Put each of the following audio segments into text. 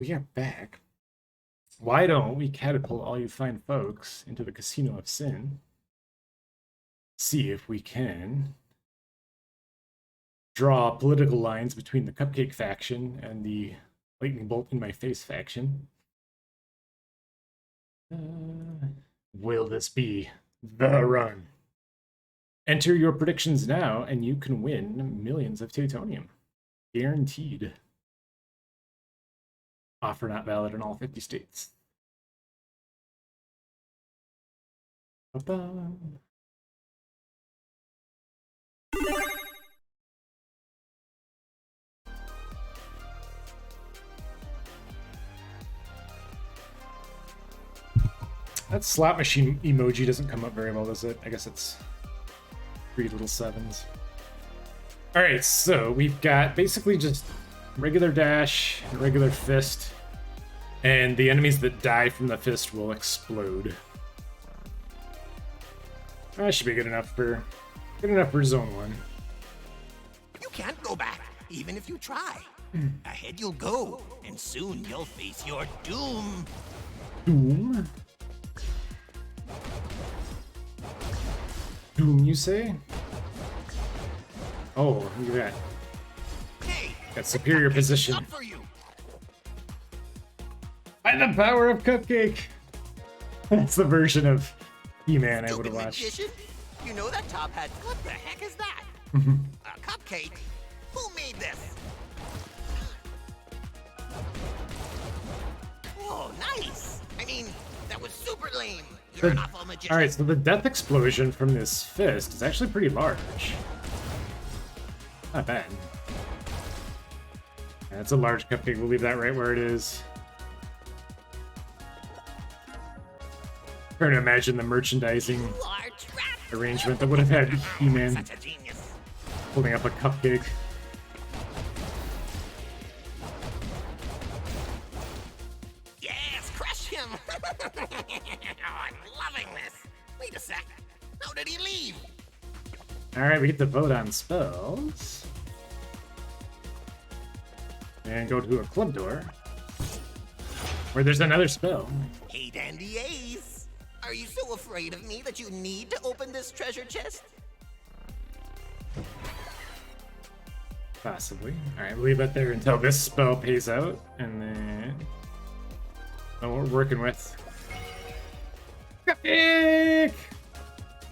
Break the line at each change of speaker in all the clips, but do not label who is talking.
We are back. Why don't we catapult all you fine folks into the Casino of Sin? See if we can draw political lines between the Cupcake faction and the Lightning Bolt in my face faction. Will this be the run? Enter your predictions now, and you can win millions of Teutonium. Guaranteed. Offer not valid in all 50 states. Ba-ba. That slot machine emoji doesn't come up very well, does it? I guess it's 3 little 7s. Alright, so we've got basically just regular dash and regular fist, and the enemies that die from the fist will explode. That should be good enough for zone 1.
You can't go back, even if you try. Ahead you'll go, and soon you'll face your doom.
Doom? Doom, you say? Oh, look at that.
Hey,
Got superior position.
up for you.
By the power of Cupcake! That's the version of He-Man I would have
Stupid
watched.
magician. You know that top hat. What the heck is that? A cupcake? Who made this? Oh, nice. I mean, that was super lame. You're an awful magician.
Alright, so the death explosion from this fist is actually pretty large. Not bad. That's a large Cupcake. We'll leave that right where it is. Trying to imagine the merchandising
You are trapped.
arrangement that would have had He-Man
Such a genius.
holding up a cupcake.
Yes, crush him. Oh, I'm loving this. Wait a sec. How did he leave?
Alright, we get to vote on spells. And go to a club door. Where there's another spell.
Hey, Dandy Ace. Are you so afraid of me that you need to open this treasure chest?
Possibly. Alright, we'll leave that there until this spell pays out. And then... what we're working with. Cupcake!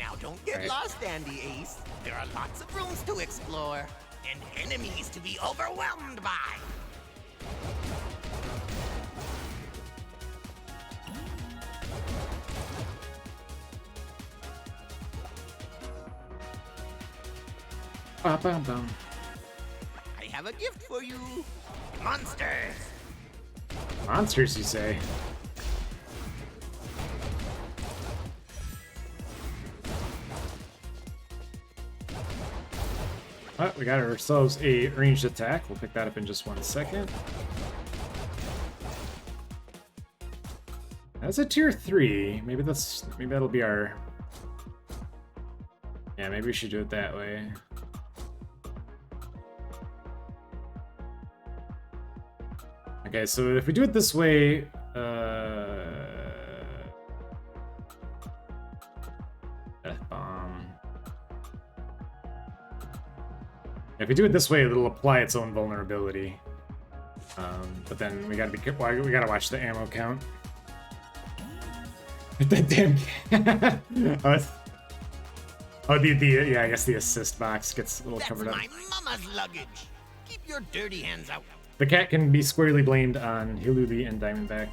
Now don't get
Right.
lost, Dandy Ace. There are lots of rooms to explore and enemies to be overwhelmed by.
Ba-bam-bam.
I have a gift for you. Monsters.
Monsters, you say? Oh, we got ourselves a ranged attack. We'll pick that up in just 1 second. That's a tier 3. Maybe that'll be our... yeah, maybe we should do it that way. Okay, so if we do it this way, Death Bomb. If we do it this way, it'll apply its own vulnerability. But then we gotta be careful. We gotta watch the ammo count. That damn. Yeah, I guess the assist box gets a little
That's
covered up.
my mama's luggage. Keep your dirty hands out.
The cat can be squarely blamed on Hiluli and Diamondback.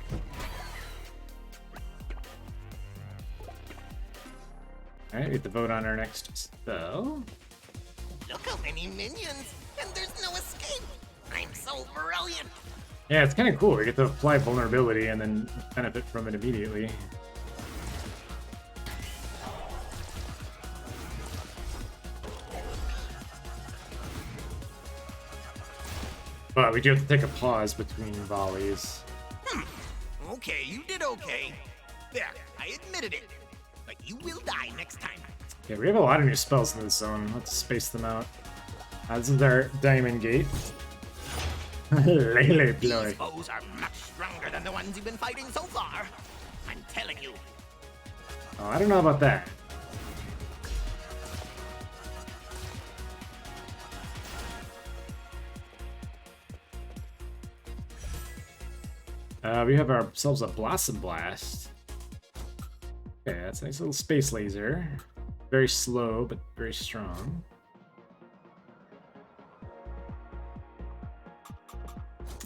Alright, we get to vote on our next spell.
Look how many minions, and there's no escape. I'm so brilliant.
Yeah, it's kind of cool. We get to apply vulnerability and then benefit from it immediately. But we do have to take a pause between volleys.
Okay, you did okay. There, I admitted it. But you will die next time.
Okay, we have a lot of new spells in this zone. Let's space them out. This is our Diamond Gate. Lele
These
Ploy.
foes are much stronger than the ones you've been fighting so far. I'm telling you.
Oh, I don't know about that. We have ourselves a Blossom Blast. Okay, that's a nice little space laser. Very slow, but very strong.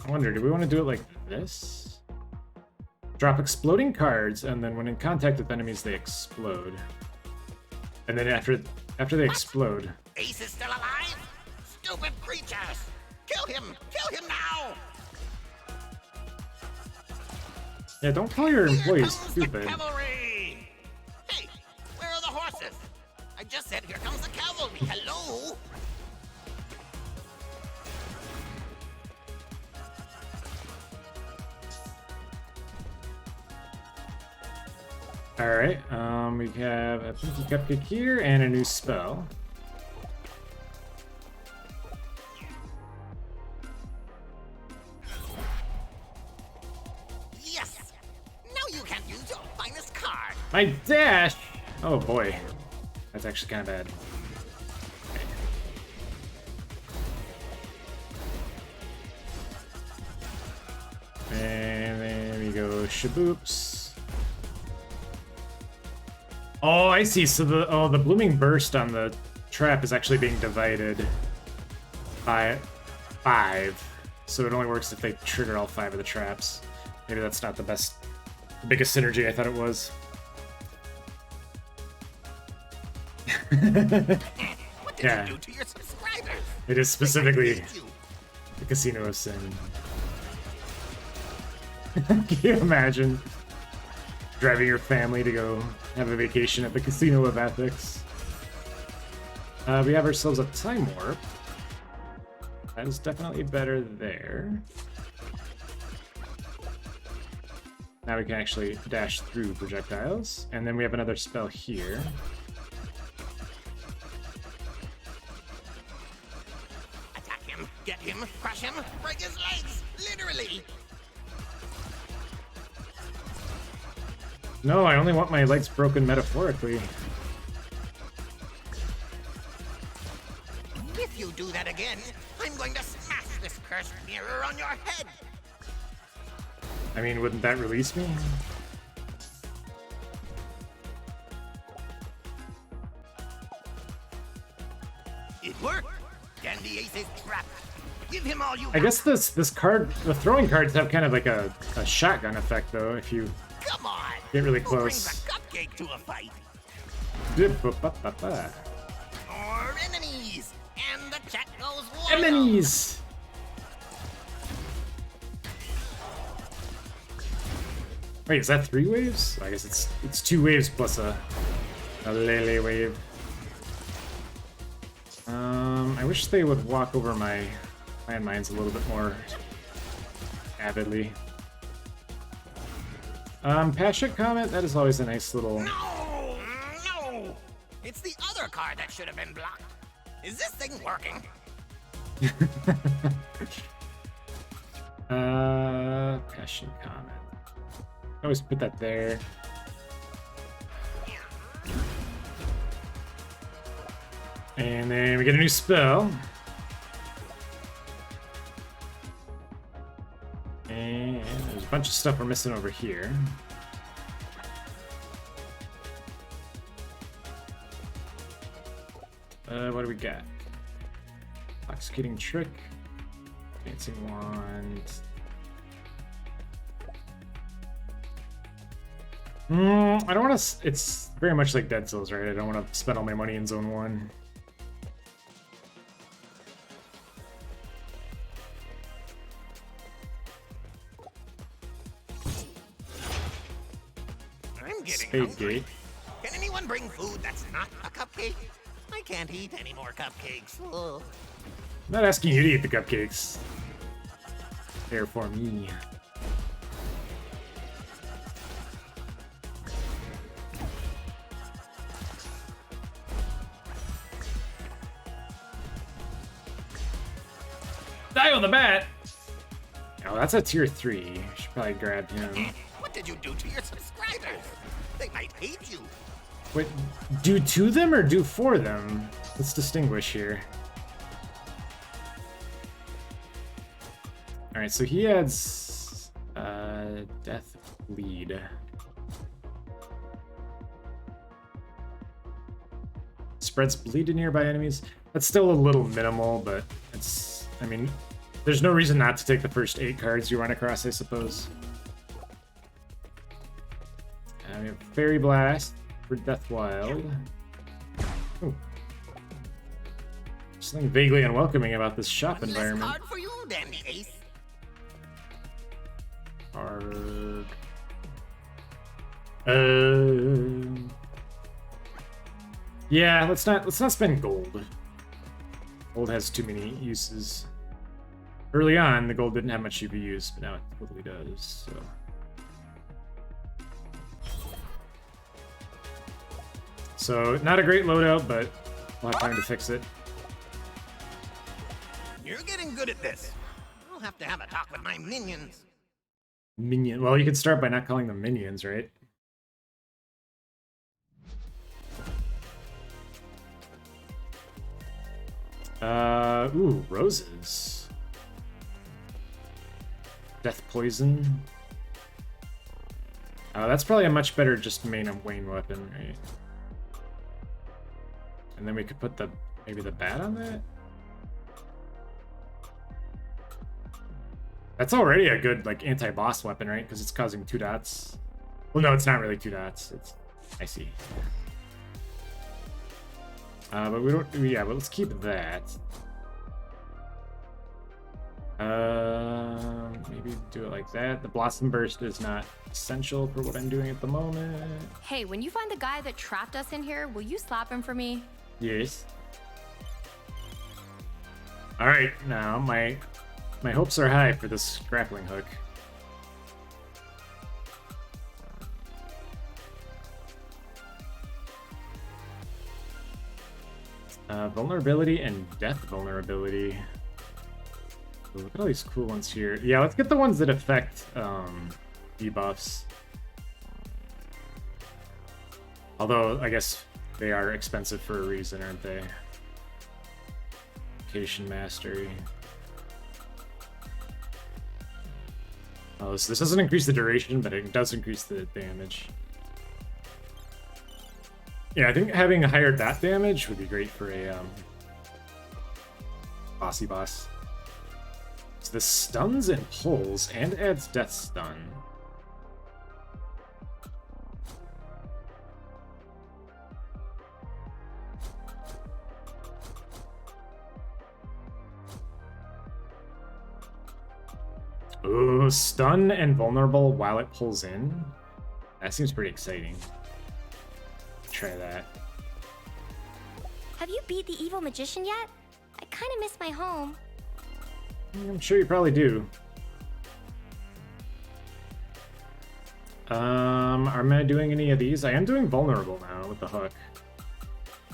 I wonder, do we want to do it like this? Drop exploding cards, and then when in contact with enemies, they explode. And then after they explode...
Ace is still alive? Stupid creatures! Kill him! Kill him now!
Yeah, don't call your
Here
employees
comes
stupid.
the cavalry! Hey, where are the horses? I just said here comes the cavalry. Hello?
Alright, we have a Pinky Cupcake here and a new spell.
Yes! Now you can use your finest card.
My dash! Oh boy. That's actually kind of bad. And then we go shaboops. Oh, I see. So the blooming burst on the trap is actually being divided by 5. So it only works if they trigger all 5 of the traps. Maybe that's not the biggest synergy I thought it was.
What did
Yeah.
you do to your subscribers?
It is specifically
They hate you.
the Casino of Sin. Can you imagine driving your family to go have a vacation at the Casino of Ethics? We have ourselves a Time Warp. That is definitely better there. Now we can actually dash through projectiles. And then we have another spell here.
Attack him, get him, crush him, break his legs! Literally!
No, I only want my legs broken metaphorically.
If you do that again, I'm going to smash this cursed mirror on your head!
I mean, wouldn't that release me?
It worked! Dandy Ace is trapped. Give him all you
I guess this card, the throwing cards have kind of like a shotgun effect though, if you
Come on!
get really
Who brings
close.
a cupcake to a fight?
Ba-ba-ba-ba.
Or enemies! And the chat goes wild!
Enemies! Wait, is that 3 waves? I guess it's 2 waves plus a Lele wave. I wish they would walk over my landmines a little bit more avidly. Passion Comet, that is always a nice little...
No! No! It's the other card that should have been blocked. Is this thing working?
Passion Comet. Always put that there. And then we get a new spell. And there's a bunch of stuff we're missing over here. What do we got? Intoxicating Trick. Dancing Wand. I don't want to... It's very much like Dead Cells, right? I don't want to spend all my money in Zone 1.
I'm getting
Spade
hungry.
Gate.
Can anyone bring food that's not a cupcake? I can't eat any more cupcakes. Ugh.
I'm not asking you to eat the cupcakes. They're for me. Die on the bat! Oh, that's a tier 3. Should probably grab him.
What did you do to your subscribers? They might hate you.
Wait, do to them or do for them? Let's distinguish here. Alright, so he adds Death Bleed. Spreads bleed to nearby enemies. That's still a little minimal, but it's, I mean, there's no reason not to take the first 8 cards you run across, I suppose. We have Fairy Blast for Death Wild. Ooh. Something vaguely unwelcoming about this shop environment.
Less card for you, Dandy Ace.
Card. Yeah, let's not spend gold. Gold has too many uses. Early on, the gold didn't have much UV use, but now it totally does. So not a great loadout, but we'll have time to fix it.
You're getting good at this. I'll have to have a talk with my minions.
Minion. Well, you could start by not calling them minions, right? Ooh, roses. Death Poison. That's probably a much better just main Wayne weapon, right? And then we could put maybe the bat on that? That's already a good, like, anti-boss weapon, right? Because it's causing 2 dots. Well, no, it's not really 2 dots. I see. But we don't, yeah, but let's keep that. Maybe do it like that. The Blossom Burst is not essential for what I'm doing at the moment.
Hey, when you find the guy that trapped us in here, will you slap him for me?
Yes. Alright, now my hopes are high for this grappling hook. Vulnerability and death vulnerability. Ooh, look at all these cool ones here. Yeah, let's get the ones that affect debuffs. Although, I guess they are expensive for a reason, aren't they? Location Mastery. Oh, so this doesn't increase the duration, but it does increase the damage. Yeah, I think having a higher dot damage would be great for a bossy boss. So this stuns and pulls and adds death stun. Ooh, stun and vulnerable while it pulls in. That seems pretty exciting. Try that.
Have you beat the evil magician yet? I kind of miss my home.
I'm sure you probably do. Am I doing any of these? I am doing vulnerable now with the hook.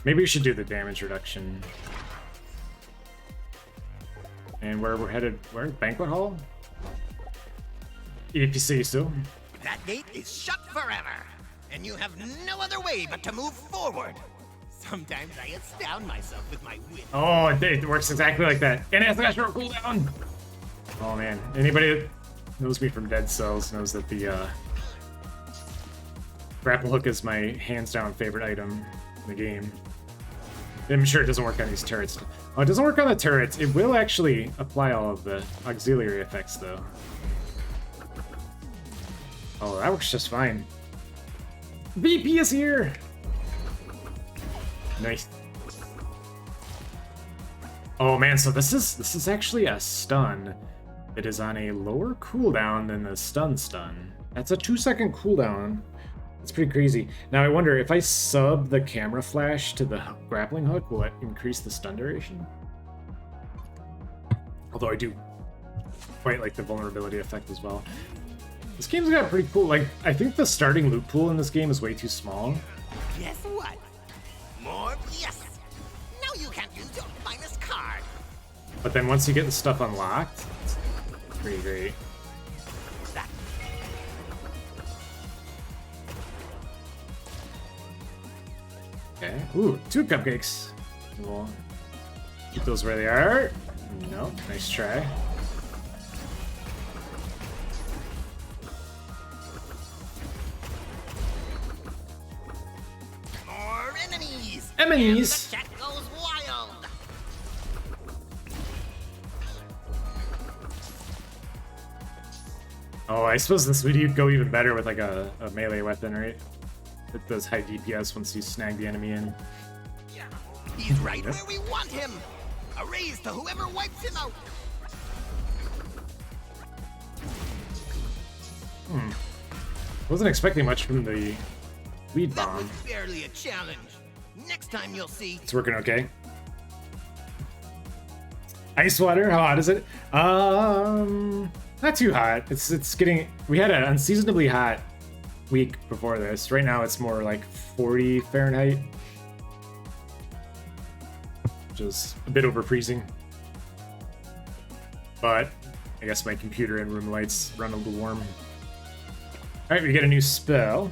Maybe we should do the damage reduction. And where we're headed, where? Banquet Hall? If you say so.
That gate is shut forever, and you have no other way but to move forward. Sometimes I astound myself with my wit.
Oh, it works exactly like that. And it has a short cooldown. Oh man, anybody that knows me from Dead Cells knows that the grapple hook is my hands down favorite item in the game. I'm sure it doesn't work on these turrets. Oh, it doesn't work on the turrets. It will actually apply all of the auxiliary effects though. Oh, that works just fine. VP is here! Nice. Oh man, so this is actually a stun that is on a lower cooldown than the stun. That's a 2-second cooldown. It's pretty crazy. Now I wonder if I sub the camera flash to the grappling hook, will it increase the stun duration? Although I do quite like the vulnerability effect as well. This game's got pretty cool, like, I think the starting loot pool in this game is way too small.
Guess what? More yes! Now you can't use your finest card!
But then once you get the stuff unlocked, it's pretty great. Okay. Ooh, 2 cupcakes. We'll keep those where they are. No, nice try.
More enemies.
Enemies.
And the chat goes wild.
Oh, I suppose this would go even better with like a melee weapon, right? It does high DPS once you snag the enemy in.
He's right where we want him. A raise to whoever wipes him out.
Wasn't expecting much from the lead
That was
bomb.
barely a challenge. Next time you'll see.
It's working okay. Ice water, how hot is it? Not too hot. It's getting. We had an unseasonably hot week before this. Right now it's more like 40 Fahrenheit, which is a bit over freezing. But I guess my computer and room lights run a little warm. All right, we get a new spell.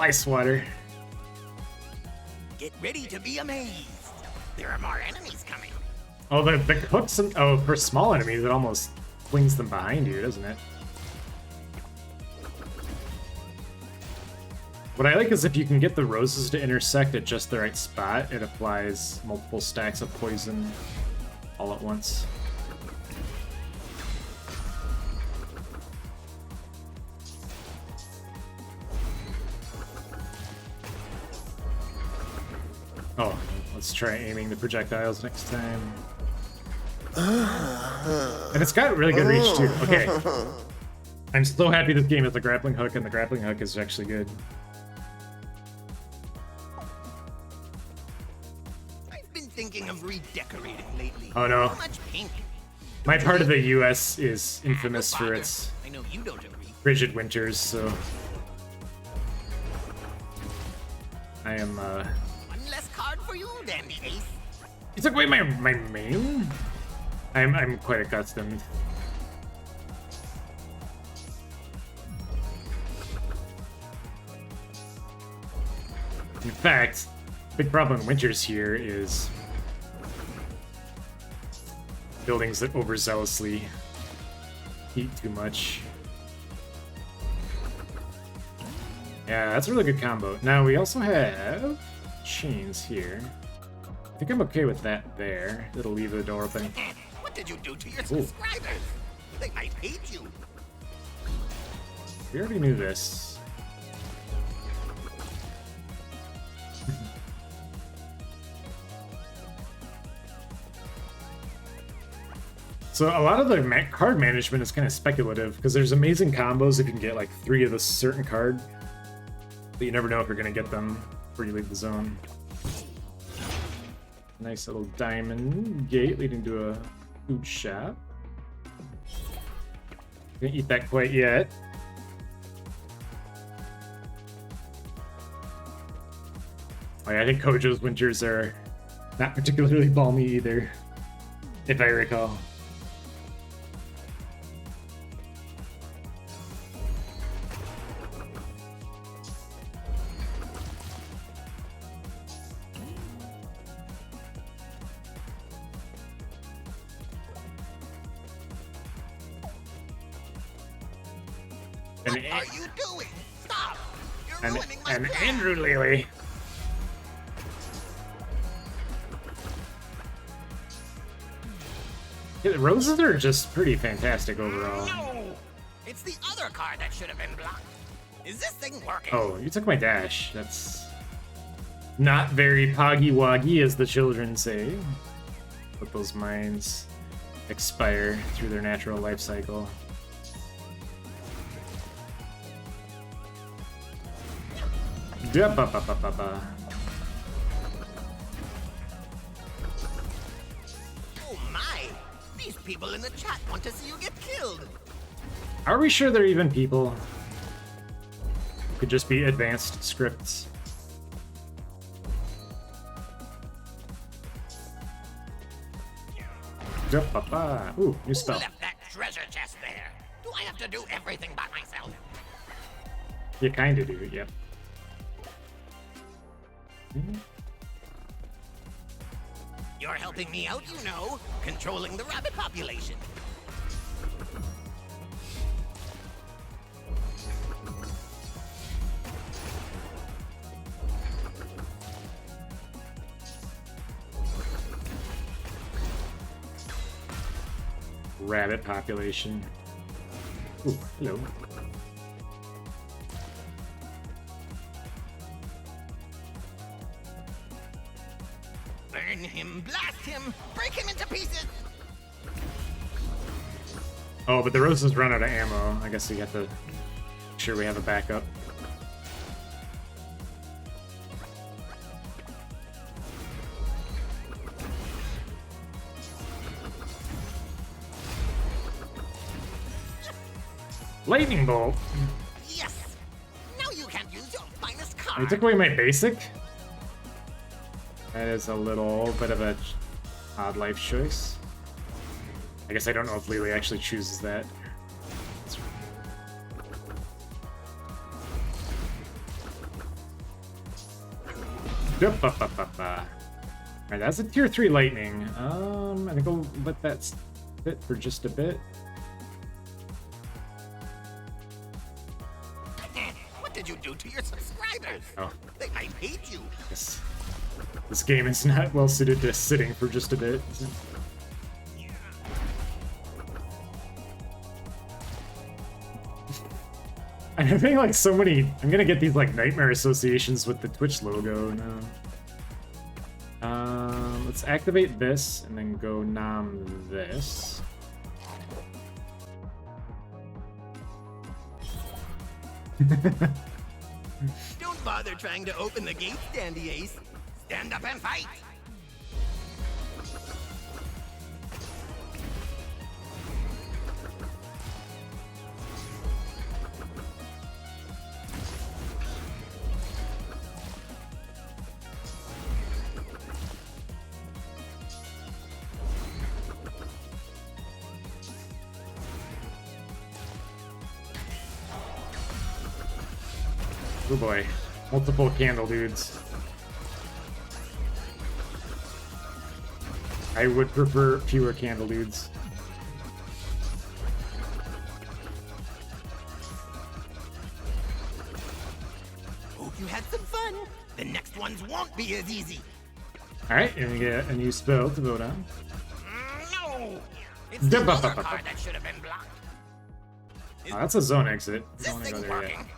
Ice water.
Get ready to be amazed. There are more enemies coming.
Oh, the hooks. Oh, for small enemies, it almost flings them behind you, doesn't it? What I like is if you can get the roses to intersect at just the right spot, it applies multiple stacks of poison all at once. Oh, let's try aiming the projectiles next time. And it's got really good reach too. Okay. I'm so happy this game has a grappling hook, and the grappling hook is actually good.
I've been thinking of redecorating lately.
Oh, no.
Too much pink.
My part of the US is infamous
No
for
bother.
its
I know you don't agree.
frigid winters, so I am
One less card for you, Dandy Ace.
You took away my main? I'm quite accustomed. In fact, big problem in winters here is buildings that overzealously heat too much. Yeah, that's a really good combo. Now we also have chains here. I think I'm okay with that there. It'll leave the door open.
What did you do to your subscribers? They might hate you.
We already knew this. So a lot of the card management is kind of speculative because there's amazing combos if you can get like 3 of the certain card, but you never know if you're going to get them before you leave the zone. Nice little diamond gate leading to a food shop. Didn't eat that quite yet. Oh yeah, I think Kojo's winters are not particularly balmy either, if I recall.
What are you doing? Stop! You're
And
ruining my plan.
Andrew Lely. Yeah, the roses are just pretty fantastic overall.
No! It's the other card that should have been blocked. Is this thing working?
Oh, you took my dash. That's not very poggy woggy, as the children say. But those mines expire through their natural life cycle. Da-ba-ba-ba-ba-ba.
Oh my! These people in the chat want to see you get killed.
Are we sure they're even people? Could just be advanced scripts. Da-ba-ba. Ooh, new
Who
spell.
left that treasure chest there? Do I have to do everything by myself?
You kinda do, yep.
You're helping me out, you know, controlling the rabbit population.
Rabbit population. Ooh, hello.
Burn him, blast him, break him into pieces.
Oh, but the roses run out of ammo. I guess we have to make sure we have a backup. Lightning bolt.
Yes. Now you can't use your finest
They
card.
took away my basic. That is a little bit of a odd life choice. I guess I don't know if Lily actually chooses that. Alright, that's a tier 3 lightning. I think I'll let that sit for just a bit.
What did you do to your subscribers?
Oh.
They might hate you.
This game is not well suited to sitting for just a bit. I'm having like so many. I'm gonna get these like nightmare associations with the Twitch logo now. Let's activate this and then go nom this.
Don't bother trying to open the gate, Dandy Ace. Stand up and fight.
Oh boy, multiple candle dudes. I would prefer fewer candle dudes.
Hope you had some fun. The next ones won't be as easy.
Alright, and we get a new spell to vote on.
No! It's the other card that should have been blocked.
Oh, that's a zone exit. We
This
don't want to go
thing's
there yet.
working.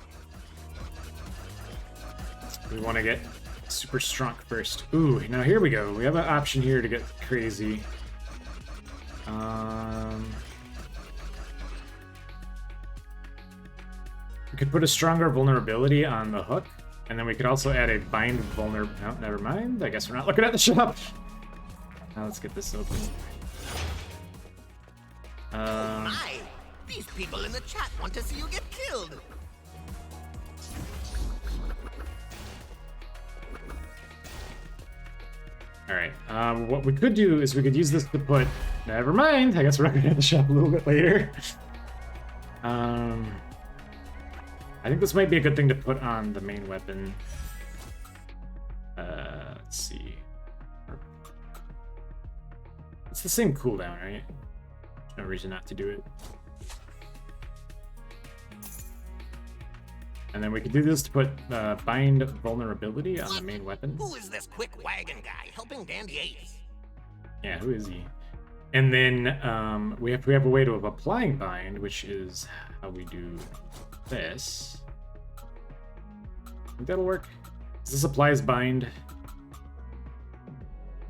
We want to get super strong first. Ooh, now here we go. We have an option here to get crazy. We could put a stronger vulnerability on the hook, and then we could also add a bind vulnerability. No, never mind. I guess we're not looking at the shop. Now let's get this open.
My! These people in the chat want to see you get killed.
Alright, what we could do is we could use this to put... Never mind, I guess we're not gonna have the shop a little bit later. I think this might be a good thing to put on the main weapon. Let's see. It's the same cooldown, right? There's no reason not to do it. And then we could do this to put bind vulnerability on the main weapon.
Who is this quick wagon guy helping Dandy Ace?
Yeah, who is he? And then we have a way to applying bind, which is how we do this. Think that'll work? This applies bind.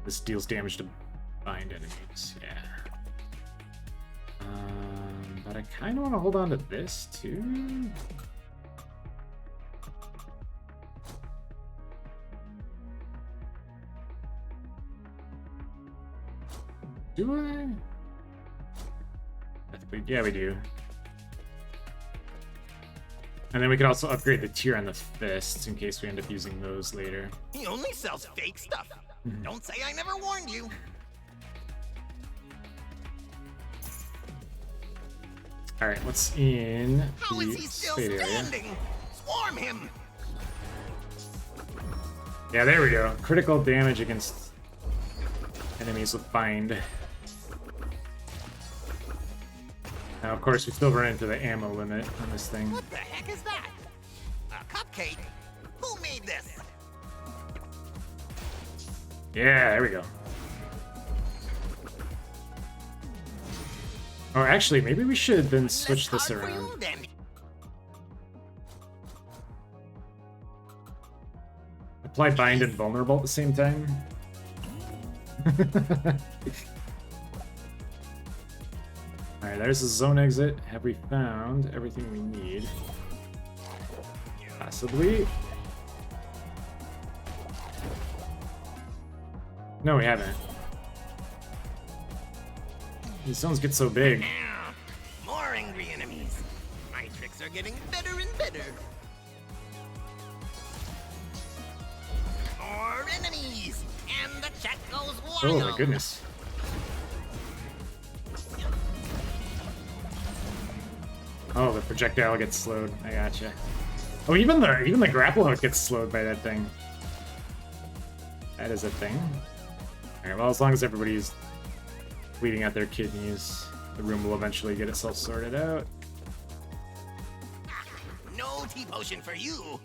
This deals damage to bind enemies. Yeah. But I kind of want to hold on to this too. Do I? Yeah, we do. And then we could also upgrade the tier on the fists in case we end up using those later.
He only sells fake stuff. Don't say I never warned you.
Alright, what's in
How is
the
he still
spade area?
standing? Swarm him!
Yeah, there we go. Critical damage against enemies with bind. Now, of course, we still run into the ammo limit on this thing.
What the heck is that? A cupcake? Who made this?
Yeah, there we go. Or actually, maybe we should then switch
Less
this
hard for
around.
you, then.
Apply bind and vulnerable at the same time. Alright, there's the zone exit. Have we found everything we need? Possibly. No, we haven't. These zones get so big.
Yeah, more angry enemies. My tricks are getting better and better. More enemies, and the chat goes wild.
Oh my goodness. Oh, the projectile gets slowed. I gotcha. Oh, even the grapple hook gets slowed by that thing. That is a thing. Alright, well, as long as everybody's bleeding out their kidneys, the room will eventually get itself sorted out.
No tea potion for you.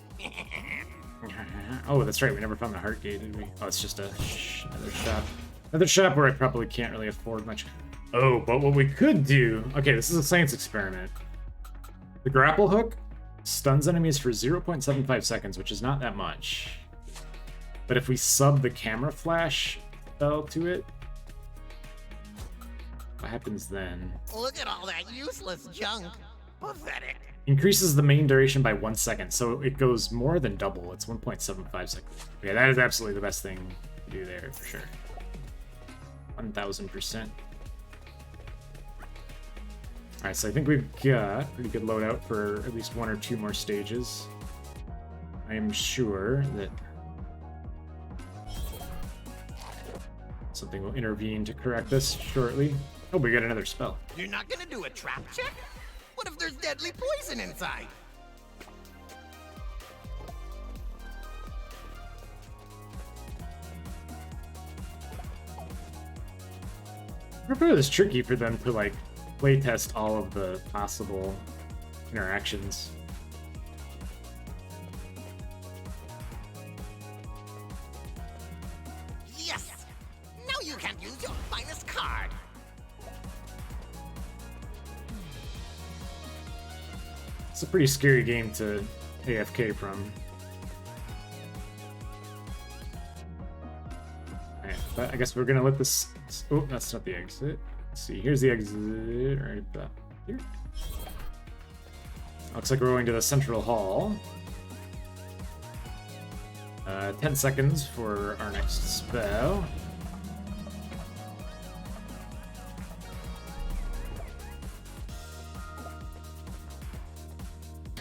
Oh, that's right. We never found the heart gate, did we? Oh, it's just another shop. Another shop where I probably can't really afford much. Oh, but what we could do... Okay, this is a science experiment. The grapple hook stuns enemies for 0.75 seconds, which is not that much. But if we sub the camera flash spell to it, what happens then?
Look at all that useless junk. Pathetic.
Increases the main duration by 1 second, so it goes more than double. It's 1.75 seconds. Okay, that is absolutely the best thing to do there, for sure. 1000%. Alright, so I think we've got a pretty good loadout for at least 1 or 2 more stages. I am sure that something will intervene to correct this shortly. Oh, we got another spell.
You're not gonna do a trap check? What if there's deadly poison inside?
I thought it was tricky for them to, like, playtest all of the possible interactions.
Yes! Now you can't use your finest card.
It's a pretty scary game to AFK from. Alright, but I guess we're gonna let this... Oh, that's not the exit. Let's see, here's the exit right about here. Looks like we're going to the central hall. 10 seconds for our next spell.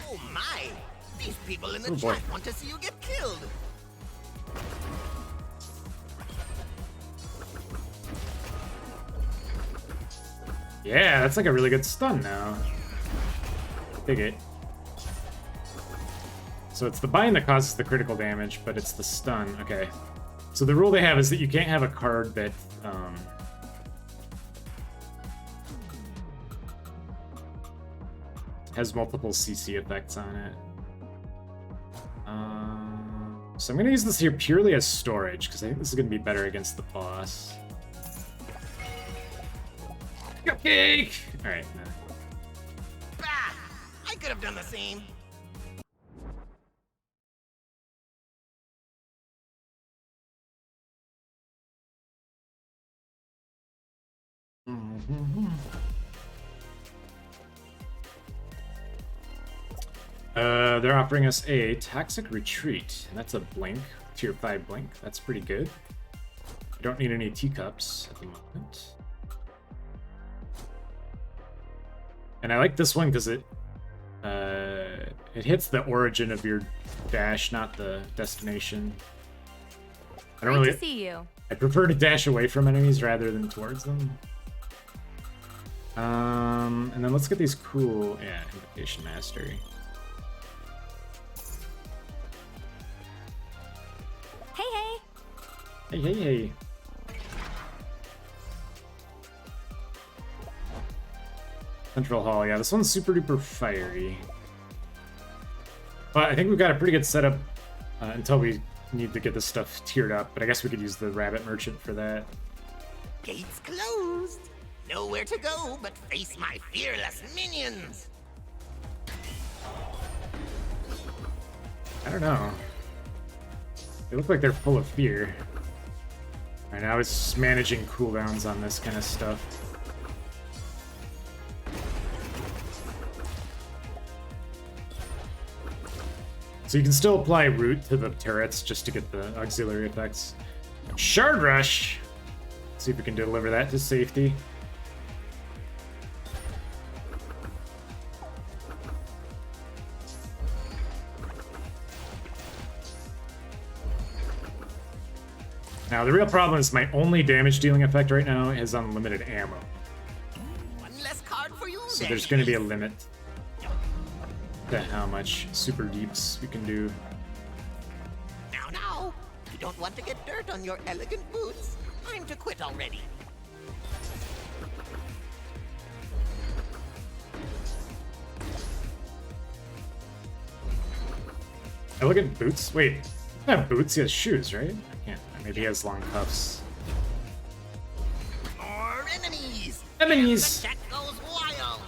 Oh my! These people in the
Oh, boy.
chat want to see you get killed.
Yeah, that's like a really good stun now. Dig it. So it's the bind that causes the critical damage, but it's the stun. Okay. So the rule they have is that you can't have a card that has multiple CC effects on it. So I'm going to use this here purely as storage, because I think this is going to be better against the boss. Cupcake! Alright,
Bah! I could have done the same.
They're offering us a Toxic Retreat, and that's a blink, tier 5 blink. That's pretty good. I don't need any teacups at the moment. And I like this one because it hits the origin of your dash, not the destination. I don't
Great
really.
to see you.
I prefer to dash away from enemies rather than towards them. And then let's get these cool, yeah, Invocation Mastery.
Hey
Hey, hey, hey. Central Hall, yeah, this one's super duper fiery. But I think we've got a pretty good setup until we need to get this stuff tiered up, but I guess we could use the Rabbit Merchant for that.
Gates closed. Nowhere to go but face my fearless minions.
I don't know. They look like they're full of fear. Right now it's just managing cooldowns on this kind of stuff. So you can still apply root to the turrets just to get the auxiliary effects. Shard Rush! Let's see if we can deliver that to safety. Now, the real problem is my only damage dealing effect right now is unlimited ammo.
One less card for you.
So there's going to be a limit to how much super deeps we can do.
Now, you don't want to get dirt on your elegant boots. Time to quit already.
Elegant boots? Wait, he doesn't have boots, he has shoes, right? I can't. Maybe he has long cuffs.
More enemies.
Enemies!
The chat goes wild.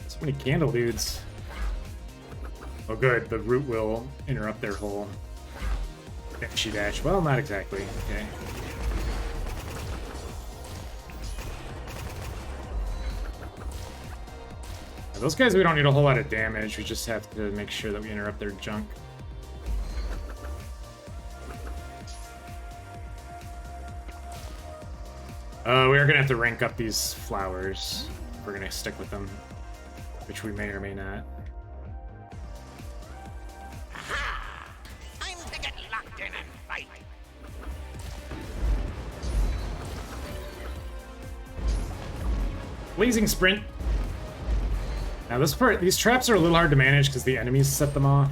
So many candle dudes. Oh good, the root will interrupt their whole dashy dash. Well, not exactly. Okay. Those guys, we don't need a whole lot of damage. We just have to make sure that we interrupt their junk. We are going to have to rank up these flowers. We're going to stick with them, which we may or may not.
Aha! Time to get locked in and fight.
Blazing Sprint. Now this part, these traps are a little hard to manage because the enemies set them off.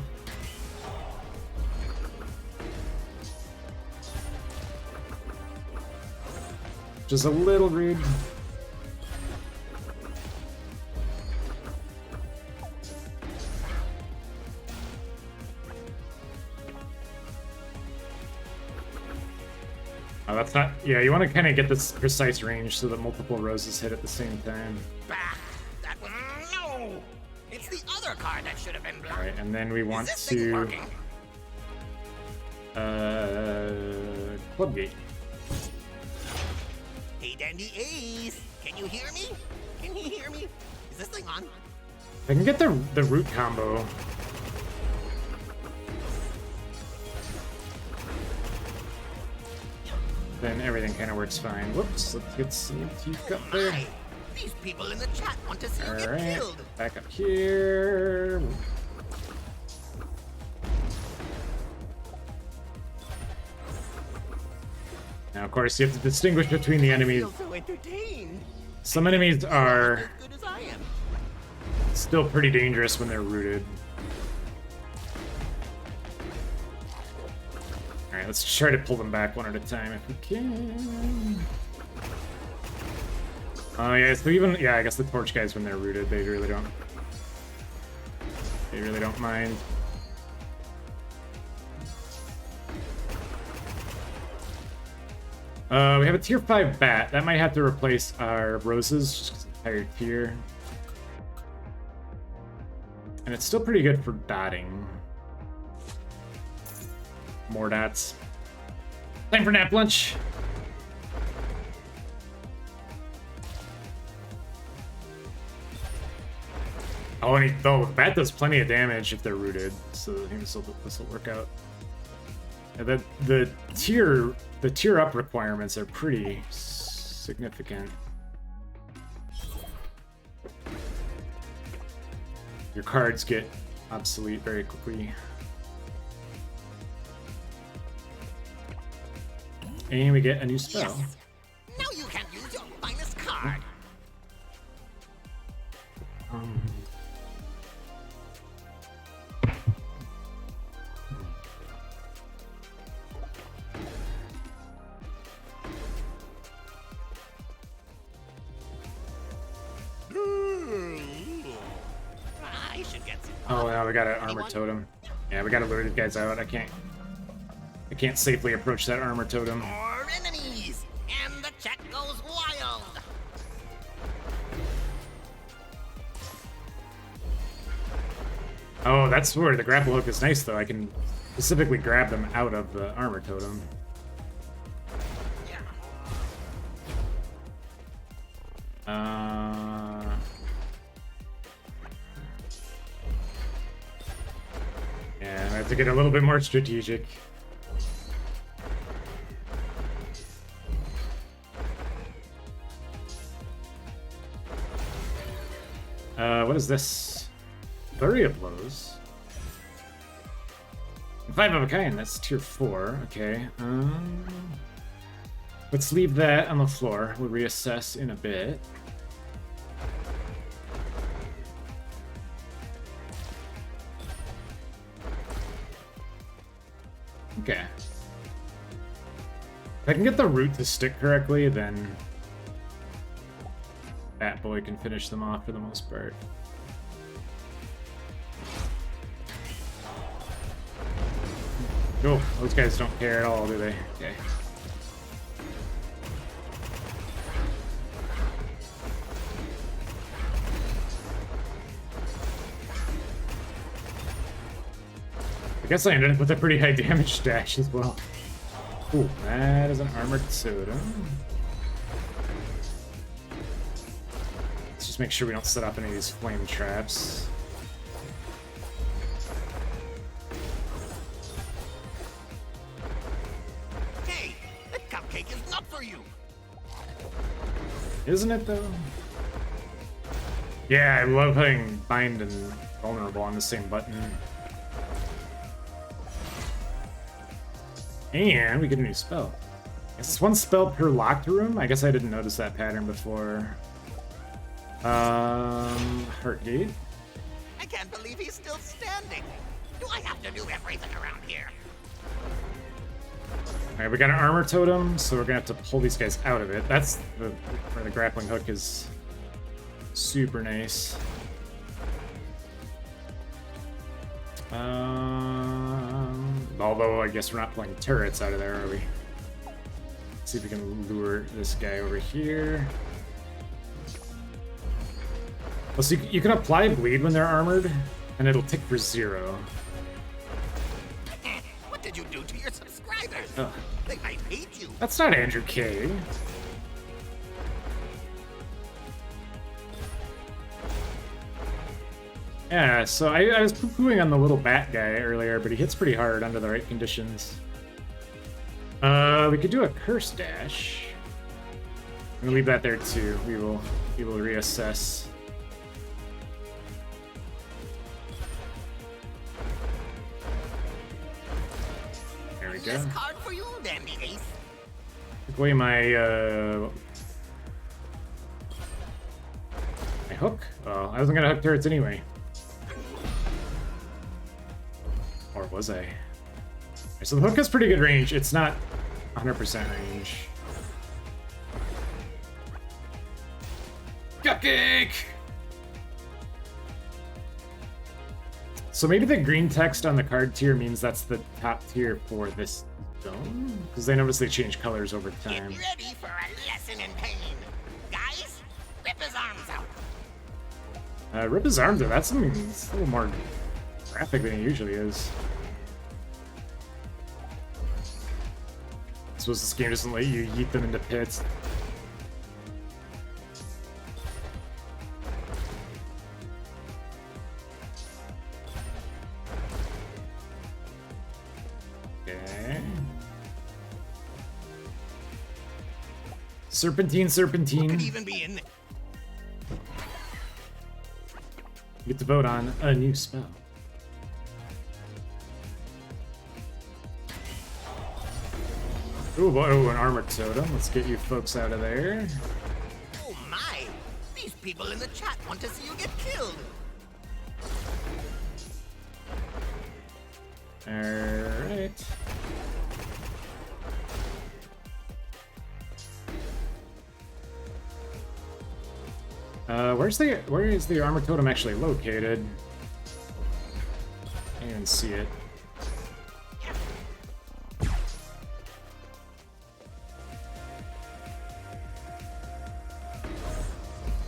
Just a little rude. Oh, that's not... Yeah, you want to kind of get this precise range so that multiple roses hit at the same time.
Bah! That was no. It's the other card that should have been blocked.
Alright, and then we want
Is this thing
to...
working?
Clubgate.
Hey, Dandy Ace, can you hear me? Can he hear me? Is this thing on?
I can get the root combo. Then everything kind of works fine. Whoops, let's get some teeth up there.
My, these people in the chat want to see you get
Alright,
killed.
back up here. Now, of course, you have to distinguish between the enemies.
I feel so entertained.
Some enemies are
As good as I am.
still pretty dangerous when they're rooted. Alright, let's try to pull them back one at a time if we can. Oh yeah, so even... Yeah, I guess the torch guys, when they're rooted, they really don't... They really don't mind. We have a tier 5 bat. That might have to replace our roses, just because it's a higher tier. And it's still pretty good for dotting. More dots. Time for nap lunch. Oh, and the bat does plenty of damage if they're rooted, so I think this will work out. Yeah, the tier up requirements are pretty significant. Your cards get obsolete very quickly. And we get a new spell.
Yes. Now you can use your finest card.
Oh, no, we got an armor totem. Yeah, we gotta lure these guys out. I can't safely approach that armor totem.
More enemies, and the chat goes wild.
Oh, that's where the grapple hook is nice, though. I can specifically grab them out of the armor totem. Yeah, I have to get a little bit more strategic. What is this? Flurry of Blows. 5 of a kind, that's tier 4. Okay. Let's leave that on the floor. We'll reassess in a bit. Okay. If I can get the root to stick correctly, then that boy can finish them off for the most part. Oh, those guys don't care at all, do they? Okay. I guess I ended up with a pretty high damage dash as well. Ooh, that is an armored soda. Let's just make sure we don't set off any of these flame traps.
Hey, that cupcake is not for you.
Isn't it, though? Yeah, I love having bind and vulnerable on the same button. And we get a new spell. It's one spell per locked room. I guess I didn't notice that pattern before. Heartgate.
I can't believe he's still standing. Do I have to do everything around here?
Alright, we got an armor totem, so we're gonna have to pull these guys out of it. That's where the grappling hook is super nice. Although I guess we're not pulling turrets out of there, are we? Let's see if we can lure this guy over here. Well, so you can apply bleed when they're armored, and it'll tick for 0.
What did you do to your subscribers?
Ugh.
They might hate you.
That's not Andrew K. Yeah, so I was poo-pooing on the little bat guy earlier, but he hits pretty hard under the right conditions. We could do a curse dash. I'm gonna leave that there too. We will reassess. There we go.
Less card for you, Dandy Ace.
Took away my hook. Oh, I wasn't gonna hook turrets anyway. Or was I? So the hook has pretty good range. It's not 100% range. Cupcake! So maybe the green text on the card tier means that's the top tier for this zone? Because I noticed they change colors over time.
Get ready for a lesson in pain. Guys, rip his arms out.
Rip his arms out. That's something that's a little more graphic than it usually is. I suppose this game doesn't let you yeet them into pits. Okay. Serpentine,
Could
serpentine.
even be in.
You get to vote on a new spell. Ooh, whoa, an armored totem. Let's get you folks out of there.
Oh my! These people in the chat want to see you get killed.
Alright. Where is the armor totem actually located? Can't even see it.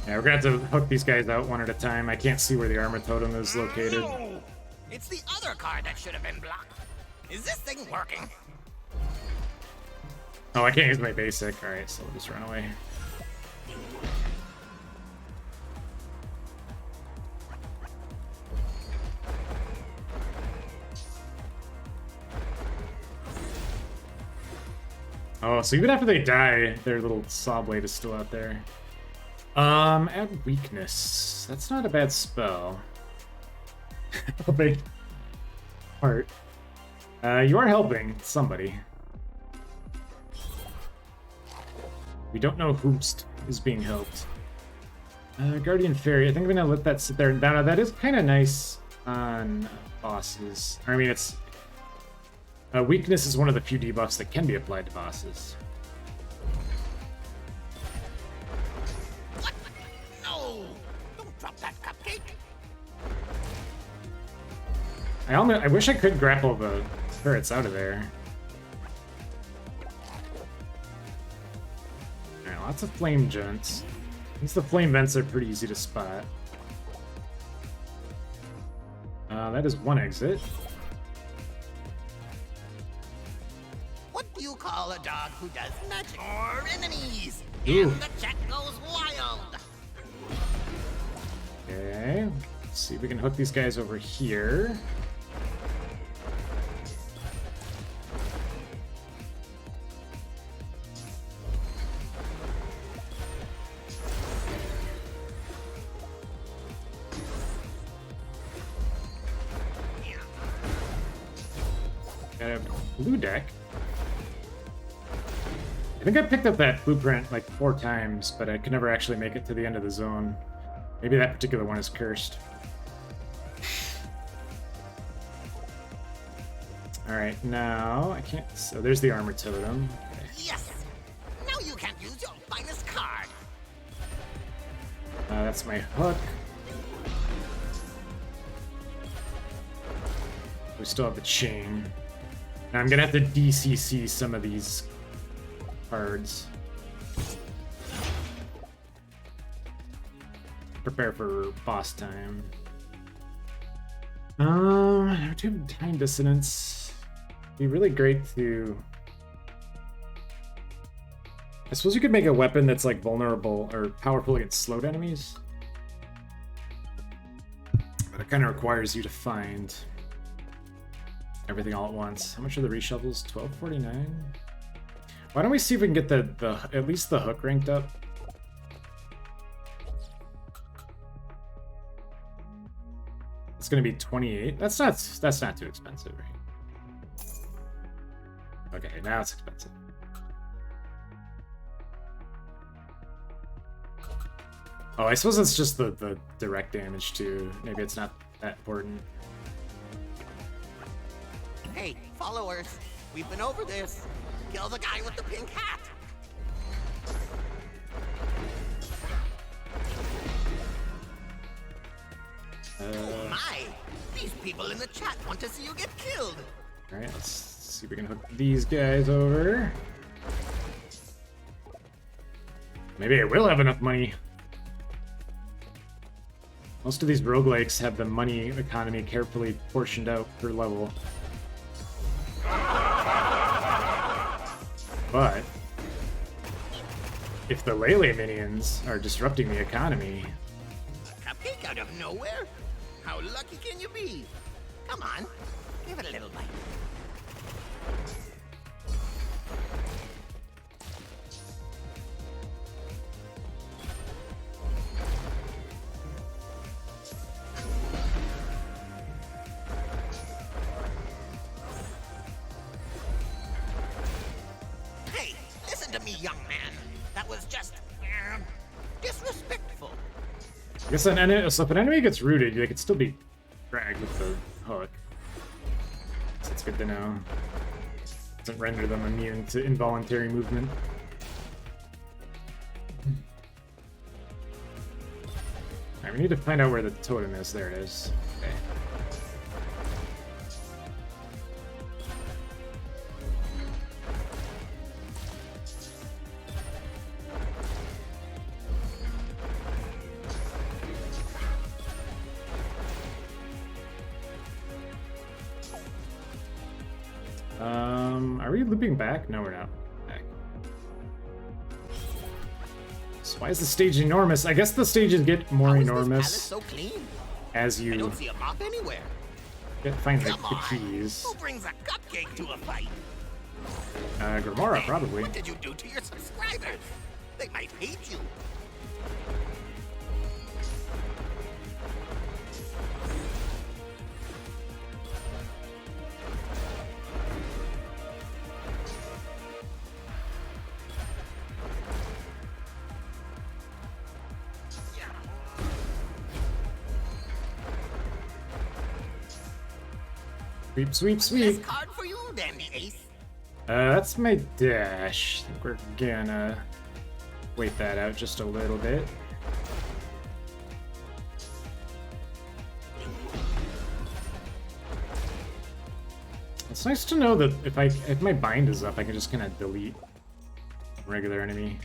Yeah, we're gonna have to hook these guys out one at a time. I can't see where the armor totem is located.
No! It's the other card that should have been blocked. Is this thing working?
Oh, I can't use my basic. Alright, so we'll just run away. Oh, so even after they die, their little saw blade is still out there. Add weakness. That's not a bad spell. Helping. Heart. You are helping somebody. We don't know who's is being helped. Guardian Fairy. I think I'm gonna let that sit there. Now that is kind of nice on bosses. I mean, it's weakness is one of the few debuffs that can be applied to bosses.
What? No! Don't drop that cupcake!
I wish I could grapple the ferrets out of there. Alright, lots of flame gents. At least the flame vents are pretty easy to spot. That is one exit.
What do you call a dog who does magic? Or enemies?
Ooh.
And the chat goes wild!
Okay, let's see if we can hook these guys over here. Got a blue deck. I think I picked up that blueprint like 4 times, but I could never actually make it to the end of the zone. Maybe that particular one is cursed. Alright, now I can't. So there's the armor totem. Okay.
Yes! Now you can't use your finest card!
That's my hook. We still have the chain. Now I'm gonna have to DCC some of these cards. Prepare for boss time. I do have time dissonance. It'd be really great to. I suppose you could make a weapon that's like vulnerable or powerful against slowed enemies. But it kind of requires you to find everything all at once. How much are the reshovels? 1249. Why don't we see if we can get the at least the hook ranked up? It's gonna be 28. That's not too expensive, right? Okay, now it's expensive. Oh, I suppose it's just the direct damage too. Maybe it's not that important.
Hey, followers, we've been over this. Kill the guy with the pink hat! Oh my! These people in the chat want to see you get killed!
Alright, let's see if we can hook these guys over. Maybe I will have enough money. Most of these roguelikes have the money economy carefully portioned out per level. But if the Lele minions are disrupting the economy...
A cupcake out of nowhere? How lucky can you be? Come on, give it a little bite. Hey, listen to me, young man. That was just disrespectful.
I guess so if an enemy gets rooted, they could still be dragged with the hook. So it's good to know. Doesn't render them immune to involuntary movement. Alright, we need to find out where the totem is. There it is. Okay. we looping back? No, we're not. Back. So why is the stage enormous? I guess the stages get more
How is this palace
enormous
so clean?
as
I
you
don't see a mop anywhere.
find the
Come on.
keys.
Who brings a cupcake to a fight?
Grimora, probably.
What did you do to your subscribers? They might hate you.
Sweep, sweep,
This
sweep.
card for you, Dandy Ace.
That's my dash. I think we're gonna wait that out just a little bit. It's nice to know that if my bind is up, I can just kind of delete a regular enemy.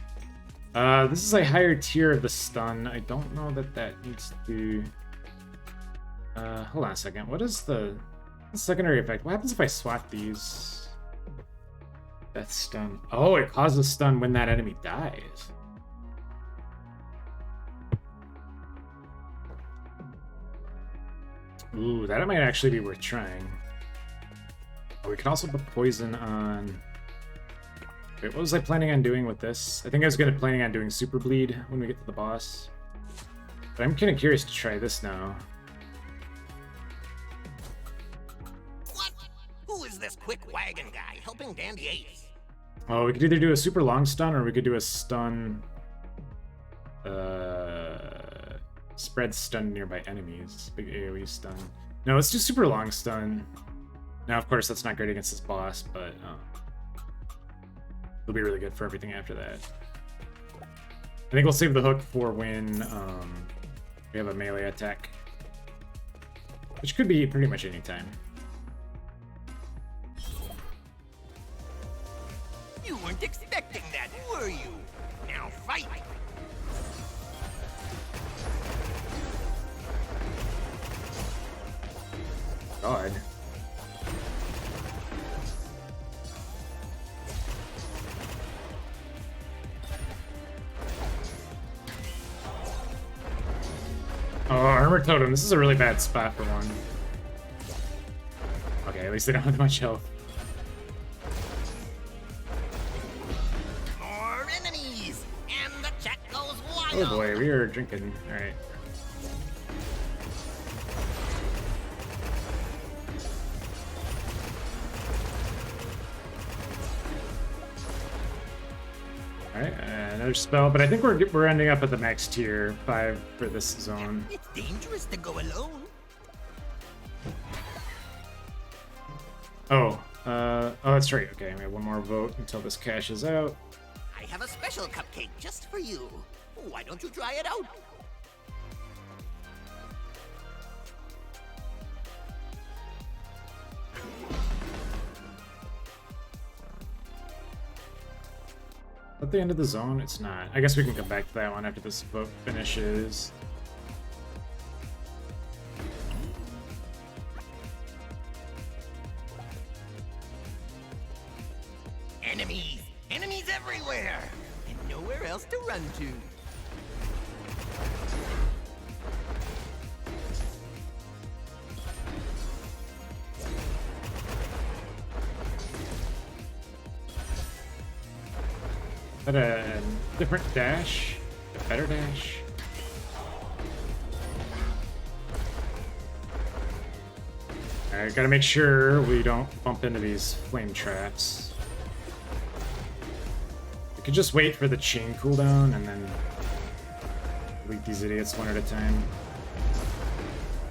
This is a higher tier of the stun. I don't know that that needs to. Hold on a second. What is the secondary effect? What happens if I swap these? Death stun. Oh, it causes stun when that enemy dies. Ooh, that might actually be worth trying. Oh, we can also put poison on. Wait, what was I planning on doing with this? I think I was planning on doing super bleed when we get to the boss. But I'm kind of curious to try this now.
What? Who is this quick wagon guy helping Dandy Ace?
Oh, we could either do a super long stun or we could do a stun. Spread stun nearby enemies. Big AoE stun. No, let's do super long stun. Now, of course, that's not great against this boss, but it'll be really good for everything after that. I think we'll save the hook for when we have a melee attack, which could be pretty much any time.
You weren't expecting that, were you? Now fight!
God. Oh, Armor Totem. This is a really bad spot for one. Okay, at least they don't have much health.
More enemies! And the chat goes wild!
Oh boy, we are drinking. Alright. Alright, another spell, but I think we're ending up at the max tier 5 for this zone.
It's dangerous to go alone.
Oh, that's right. Okay, we have one more vote until this cashes out.
I have a special cupcake just for you. Why don't you try it out?
At the end of the zone, it's not. I guess we can come back to that one after this vote finishes.
Enemies! Enemies everywhere! And nowhere else to run to.
Is that a different dash? A better dash? Alright, gotta make sure we don't bump into these flame traps. We could just wait for the chain cooldown and then delete these idiots one at a time.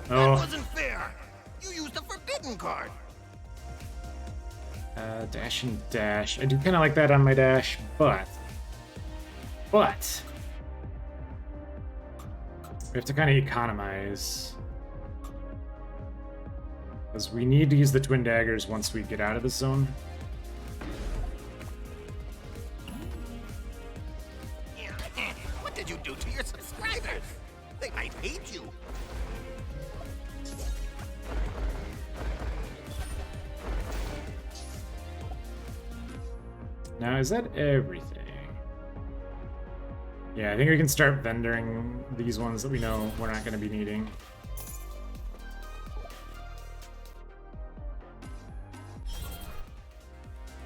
That
Oh,
wasn't fair! You used the forbidden card!
dash and dash. I do kind of like that on my dash, but we have to kind of economize. Because we need to use the twin daggers once we get out of the zone.
What did you do to your subscribers? They might hate you.
Now, is that everything? Yeah, I think we can start vendoring these ones that we know we're not going to be needing.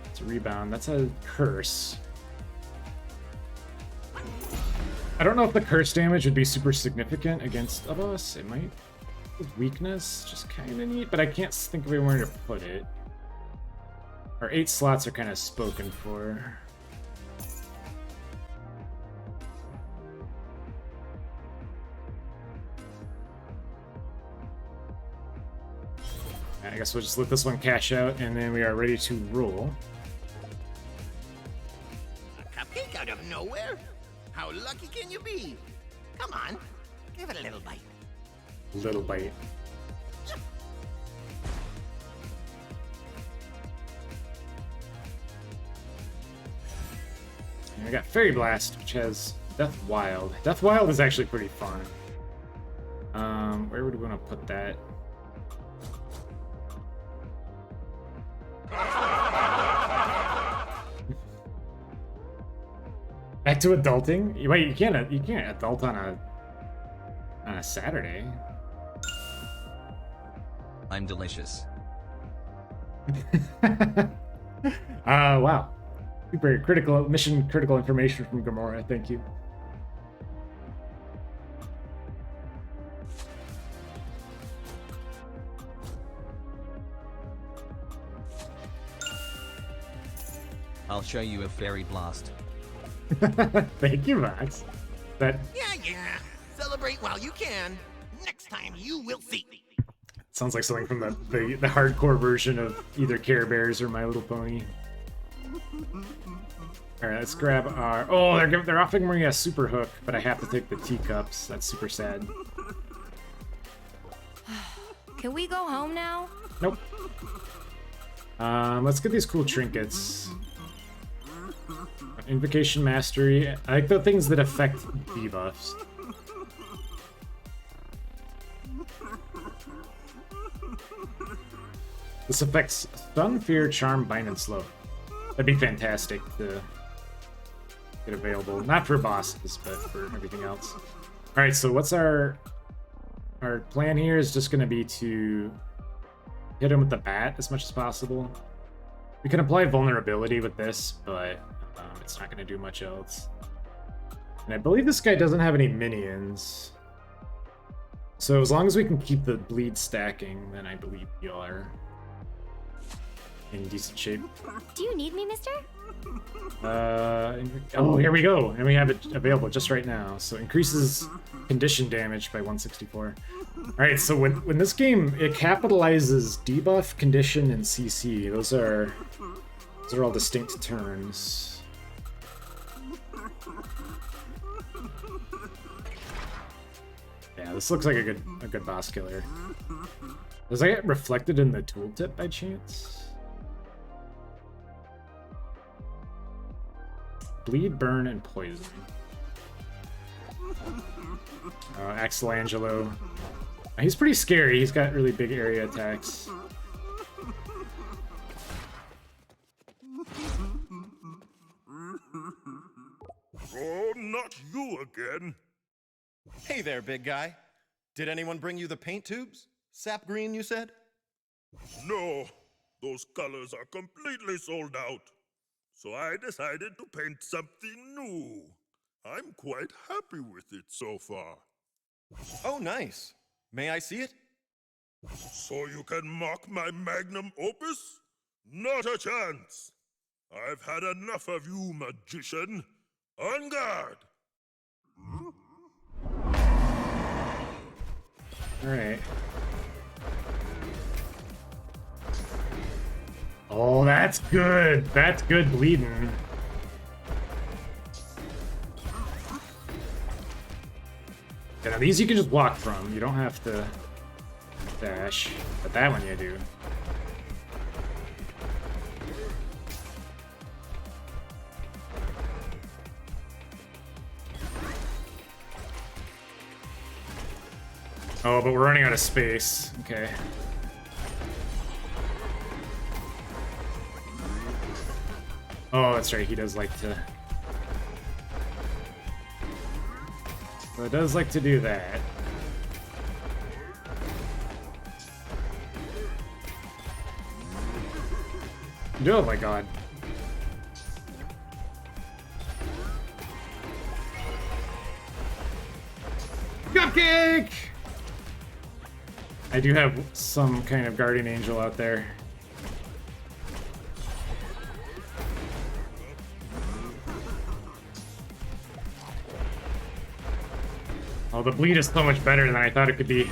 It's a rebound. That's a curse. I don't know if the curse damage would be super significant against of us. It might. Weakness, just kind of neat, but I can't think of anywhere to put it. Our 8 slots are kind of spoken for. I guess we'll just let this one cash out, and then we are ready to roll.
A cupcake out of nowhere? How lucky can you be? Come on, give it a little bite.
Little bite. And we got Fairy Blast, which has Death Wild. Death Wild is actually pretty fun. Where would we want to put that? Back to adulting? Wait, you can't adult on a Saturday.
I'm delicious.
Wow. Super critical, mission critical information from Gamora. Thank you.
I'll show you a fairy blast.
Thank you, Max. That
Yeah. Celebrate while you can. Next time you will see.
sounds like something from the hardcore version of either Care Bears or My Little Pony. All right, let's grab our. Oh, they're offering me a super hook, but I have to take the teacups. That's super sad.
Can we go home now?
Nope. Let's get these cool trinkets. Invocation Mastery. I like the things that affect debuffs. This affects Stun, Fear, Charm, Bind, and Slow. That'd be fantastic to get available. Not for bosses, but for everything else. Alright, so what's our plan here is just going to be to hit him with the bat as much as possible. We can apply vulnerability with this, but it's not going to do much else. And I believe this guy doesn't have any minions. So as long as we can keep the bleed stacking, then I believe we are in decent shape.
Do you need me, mister?
Oh, here we go. And we have it available just right now. So increases condition damage by 164. Alright, so when this game, it capitalizes debuff, condition, and CC. Those are all distinct terms. Yeah, this looks like a good boss killer. Does that get reflected in the tooltip by chance? Bleed, burn, and poison. Axel Angelo. He's pretty scary. He's got really big area attacks.
Oh, not you again.
Hey there, big guy. Did anyone bring you the paint tubes? Sap green, you said?
No, those colors are completely sold out. So I decided to paint something new. I'm quite happy with it so far.
Oh, nice. May I see it?
So you can mock my magnum opus? Not a chance. I've had enough of you, magician. On guard!
Alright. Oh, that's good. That's good bleeding. Yeah, now these you can just walk from. You don't have to dash. But that one you do. Oh, but we're running out of space. Okay. Oh, that's right. He does like to. So it does like to do that. Oh my god. Cupcake! I do have some kind of guardian angel out there. Oh, the bleed is so much better than I thought it could be.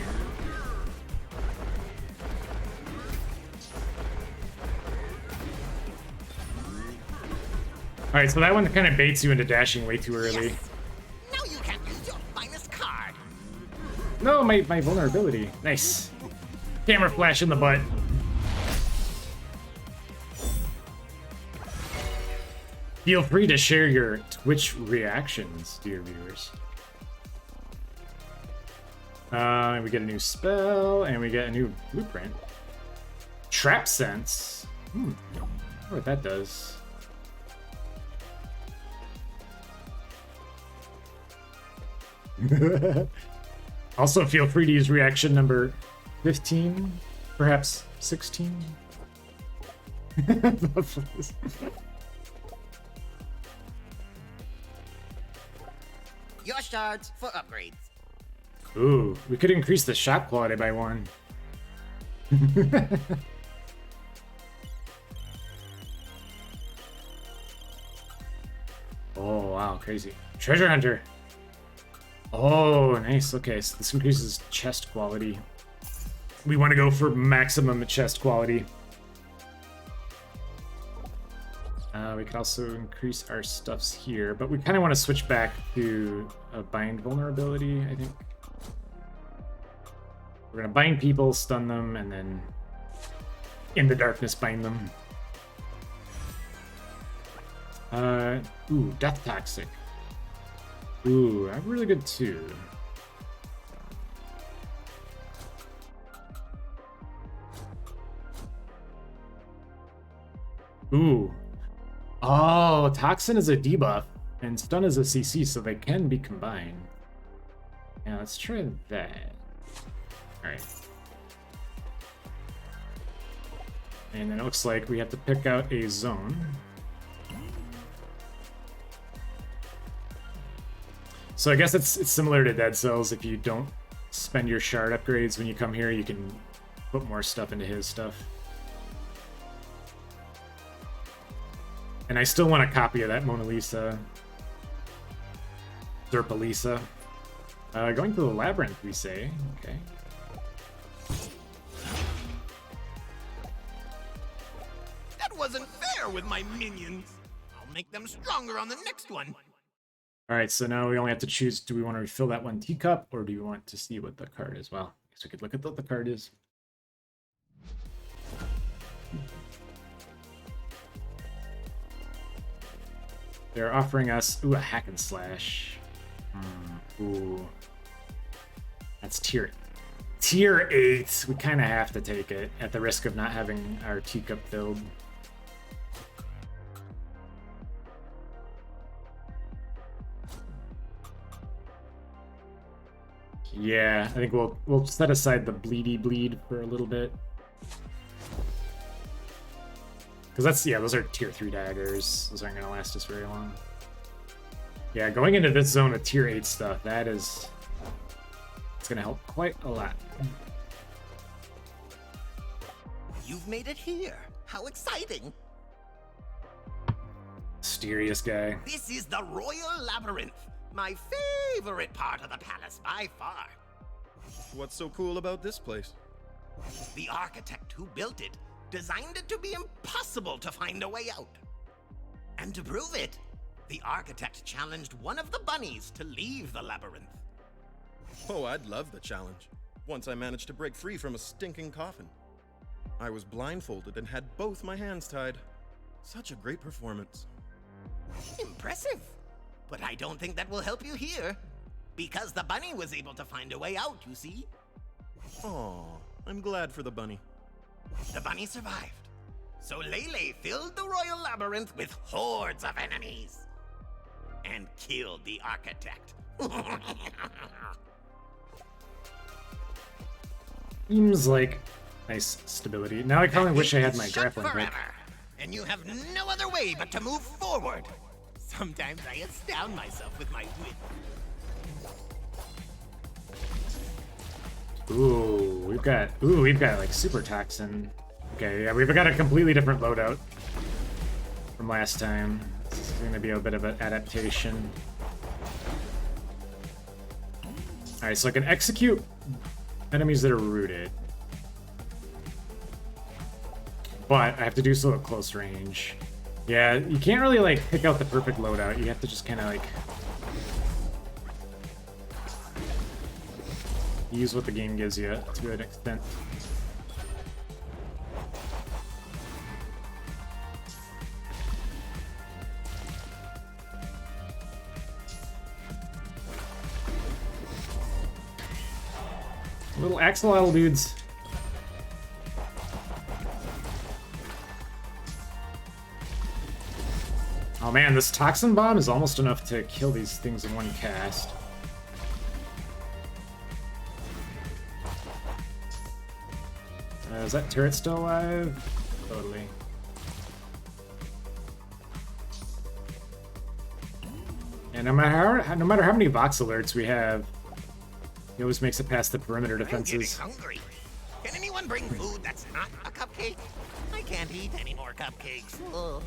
Alright, so that one kind of baits you into dashing way too early.
Yes. Now you can use your finest card.
No, my vulnerability. Nice. Camera flash in the butt. Feel free to share your Twitch reactions, dear viewers. We get a new spell, and we get a new blueprint. Trap Sense. I wonder what that does. Also, feel free to use reaction number 15, perhaps 16.
Your shards for upgrades.
Ooh, we could increase the shot quality by 1. Oh, wow, crazy. Treasure Hunter. Oh, nice. Okay, so this increases chest quality. We want to go for maximum chest quality. We could also increase our stuffs here, but we kind of want to switch back to a bind vulnerability, I think. We're going to bind people, stun them, and then in the darkness bind them. Ooh, Death Toxic. Ooh, I'm really good too. Ooh. Oh, Toxin is a debuff, and Stun is a CC, so they can be combined. Yeah, let's try that. Alright. And then it looks like we have to pick out a zone. So I guess it's similar to Dead Cells. If you don't spend your shard upgrades when you come here, you can put more stuff into his stuff. And I still want a copy of that Mona Lisa. Derpalisa. Going to the labyrinth, we say. Okay.
That wasn't fair with my minions. I'll make them stronger on the next one.
Alright, so now we only have to choose, do we want to refill that one teacup, or do you want to see what the card is? Well, I guess we could look at what the card is. They're offering us, ooh, a hack and slash. Ooh. That's tier 8. We kind of have to take it at the risk of not having our teacup filled. Yeah, I think we'll set aside the bleedy bleed for a little bit. Because that's, yeah, those are tier 3 daggers. Those aren't going to last us very long. Yeah, going into this zone with tier 8 stuff, that is... it's going to help quite a lot.
You've made it here. How exciting.
Mysterious guy.
This is the Royal Labyrinth. My favorite part of the palace by far.
What's so cool about this place?
The architect who built it designed it to be impossible to find a way out. And to prove it, the architect challenged one of the bunnies to leave the labyrinth.
Oh, I'd love the challenge. Once I managed to break free from a stinking coffin. I was blindfolded and had both my hands tied. Such a great performance.
Impressive. But I don't think that will help you here. Because the bunny was able to find a way out, you see?
Aw, I'm glad for the bunny.
The bunny survived. So Lele filled the royal labyrinth with hordes of enemies. And killed the architect.
Seems like nice stability. Now I kind of wish I had my
Shut
grappling hook.
forever, and you have no other way but to move forward. Sometimes I astound myself with my wit.
We've got like super toxin. Okay, yeah, we've got a completely different loadout from last time. This is gonna be a bit of an adaptation. Alright, so I can execute enemies that are rooted. But I have to do so at close range. Yeah, you can't really like pick out the perfect loadout. You have to just kinda like use what the game gives you to an extent. Little axolotl dudes. Oh man, this toxin bomb is almost enough to kill these things in one cast. Is that turret still alive? Totally. And no matter how many Vox alerts we have, he always makes it past the perimeter
I'm
defenses.
getting hungry. Can anyone bring food that's not a cupcake? I can't eat any more cupcakes. Ugh.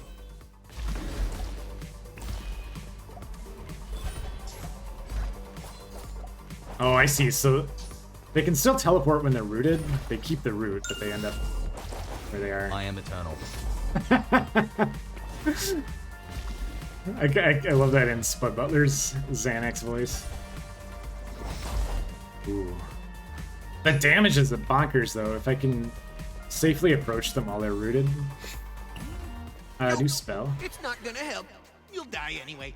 Oh, I see. So they can still teleport when they're rooted. They keep the root, but they end up where they are.
I am eternal.
I love that in Spud Butler's Xanax voice. Ooh. The damage is bonkers, though. If I can safely approach them while they're rooted. New spell.
It's not gonna help. You'll die anyway.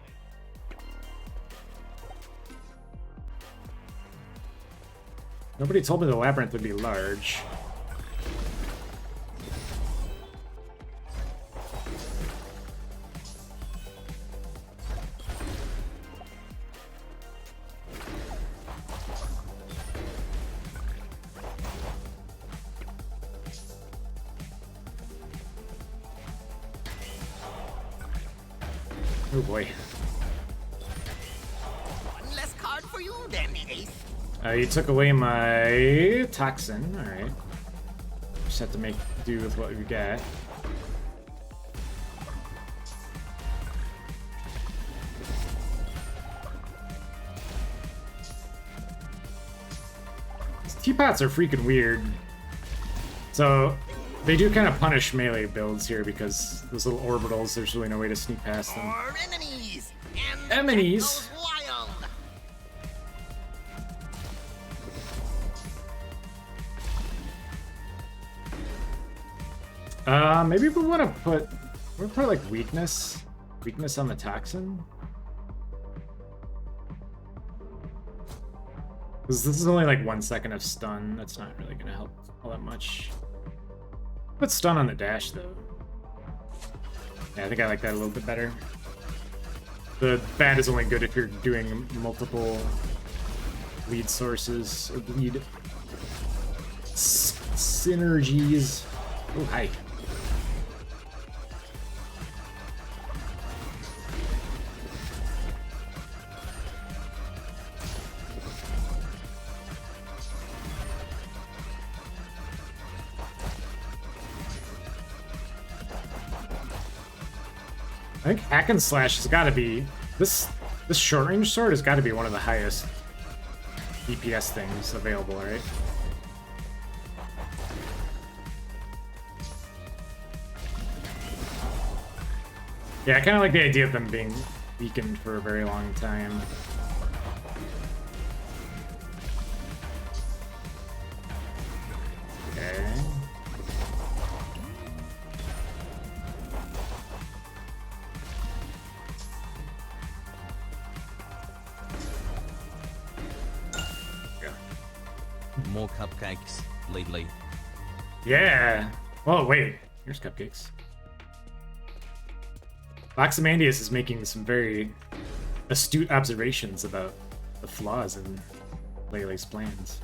Nobody told me the labyrinth would be large. Oh boy.
One less card for you, Dandy Ace.
You took away my toxin. Alright. Just have to make do with what we got. These teapots are freaking weird. So, they do kind of punish melee builds here because those little orbitals, there's really no way to sneak past them.
Or enemies. And
Enemies?
the cat goes wild.
Maybe we want to put like weakness on the toxin, because this is only like 1 second of stun. That's not really gonna help all that much. Put stun on the dash though. Yeah, I think I like that a little bit better. The bat is only good if you're doing multiple lead sources or lead synergies. Oh, hi. I think hack and slash has got to be this short range sword has got to be one of the highest DPS things available, right? Yeah, I kind of like the idea of them being weakened for a very long time. Okay.
More cupcakes, Lee.
Yeah. Oh, wait. here's cupcakes. Oxymandias is making some very astute observations about the flaws in Lele's plans.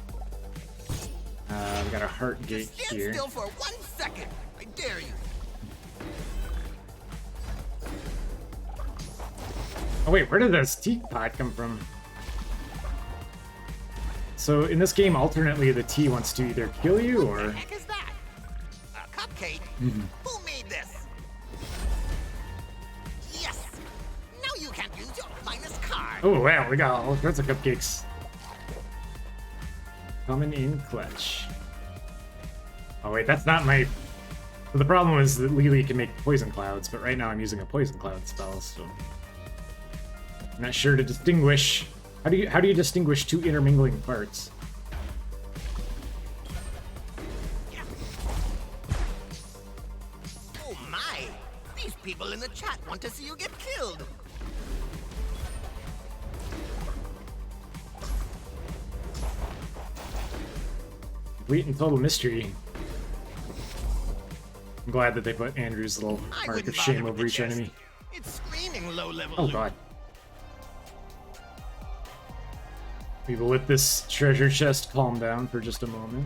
We got a heart gate
Just stand
here.
still for 1 second. I dare you.
Oh wait, where did this teapot come from? So in this game, alternately, the tea wants to either kill you
What
or...
the heck is that? A cupcake?
Mhm.
Who made this? Yes! Now you can't use your minus card.
Oh wow, we got all sorts of cupcakes. Coming in clutch. Oh wait, that's not my... So the problem is that Lily can make poison clouds, but right now I'm using a poison cloud spell, so... I'm not sure to distinguish... How do you distinguish two intermingling parts?
Oh my! These people in the chat want to see you get killed.
Complete and total mystery. I'm glad that they put Andrew's little
I
mark
wouldn't
of shame
bother with
over
the
each
chest.
enemy.
It's screaming low-level
Oh
loot.
god. We will let this treasure chest calm down for just a moment.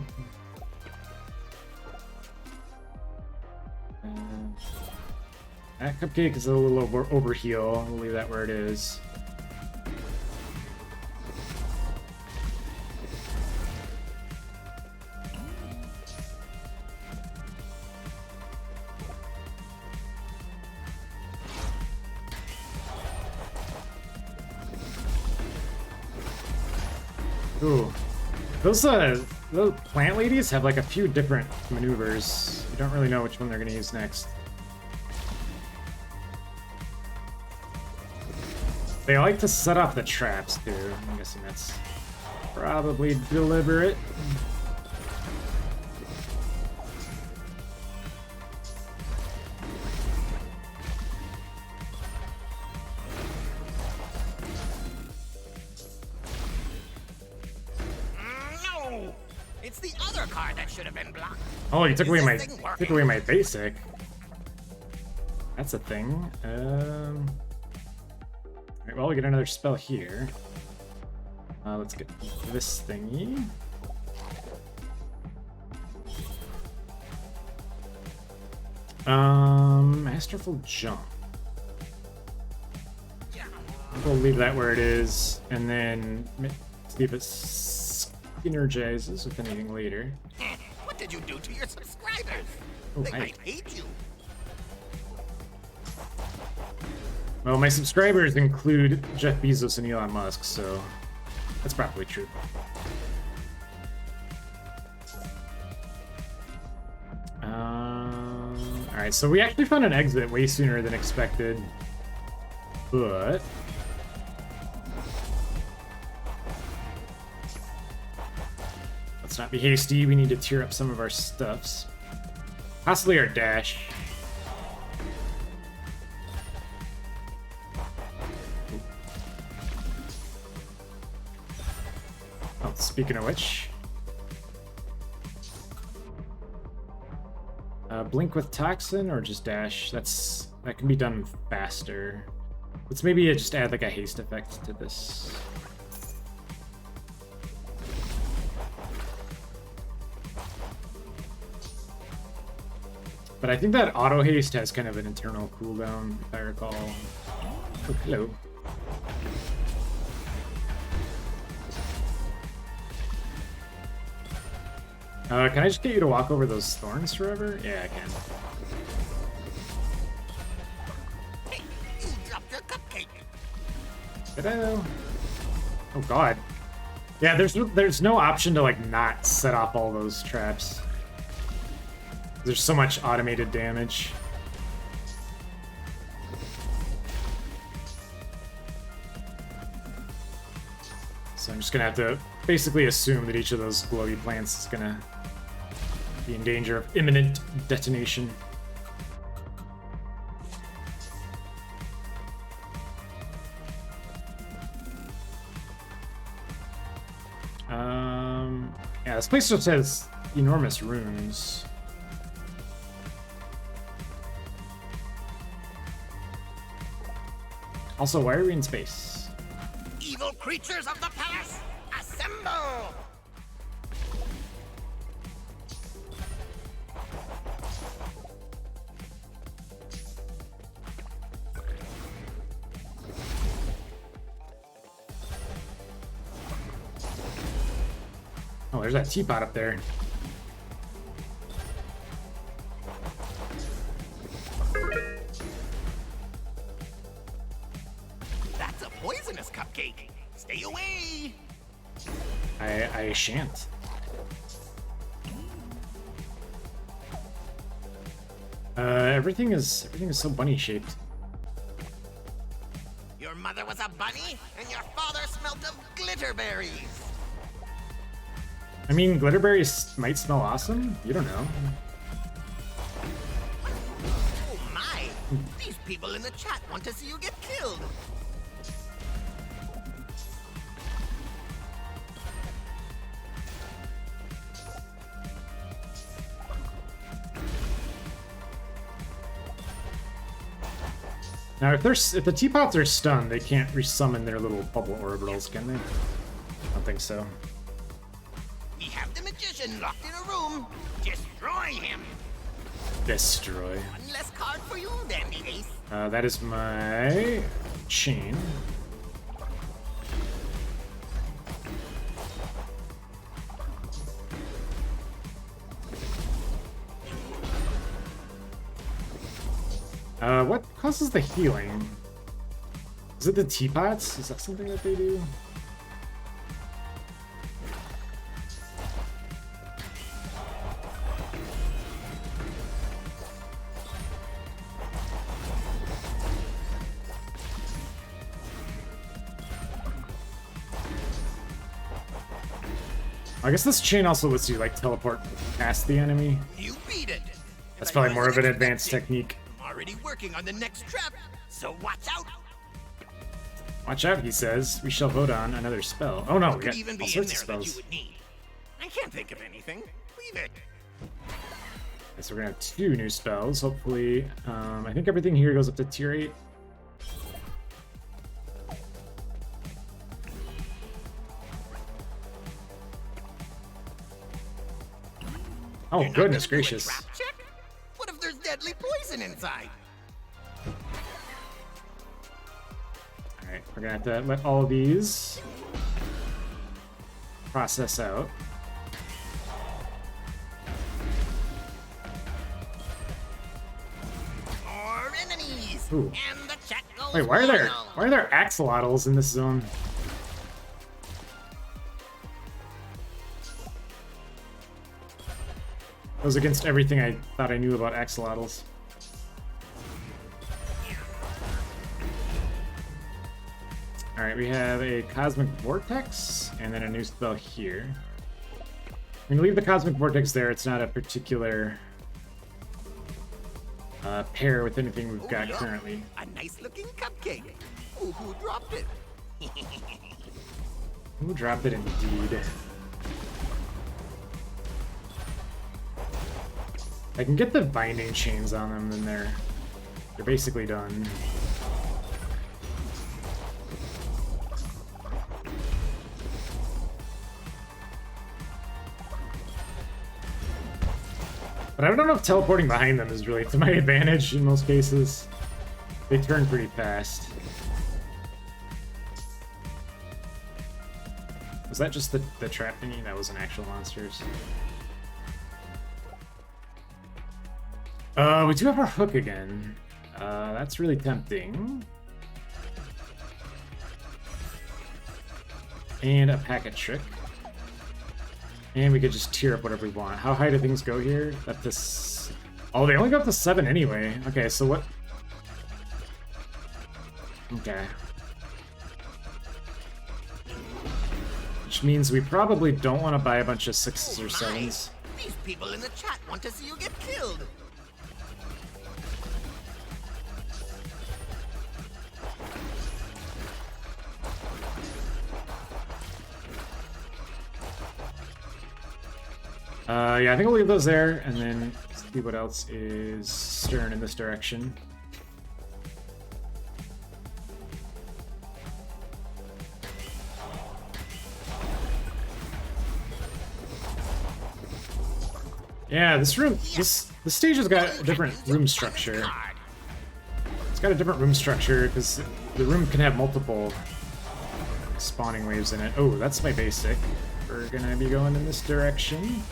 That cupcake is a little over heal. We'll leave that where it is. Ooh. Those plant ladies have like a few different maneuvers. You don't really know which one they're gonna use next. They like to set off the traps too. I'm guessing that's probably deliberate.
No! It's the other card that should have been blocked.
Oh, you took
Is
away
this
my
thing working?
took away my basic. That's a thing. Alright, well, we get another spell here. Let's get this thingy. Masterful Jump. We'll leave that where it is, and then see if it synergizes with anything later.
What did you do to your subscribers?
Oh,
They
hi.
might hate you.
Well, my subscribers include Jeff Bezos and Elon Musk, so that's probably true. Alright, so we actually found an exit way sooner than expected, but... Let's not be hasty, we need to tier up some of our stuffs. Possibly our dash. Oh, speaking of which... blink with Toxin or just dash? That can be done faster. Let's maybe just add like a haste effect to this. But I think that auto haste has kind of an internal cooldown, if I recall. Oh, hello. Can I just get you to walk over those thorns forever? Yeah, I can.
Hey, you dropped your cupcake.
Did I though? Oh god. Yeah, there's no option to like not set off all those traps. There's so much automated damage. So I'm just gonna have to basically assume that each of those glowy plants is gonna be in danger of imminent detonation. Yeah, this place just has enormous runes. Also, why are we in space?
Evil creatures of the palace, assemble!
Oh, there's that teapot up there.
That's a poisonous cupcake. Stay away!
I shan't. Everything is so bunny shaped.
Your mother was a bunny, and your father smelt of glitterberries.
I mean, glitterberries might smell awesome. You don't know.
Oh my! These people in the chat want to see you get killed.
Now, if the teapots are stunned, they can't resummon their little bubble orbitals, can they? I don't think so.
We have the magician locked in a room. Destroy him.
Destroy.
One less card for you, Dandy Ace.
That is my chain. What causes the healing? Is it the teapots? Is that something that they do? I guess this chain also lets you like teleport past the enemy.
You beat it.
That's
And I
probably more of an
wasn't
advanced
expecting.
technique.
I'm already working on the next trap, so watch out.
Watch out, he says. We shall vote on another spell. Oh no, we
Could
got
even
all
be in
sorts of
there that you
spells.
would need. I can't think of anything. Leave it.
Okay, so we're gonna have 2 new spells, hopefully. I think everything here goes up to tier 8. Oh,
You're not
goodness
gonna do a
gracious.
trap check? What if there's deadly poison inside?
Alright, we're gonna have to let all these process out.
More enemies.
Ooh.
And the check goes
Wait, why
wild.
are there axolotls in this zone? Goes against everything I thought I knew about axolotls. Alright, we have a Cosmic Vortex, and then a new spell here. I'm gonna leave the Cosmic Vortex there, it's not a particular pair with anything we've got
look,
currently.
A nice looking cupcake. Oh, who dropped it?
Who dropped it indeed? I can get the binding chains on them, and they're basically done. But I don't know if teleporting behind them is really to my advantage in most cases. They turn pretty fast. Was that just the trap thingy? That wasn't actual monsters. We do have our hook again. That's really tempting. And a packet trick. And we could just tier up whatever we want. How high do things go here? Up to oh, they only go up to 7 anyway. Okay, so what? Okay. Which means we probably don't want to buy a bunch of 6s or 7s.
These people in the chat want to see you get killed.
Yeah, I think I'll leave those there, and then see what else is stirring in this direction. Yeah, this stage has got a different room structure. It's got a different room structure because the room can have multiple spawning waves in it. Oh, that's my basic. We're gonna be going in this direction.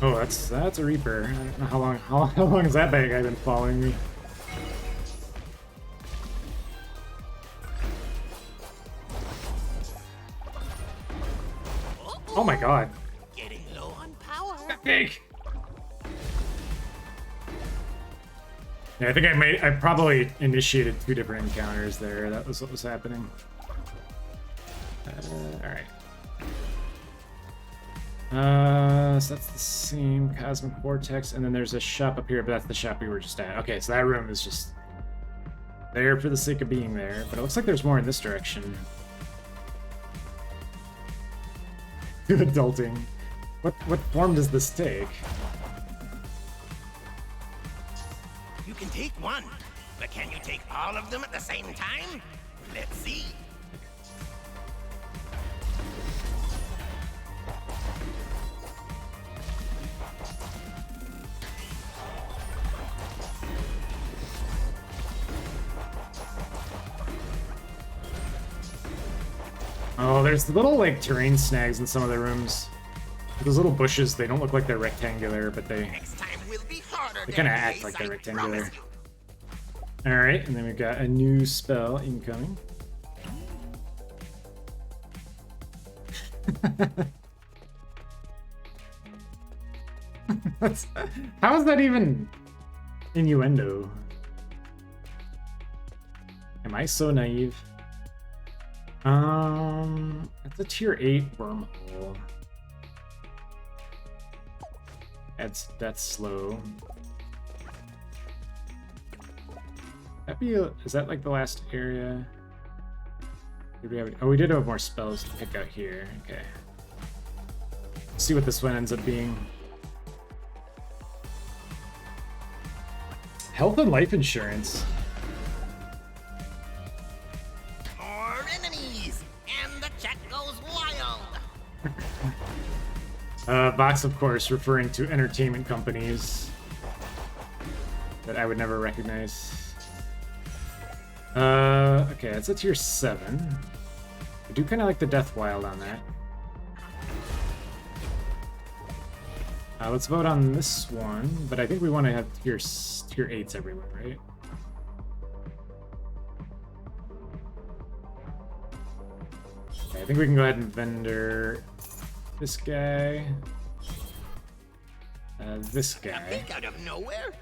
Oh, that's a Reaper. I don't know how long has that bad guy been following me? Oh my god.
Getting low on power.
Big. Yeah, I think I probably initiated 2 different encounters there. That was what was happening. Alright. So that's the same Cosmic Vortex, and then there's a shop up here, but that's the shop we were just at. Okay, so that room is just there for the sake of being there, but it looks like there's more in this direction. Adulting. What form does this take?
You can take one, but can you take all of them at the same time? Let's see.
Oh, there's little, like, terrain snags in some of the rooms. Those little bushes, they don't look like they're rectangular, but they
Next time will be harder.
kind of
than
act
this,
like they're
I
rectangular.
promise you.
Alright, and then we've got a new spell incoming. How is that even innuendo? Am I so naive? It's a tier 8 wormhole. That's slow. Is that like the last area? Did we have? Oh, we did have more spells to pick out here. Okay. Let's see what this one ends up being. Health and life insurance.
More enemies, and the chat goes wild.
Vox, of course, referring to entertainment companies that I would never recognize. Okay, that's a tier 7. I do kind of like the Death Wild on that. Let's vote on this one, but I think we want to have tier 8s everywhere, right? Okay, I think we can go ahead and vendor this guy. This
A
guy.
peek out of nowhere?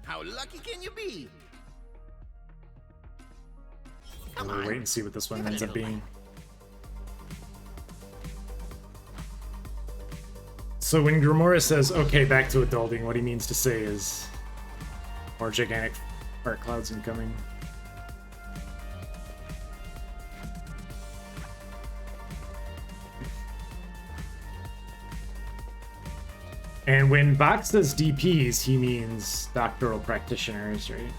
How lucky can you be? Come
We'll
on.
wait and see what this one
Give a
ends up
little
being. So when Grimora says, okay, back to adulting, what he means to say is more gigantic fart clouds incoming. And when Vox does DPs, he means doctoral practitioners, right?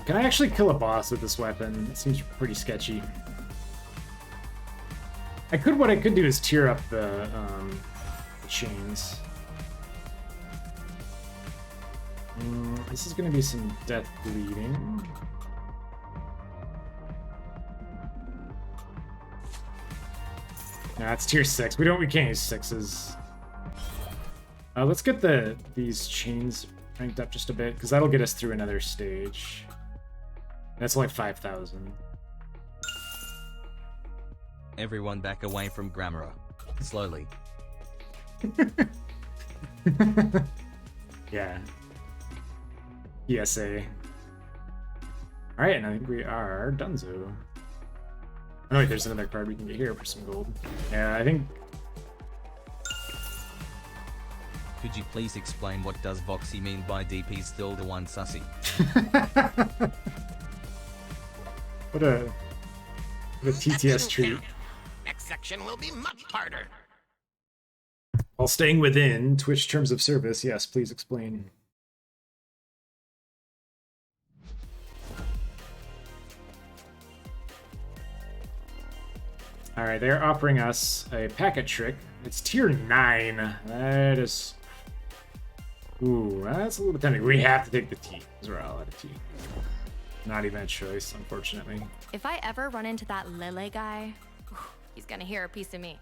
Can I actually kill a boss with this weapon? It seems pretty sketchy. What I could do is tear up the chains. This is gonna be some death bleeding. Nah, it's tier 6. We can't use 6s. Let's get these chains ranked up just a bit, because that'll get us through another stage. That's only 5,000.
Everyone back away from Grimora. Slowly.
Yeah. PSA. Alright, and I think we are donezo. Oh wait, there's another card we can get here for some gold. Yeah, I think.
Could you please explain what does Voxy mean by DP still the one sussy?
What a TTS treat.
Next section will be much harder.
While staying within Twitch terms of service, yes, please explain. Alright, they're offering us a packet trick. It's tier 9. That is... Ooh, that's a little bit tempting. We have to take the T, because we're all out of T. Not even a choice, unfortunately.
If I ever run into that Lele guy, he's gonna hear a piece of me.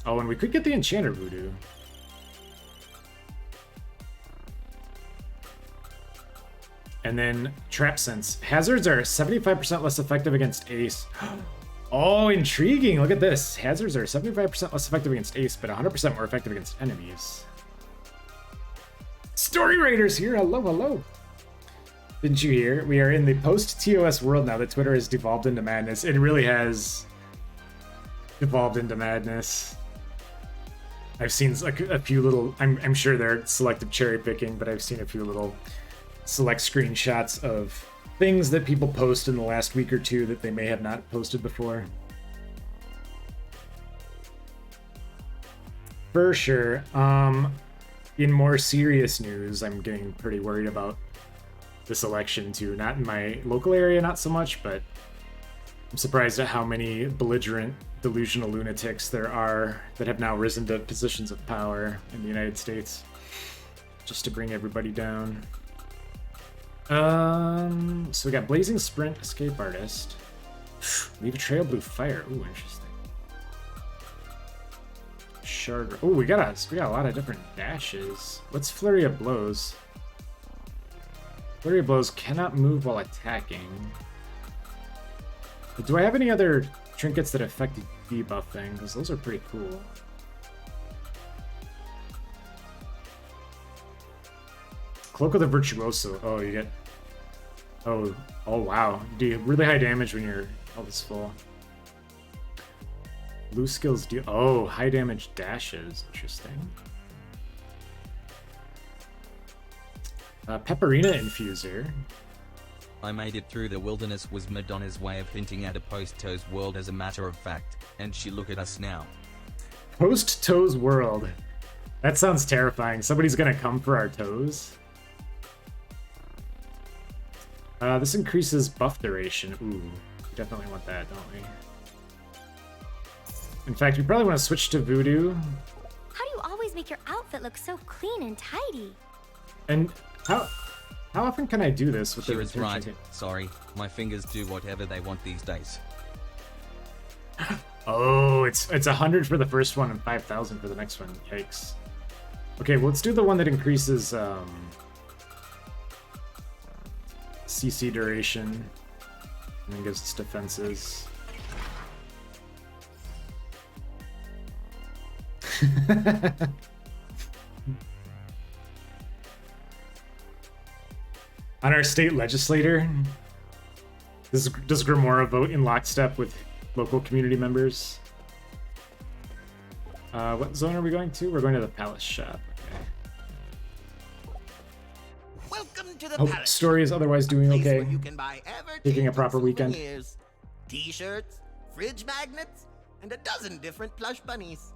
Oh, and we could get the Enchanter Voodoo. And then Trap Sense. Hazards are 75% less effective against Ace. Oh, intriguing. Look at this. Hazards are 75% less effective against Ace, but 100% more effective against enemies. Story Raiders here. Hello, hello. Didn't you hear? We are in the post-TOS world now that Twitter has devolved into madness. It really has devolved into madness. I've seen like a few little... I'm sure they're selective cherry picking, but I've seen a few little select screenshots of things that people post in the last week or two that they may have not posted before. For sure. In more serious news, I'm getting pretty worried about this election too. Not in my local area, not so much, but I'm surprised at how many belligerent, delusional lunatics there are that have now risen to positions of power in the United States just to bring everybody down. So we got Blazing Sprint, Escape Artist. Leave a trail, blue fire. Ooh, interesting. Shard. Oh, we got a lot of different dashes. What's Flurry of Blows? Flurry of Blows cannot move while attacking. But do I have any other trinkets that affect debuffing? Because those are pretty cool. Cloak of the Virtuoso. Oh, you get... Oh wow. You do really high damage when your health is full. Blue skills deal... Oh, high damage dashes. Interesting. Pepperina Infuser.
I made it through the wilderness was Madonna's way of hinting at a post-Toes world as a matter of fact, and she look at us now.
Post-Toes world. That sounds terrifying. Somebody's gonna come for our toes. This increases buff duration. Ooh, we definitely want that, don't we? In fact, we probably want to switch to Voodoo.
How do you always make your outfit look so clean and tidy?
And how often can I do this with
She
the
was
return
right.
trinket?
Sorry, my fingers do whatever they want these days.
Oh, it's 100 for the first one and 5,000 for the next one. Yikes. Okay, well, let's do the one that increases CC duration and then gives us defenses. On our state legislator, does Grimoire vote in lockstep with local community members? What zone are we going to? We're going to the Palace Shop. Okay.
Welcome to the
Hope
Palace.
Story is otherwise doing
Place
okay.
where you can buy
Taking a proper weekend.
souvenirs, T-shirts, fridge magnets, and a dozen different plush bunnies.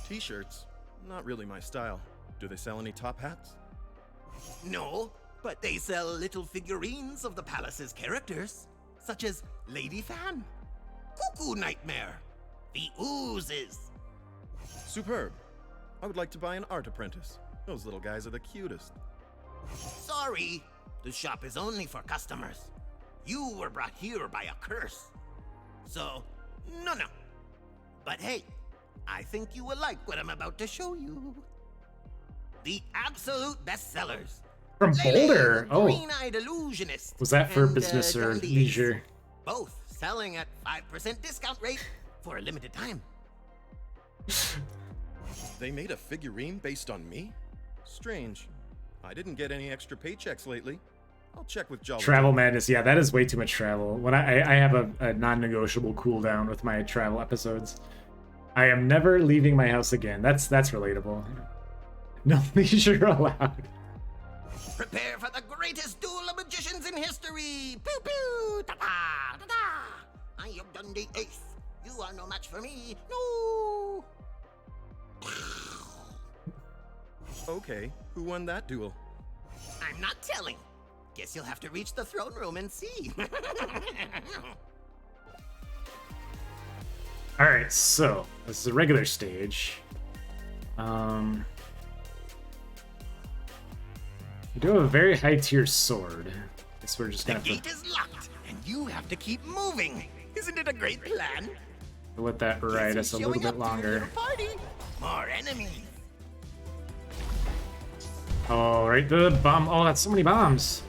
T-shirts? Not really my style. Do they sell any top hats?
No, but they sell little figurines of the palace's characters, such as Lady Fan, Cuckoo Nightmare, the Oozes.
Superb. I would like to buy an art apprentice. Those little guys are the cutest.
Sorry, the shop is only for customers. You were brought here by a curse. So, no. But hey, I think you will like what I'm about to show you. The absolute bestsellers.
From
Lele,
Boulder.
the
Oh,
Green-Eyed Illusionist.
was that for
and,
business or
Dundee
leisure?
Ace. Both selling at 5% discount rate for a limited time.
They made a figurine based on me? Strange. I didn't get any extra paychecks lately. I'll check with Jolly.
Travel madness, yeah, that is way too much travel. When I have a non-negotiable cooldown with my travel episodes. I am never leaving my house again. That's relatable. No leisure allowed.
Prepare for the greatest duel of magicians in history! Pew pew! Ta ta! Ta ta! I have done the eighth. You are no match for me. No!
Okay, who won that duel?
I'm not telling. Guess you'll have to reach the throne room and see.
Alright, so this is a regular stage. We do have a very high tier sword. Guess we're just
The
gonna have
gate is locked, and you have to keep moving. Isn't it a great plan?
to let that ride us a little bit longer.
Party. More enemies.
Oh, right, the bomb. Oh, that's so many bombs.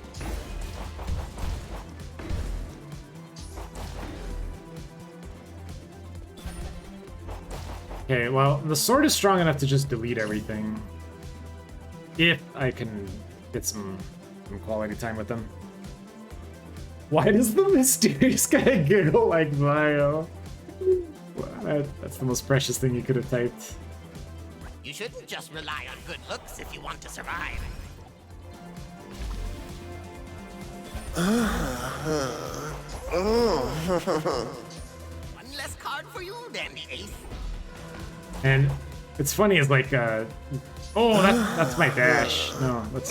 Okay, well, the sword is strong enough to just delete everything. If I can get some quality time with them. Why does the mysterious guy giggle like Bio? That's the most precious thing you could have typed.
You shouldn't just rely on good looks if you want to survive. One less card for you, then, the ace.
And it's funny is like, oh, that's my dash. No, let's.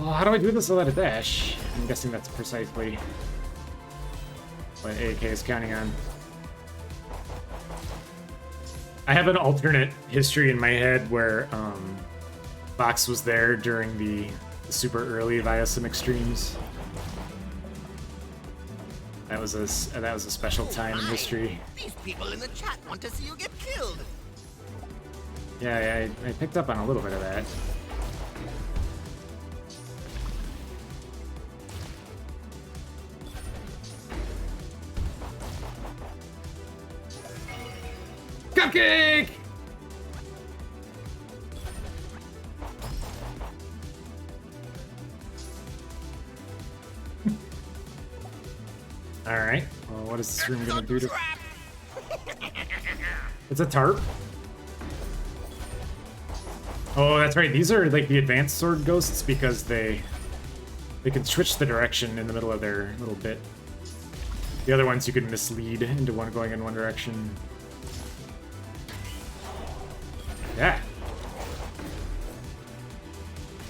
Oh, how do I do this without a dash? I'm guessing that's precisely what AK is counting on. I have an alternate history in my head where Vox was there during the super early Viasym Extremes. That was a special time in history.
These people in the chat want to see you get killed.
Yeah, I picked up on a little bit of that. Cupcake! Alright, well, what is this room gonna do to... It's a tarp? Oh, that's right, these are like the advanced sword ghosts because they can switch the direction in the middle of their little bit. The other ones you can mislead into one going in one direction. Yeah.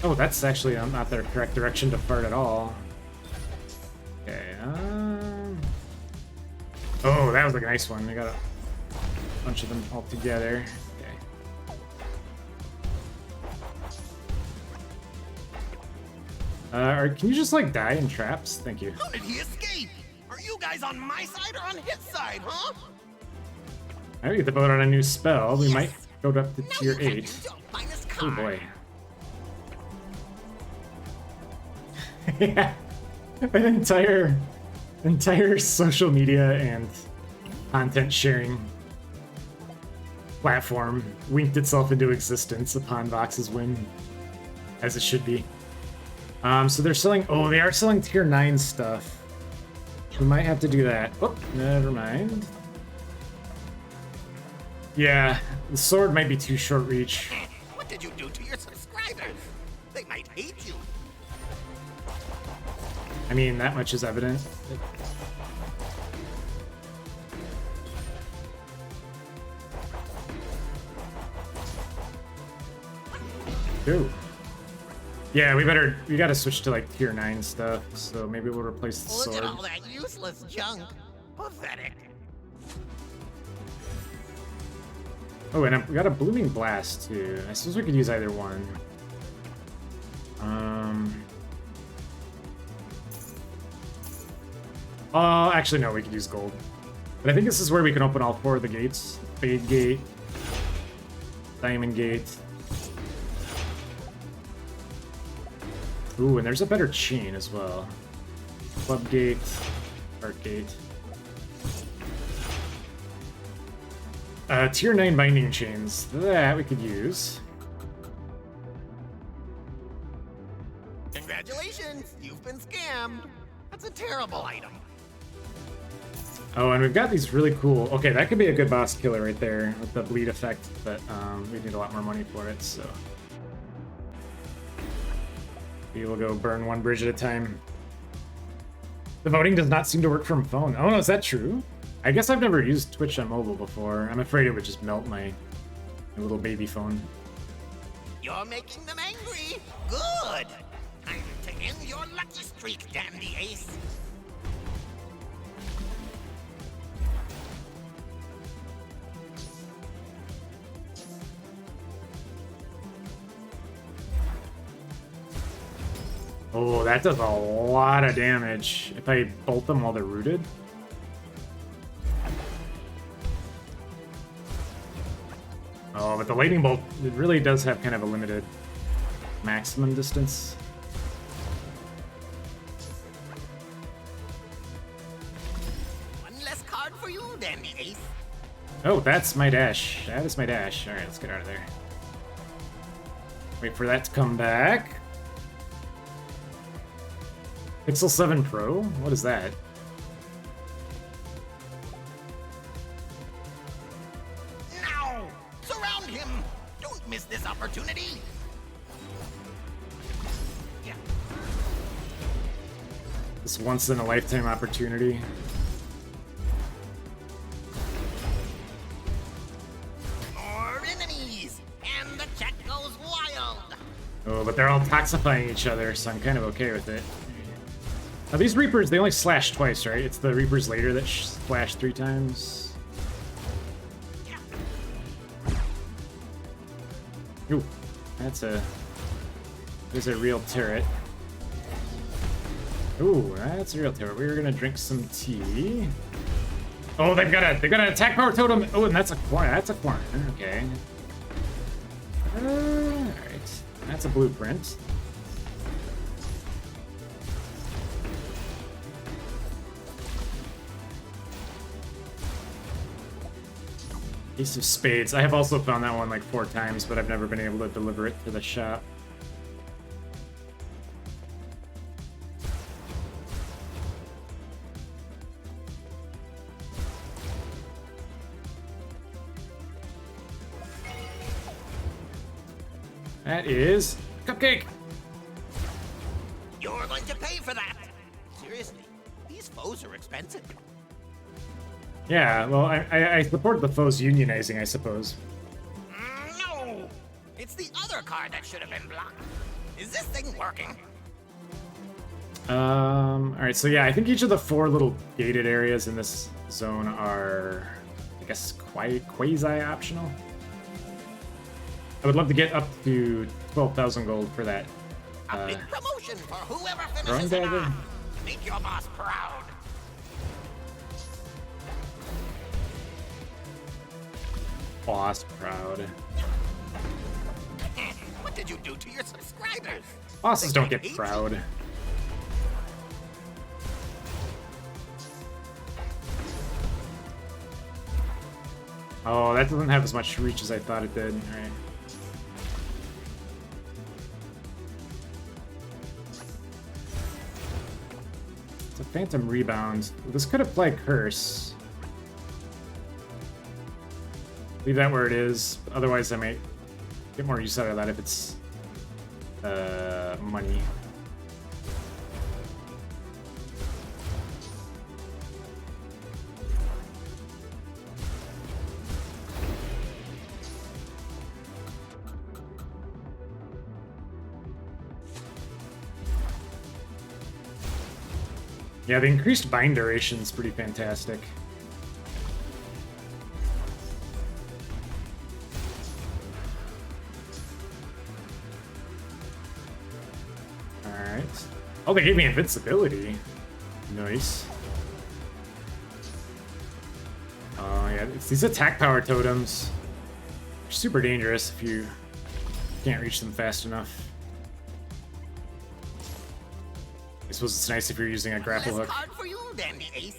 Oh, that's actually not the correct direction to fart at all. Okay, oh, that was like a nice one. I got a bunch of them all together. Okay. Can you just like die in traps? Thank you.
How did he escape? Are you guys on my side or on his side, huh?
I get to vote on a new spell. We might go up to
Now
tier
you can
8.
use your finest
Oh
card.
boy. Yeah. An entire social media and content sharing platform winked itself into existence upon Vox's win, as it should be. So they're selling. Oh, they are selling tier 9 stuff. We might have to do that. Oh, never mind. Yeah, the sword might be too short reach.
What did you do to your subscribers? They might hate you.
I mean, that much is evident. Ooh. Yeah, we gotta switch to like tier 9 stuff, so maybe we'll replace the
Look
sword.
at all that useless junk. Pathetic.
Oh, and we got a Blooming Blast too. I suppose we could use either one. Actually no, we could use gold. But I think this is where we can open all 4 of the gates. Fade Gate, Diamond Gate. Ooh, and there's a better chain as well. Club Gate, Heart Gate. Tier 9 binding chains. That we could use.
Congratulations. Vince, you've been scammed. That's a terrible item.
Oh, and we've got these really cool... Okay, that could be a good boss killer right there with the bleed effect, but we need a lot more money for it, so... We will go burn one bridge at a time. The voting does not seem to work from phone. Oh no, is that true? I guess I've never used Twitch on mobile before. I'm afraid it would just melt my little baby phone.
You're making them angry. Good. Time to end your lucky streak, Dandy Ace.
Oh, that does a lot of damage if I bolt them while they're rooted. Oh, but the lightning bolt, it really does have kind of a limited maximum distance.
One less card for you, Dandy Ace.
Oh, that's my dash. That is my dash. Alright, let's get out of there. Wait for that to come back. Pixel 7 Pro? What is that?
Now! Surround him! Don't miss this opportunity! Yeah.
This once-in-a-lifetime opportunity.
More enemies! And the chat goes wild!
Oh, but they're all toxifying each other, so I'm kind of okay with it. Now these Reapers, they only slash twice, right? It's the Reapers later that slash 3 times. Ooh, there's a real turret. Ooh, that's a real turret. We were gonna drink some tea. Oh, they've got an attack power totem. Oh, and that's a corner. That's a corner. Okay. Alright. That's a blueprint. Ace of Spades. I have also found that one like 4 times, but I've never been able to deliver it to the shop. That is Cupcake.
You're going to pay for that! Seriously, these foes are expensive.
Yeah, well, I support the foes unionizing, I suppose.
No! It's the other card that should have been blocked. Is this thing working?
Alright, so yeah, I think each of the 4 little gated areas in this zone are, I guess, quasi-optional. I would love to get up to 12,000 gold for that.
A big promotion for whoever
Throwing
finishes it
dagger?
off. Make your boss proud.
Boss proud.
What did you do to your subscribers?
Bosses
They
don't
can't
get
hate
proud.
you.
Oh, that doesn't have as much reach as I thought it did. Alright. It's a Phantom Rebound. This could apply Curse. Leave that where it is. Otherwise, I might get more use out of that if it's money. Yeah, the increased bind duration is pretty fantastic. Alright. Oh, they gave me invincibility. Nice. Oh, yeah, it's these attack power totems. They're super dangerous if you can't reach them fast enough. I suppose it's nice if you're using a grapple
Less
hook.
card for you, Dandy Ace.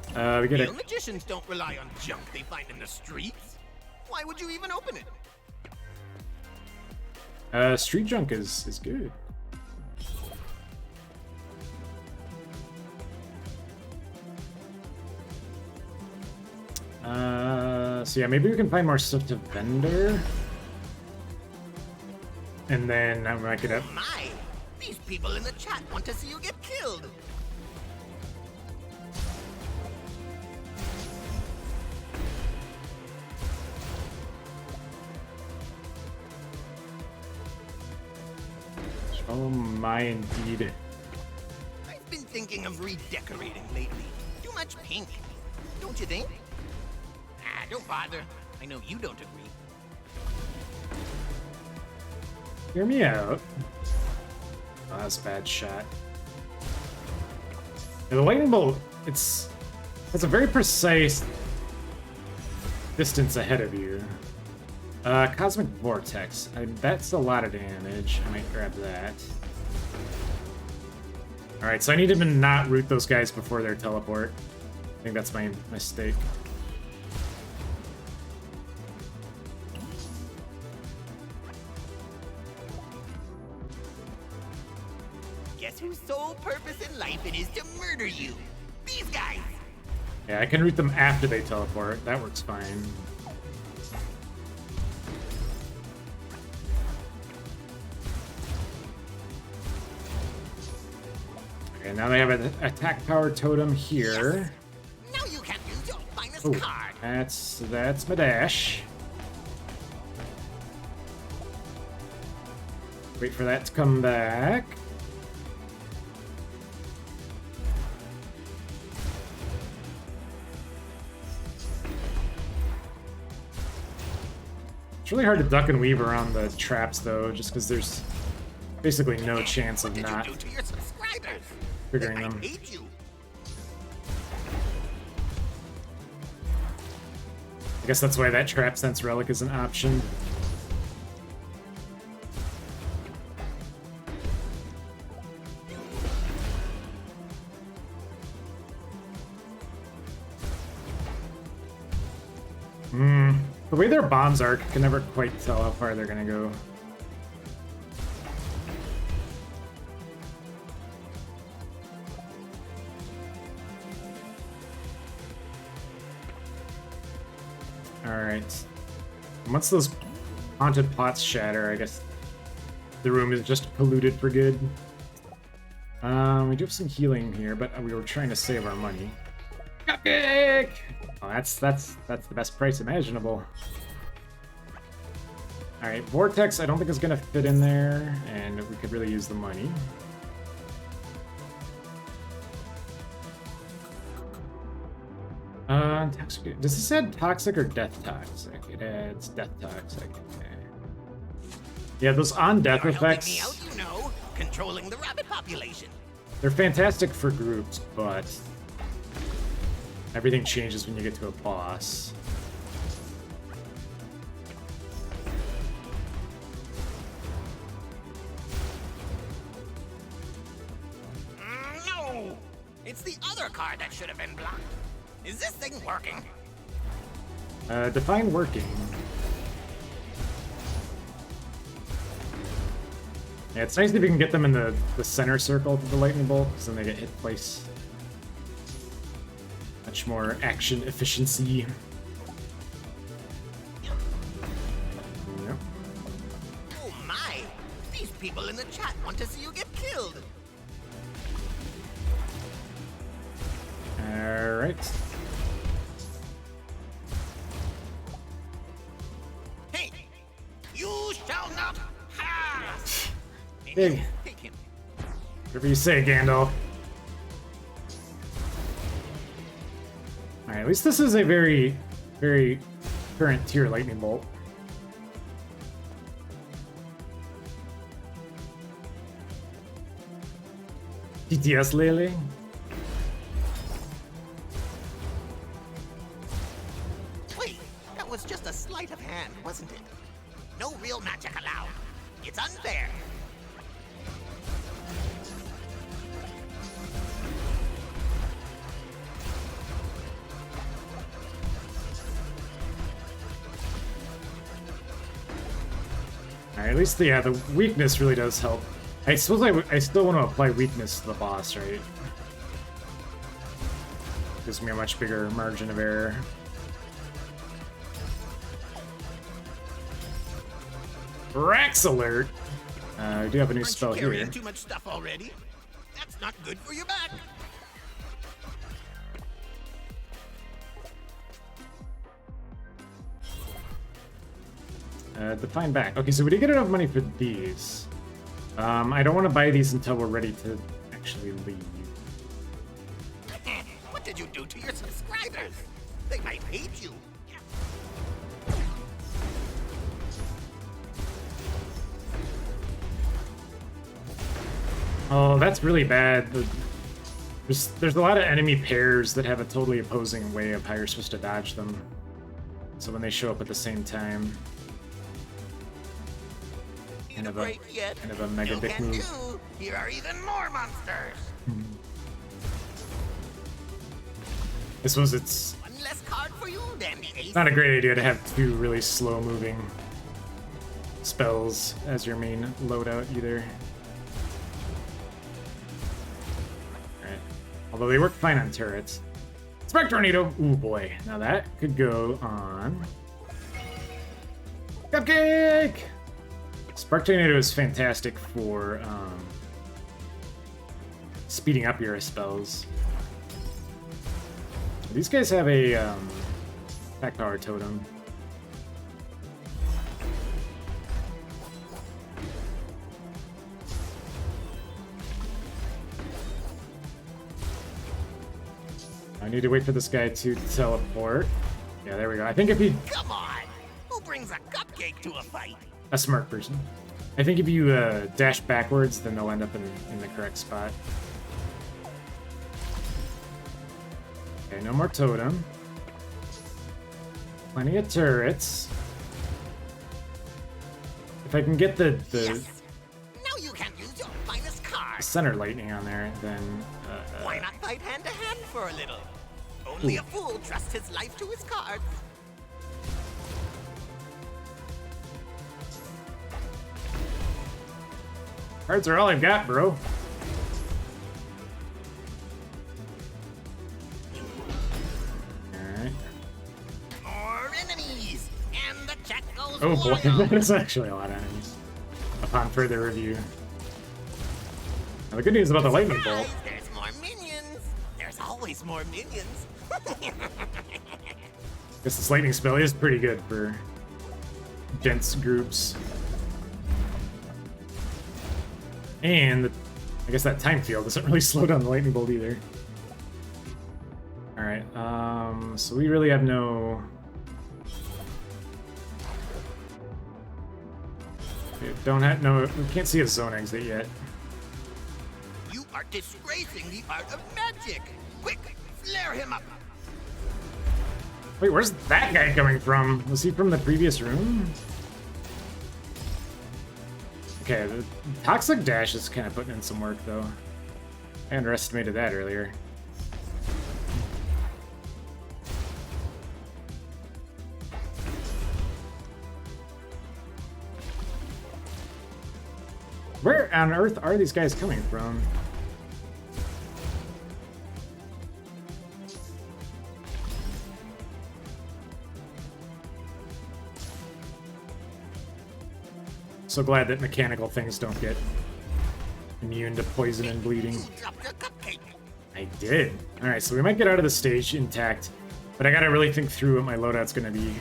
We get
Real
a...
magicians don't rely on junk they find in the streets. Why would you even open it?
Street Junk is good. So yeah, maybe we can find more stuff to vendor. And then I might get up.
Oh my! These people in the chat want to see you get killed.
Oh my, indeed.
I've been thinking of redecorating lately. Too much pink, don't you think? Ah, don't bother. I know you don't agree.
Hear me out. Oh, that's a bad shot. Yeah, the lightning bolt, it's a very precise distance ahead of you. Cosmic Vortex. That's a lot of damage. I might grab that. Alright, so I need to not root those guys before their teleport. I think that's my mistake.
Guess whose sole purpose in life it is to murder you? These guys!
Yeah, I can root them after they teleport. That works fine. Okay, now they have an attack power totem here.
Yes. Now you can use your finest
Oh,
card.
that's my dash. Wait for that to come back. It's really hard to duck and weave around the traps, though, just because there's basically no chance of
What did
not
you do to your subscribers?
triggering
I
them.
hate you.
I guess that's why that Trap Sense Relic is an option. The way their bombs are, I can never quite tell how far they're gonna go. Alright. Once those haunted pots shatter, I guess the room is just polluted for good. We do have some healing here, but we were trying to save our money. Cupcake! Oh, that's the best price imaginable. Alright, Vortex I don't think is gonna fit in there, and we could really use the money. Toxic. Does this add toxic or death toxic? It adds death toxic. Okay. Yeah, those on death
You're helping me
effects,
out, you know, controlling the rabbit population.
they're fantastic for groups, but everything changes when you get to a boss.
No! It's the other card that should have been blocked. Is this thing working?
Define working. Yeah, it's nice if you can get them in the center circle of the lightning bolt, because then they get hit twice. Much more action efficiency. Yep.
Oh my! These people in the chat want to see you get killed.
Alright.
Hey! You shall not pass!
Big.
Take him.
Whatever you say, Gandalf. Alright, at least this is a very, very current tier lightning bolt. TTS Lele?
Wait, that was just a sleight of hand, wasn't it? No real magic allowed. It's unfair.
Alright, At least, yeah, the weakness really does help. I suppose I still want to apply weakness to the boss, right? Gives me a much bigger margin of error. Rax alert! I do have a new spell
Aren't you
here.
carrying too much stuff already? That's not good for your back.
Define back. Okay, so we did get enough money for these. I don't want to buy these until we're ready to actually leave.
What did you do to your subscribers? They might hate you.
Oh, that's really bad. There's a lot of enemy pairs that have a totally opposing way of how you're supposed to dodge them. So when they show up at the same time,
Need a break yet?
kind of a mega
No
dick
can
move.
do. Here are even more monsters.
I suppose it's
One less card for you, Dandy Ace.
not a great idea to have two really slow-moving spells as your main loadout either. Alright. Although they work fine on turrets. Spark Tornado! Ooh boy. Now that could go on Cupcake! Spark Tornado is fantastic for speeding up your spells. These guys have a attack power totem. I need to wait for this guy to teleport. Yeah, there we go. I think if he...
Come on! Who brings a cupcake to a fight?
A smart person. I think if you dash backwards, then they'll end up in the correct spot. Okay, no more totem. Plenty of turrets. If I can get the
Yes! Now you can use your finest card.
center lightning on there, then
Why not fight hand to hand for a little? Only a fool trusts his life to his cards.
cards are all I've got, bro. Alright.
More enemies! And the check goes
Oh boy,
wild.
there's actually a lot of enemies. Upon further review. Now, the good news about the lightning bolt.
Surprise, there's more minions! There's always more minions!
Guess this lightning spell is pretty good for dense groups. And I guess that time field doesn't really slow down the lightning bolt either. Alright, so we really have no... we can't see a zone exit yet.
You are disgracing the art of magic! Quick, flare him up!
Wait, where's that guy coming from? Was he from the previous room? Okay, the Toxic Dash is kind of putting in some work, though. I underestimated that earlier. Where on earth are these guys coming from? So glad that mechanical things don't get immune to poison and bleeding.
You dropped your cupcake!
I did. Alright, so we might get out of the stage intact, but I gotta really think through what my loadout's gonna be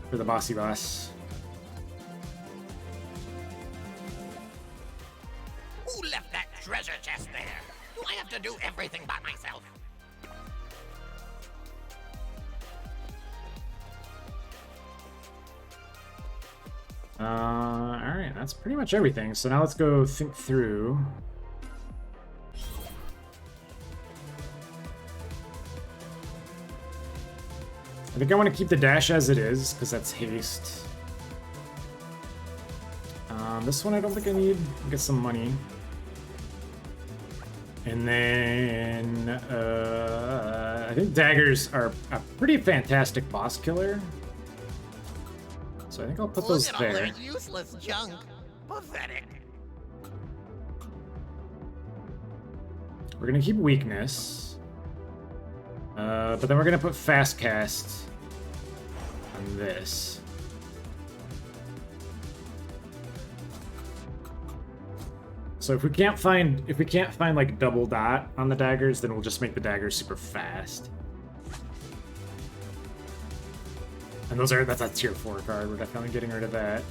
for the bossy boss.
Who left that treasure chest there? Do I have to do everything by myself?
Alright, that's pretty much everything. So now let's go think through. I think I want to keep the dash as it is, because that's haste. This one I don't think I need. I'll get some money. And then I think daggers are a pretty fantastic boss killer. So So I think I'll put
Look
those
at all their
there.
useless junk. Pathetic.
We're gonna keep weakness. But then we're gonna put fast cast on this. So if we can't find like double dot on the daggers, then we'll just make the daggers super fast. And that's a tier 4 card. We're definitely getting rid of that.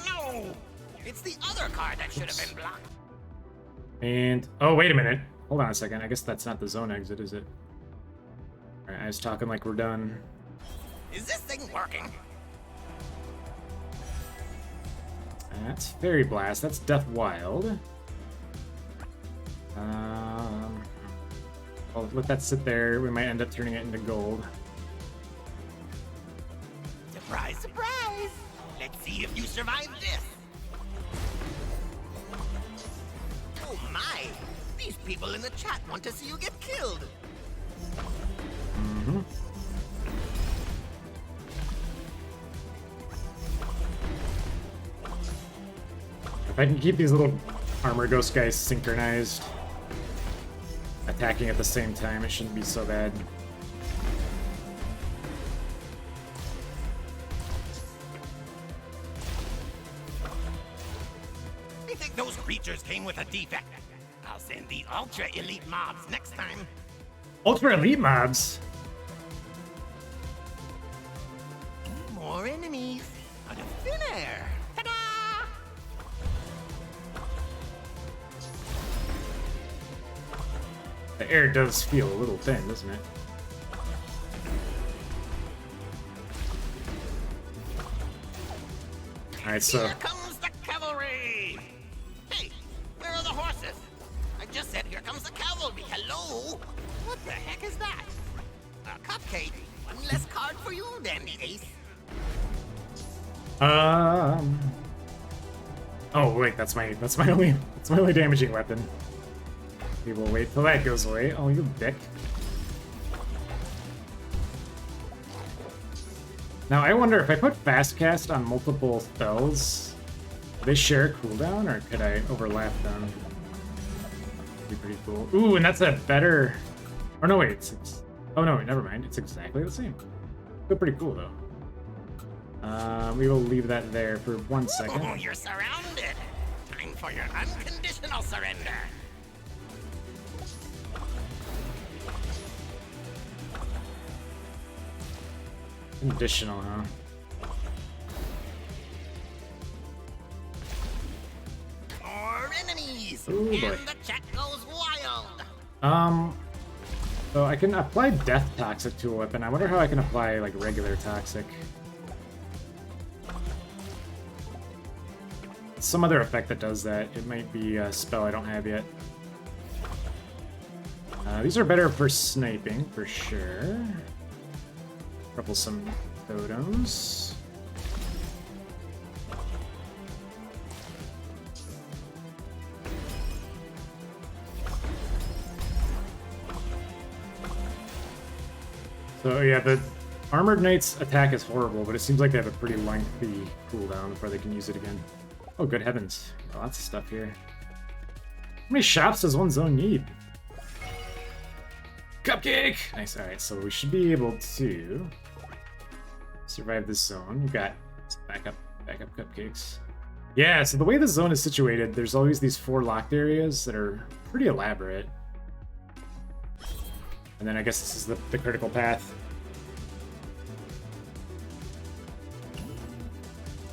No! It's the other card that should have been blocked.
And oh, wait a minute. Hold on a second. I guess that's not the zone exit, is it? All right, I was talking like we're done.
Is this thing working?
That's Fairy Blast. That's Death Wild. I'll let that sit there. We might end up turning it into gold.
Surprise, surprise! Let's see if you survive this. Oh my! These people in the chat want to see you get killed.
Mm-hmm. If I can keep these little armor ghost guys synchronized, attacking at the same time, it shouldn't be so bad.
I think those creatures came with a defect. I'll send the ultra elite mobs next time.
Ultra elite mobs.
More enemies out of thin air. Ta-da!
The air does feel a little thin, doesn't it? Alright, so
Here comes the cavalry! Hey, where are the horses? I just said here comes the cavalry. Hello? What the heck is that? A cupcake. One less card for you, Dandy Ace.
oh wait, that's my only damaging weapon. We will wait till that goes away. Oh, you dick. Now I wonder if I put fast cast on multiple spells, do they share a cooldown or could I overlap them? That'd be pretty cool. Ooh, and that's a better. Oh no, wait. Oh no, wait, never mind. It's exactly the same. Still pretty cool though. We will leave that there for 1 second.
Oh, you're surrounded. Time for your unconditional surrender.
Conditional, huh?
More enemies.
Ooh,
and
boy.
the chat goes wild.
So I can apply Death Toxic to a weapon. I wonder how I can apply, like, regular Toxic. Some other effect that does that. It might be a spell I don't have yet. These are better for sniping, for sure. Couple some totems. So yeah, the Armored Knight's attack is horrible, but it seems like they have a pretty lengthy cooldown before they can use it again. Oh, good heavens. Lots of stuff here. How many shops does one zone need? Cupcake! Nice, alright, so we should be able to survive this zone. We've got backup cupcakes. Yeah, so the way the zone is situated, there's always these 4 locked areas that are pretty elaborate. And then I guess this is the critical path.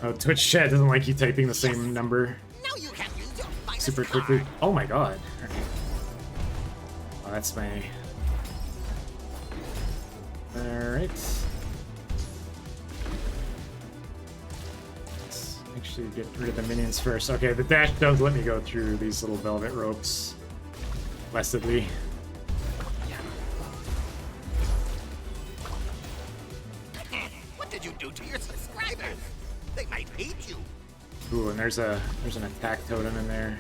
Oh, Twitch chat doesn't like you typing the same number
Now you can use your finest
super
card.
quickly. Oh my god. Oh, that's my... Alright. Let's actually get rid of the minions first. Okay, the dash does let me go through these little velvet ropes blessedly.
What did you do to your subscribers? They might hate you.
Ooh, and there's an attack totem in there.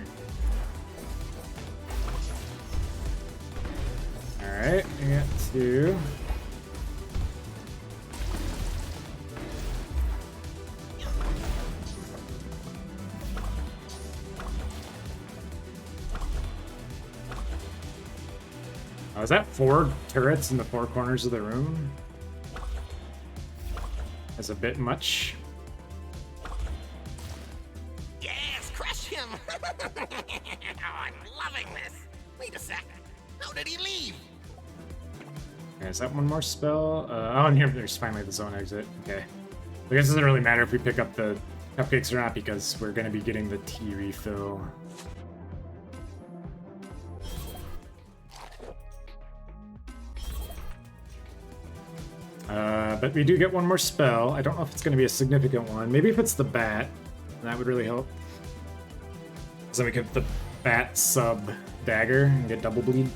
Alright, we got 2. Oh, is that 4 turrets in the 4 corners of the room? That's a bit much.
Yes, crush him! Oh, I'm loving this. Wait a sec. How did he leave?
Okay, is that one more spell? Oh, and here there's finally the zone exit. Okay. I guess it doesn't really matter if we pick up the cupcakes or not because we're going to be getting the tea refill. But we do get one more spell. I don't know if it's going to be a significant one. Maybe if it's the bat, that would really help. So we get the bat sub dagger and get double bleed.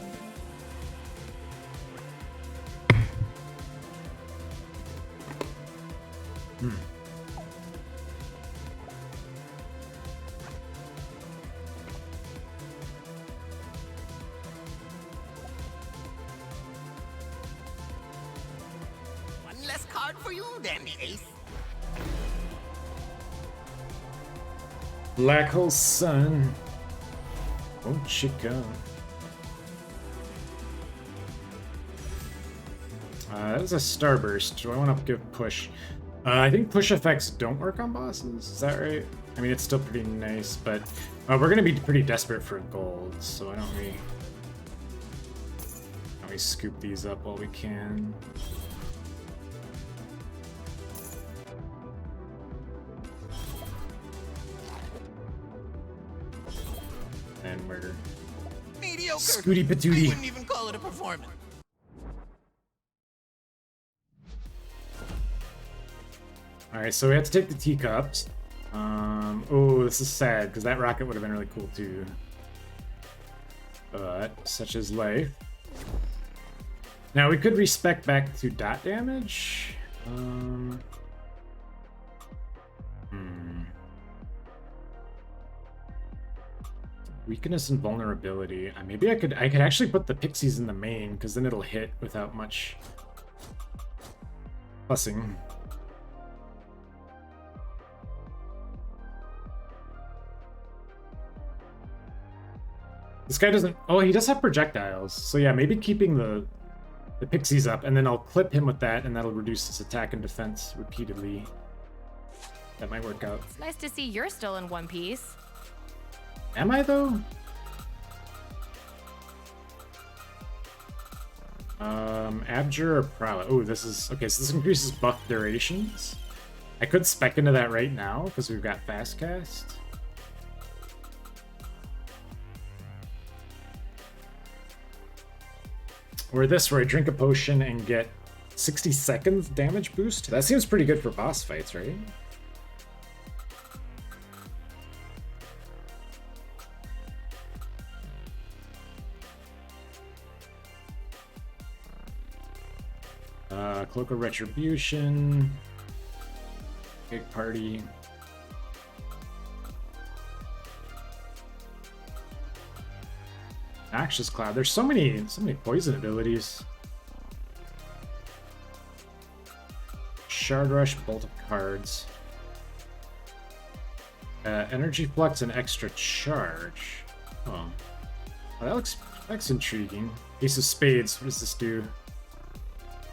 One less card for you, Dandy Ace.
Black Hole Sun. Won't you come? That was a Starburst. Do I want to give push? I think push effects don't work on bosses. Is that right? I mean, it's still pretty nice, but we're going to be pretty desperate for gold, so why don't we scoop these up while we can? And we're
Mediocre.
Scooty
I
patootie.
wouldn't even call it a performance.
Alright, so we have to take the teacups. Oh, this is sad, because that rocket would have been really cool too. But, such is life. Now, we could respec back to dot damage. Weakness and vulnerability. Maybe I could actually put the pixies in the main, because then it'll hit without much fussing. This guy doesn't... Oh, he does have projectiles. So yeah, maybe keeping the pixies up, and then I'll clip him with that, and that'll reduce his attack and defense repeatedly. That might work out.
It's nice to see you're still in one piece.
Am I, though? Abjure or Prowess? Oh, this is... Okay, so this increases buff durations. I could spec into that right now, because we've got Fast Cast. Or this, where I drink a potion and get 60 seconds damage boost. That seems pretty good for boss fights, right? Cloak of Retribution. Big Party. Noxious Cloud. There's so many poison abilities. Shard Rush, Bolt of Cards. Energy Flux and Extra Charge. Oh. Well, that's intriguing. Ace of Spades. What does this do?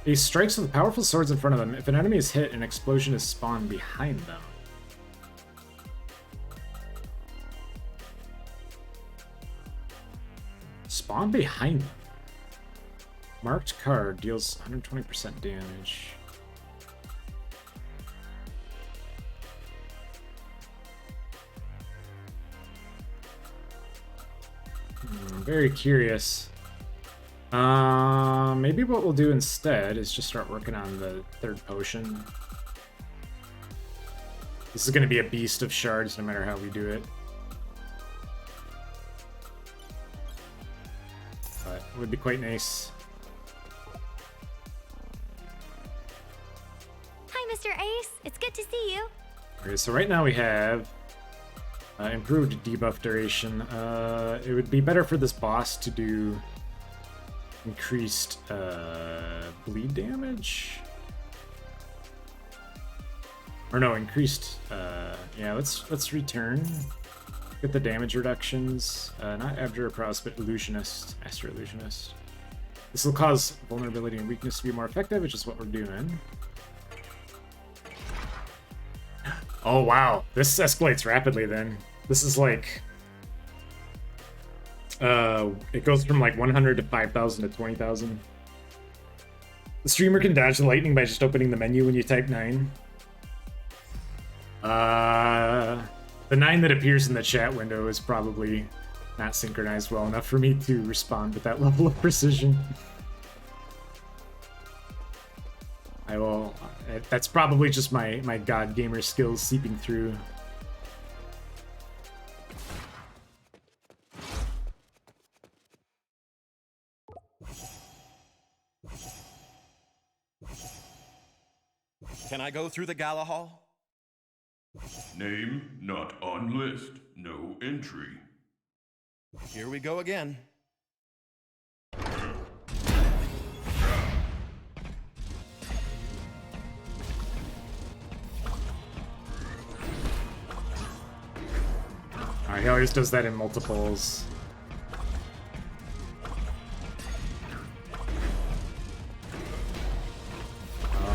Ace strikes with powerful swords in front of them. If an enemy is hit, an explosion is spawned behind them. Spawn behind them. Marked card deals 120% damage. Very curious. Maybe what we'll do instead is just start working on the third potion. This is going to be a beast of shards no matter how we do it. But it would be quite nice.
Hi, Mr. Ace. It's good to see you.
Okay, so right now we have improved debuff duration. It would be better for this boss to do Increased bleed damage. Or no, increased. Yeah, let's return. Get the damage reductions. Not Abjure Prowess, but Illusionist, Astro Illusionist. This will cause vulnerability and weakness to be more effective, which is what we're doing. Oh wow, this escalates rapidly then. This is like... it goes from like 100 to 5,000 to 20,000. The streamer can dodge the lightning by just opening the menu when you type 9. The 9 that appears in the chat window is probably not synchronized well enough for me to respond with that level of precision. I will... that's probably just my god gamer skills seeping through.
Can I go through the gala hall?
Name not on list. No entry.
Here we go again.
Alright, he always does that in multiples.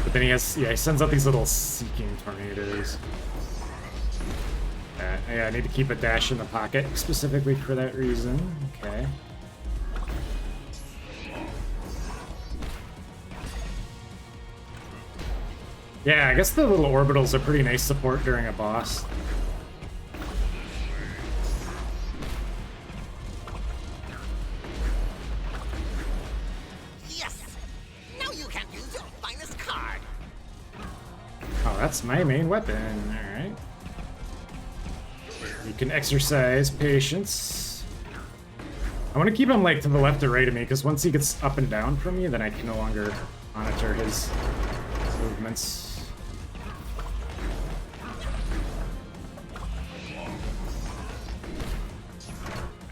But then he sends out these little seeking tornadoes. Yeah, I need to keep a dash in the pocket specifically for that reason. Okay. Yeah, I guess the little orbitals are pretty nice support during a boss.
Yes! Now you can use your finest card.
Oh, that's my main weapon. Alright. You can exercise patience. I want to keep him like to the left or right of me, because once he gets up and down from me, then I can no longer monitor his movements.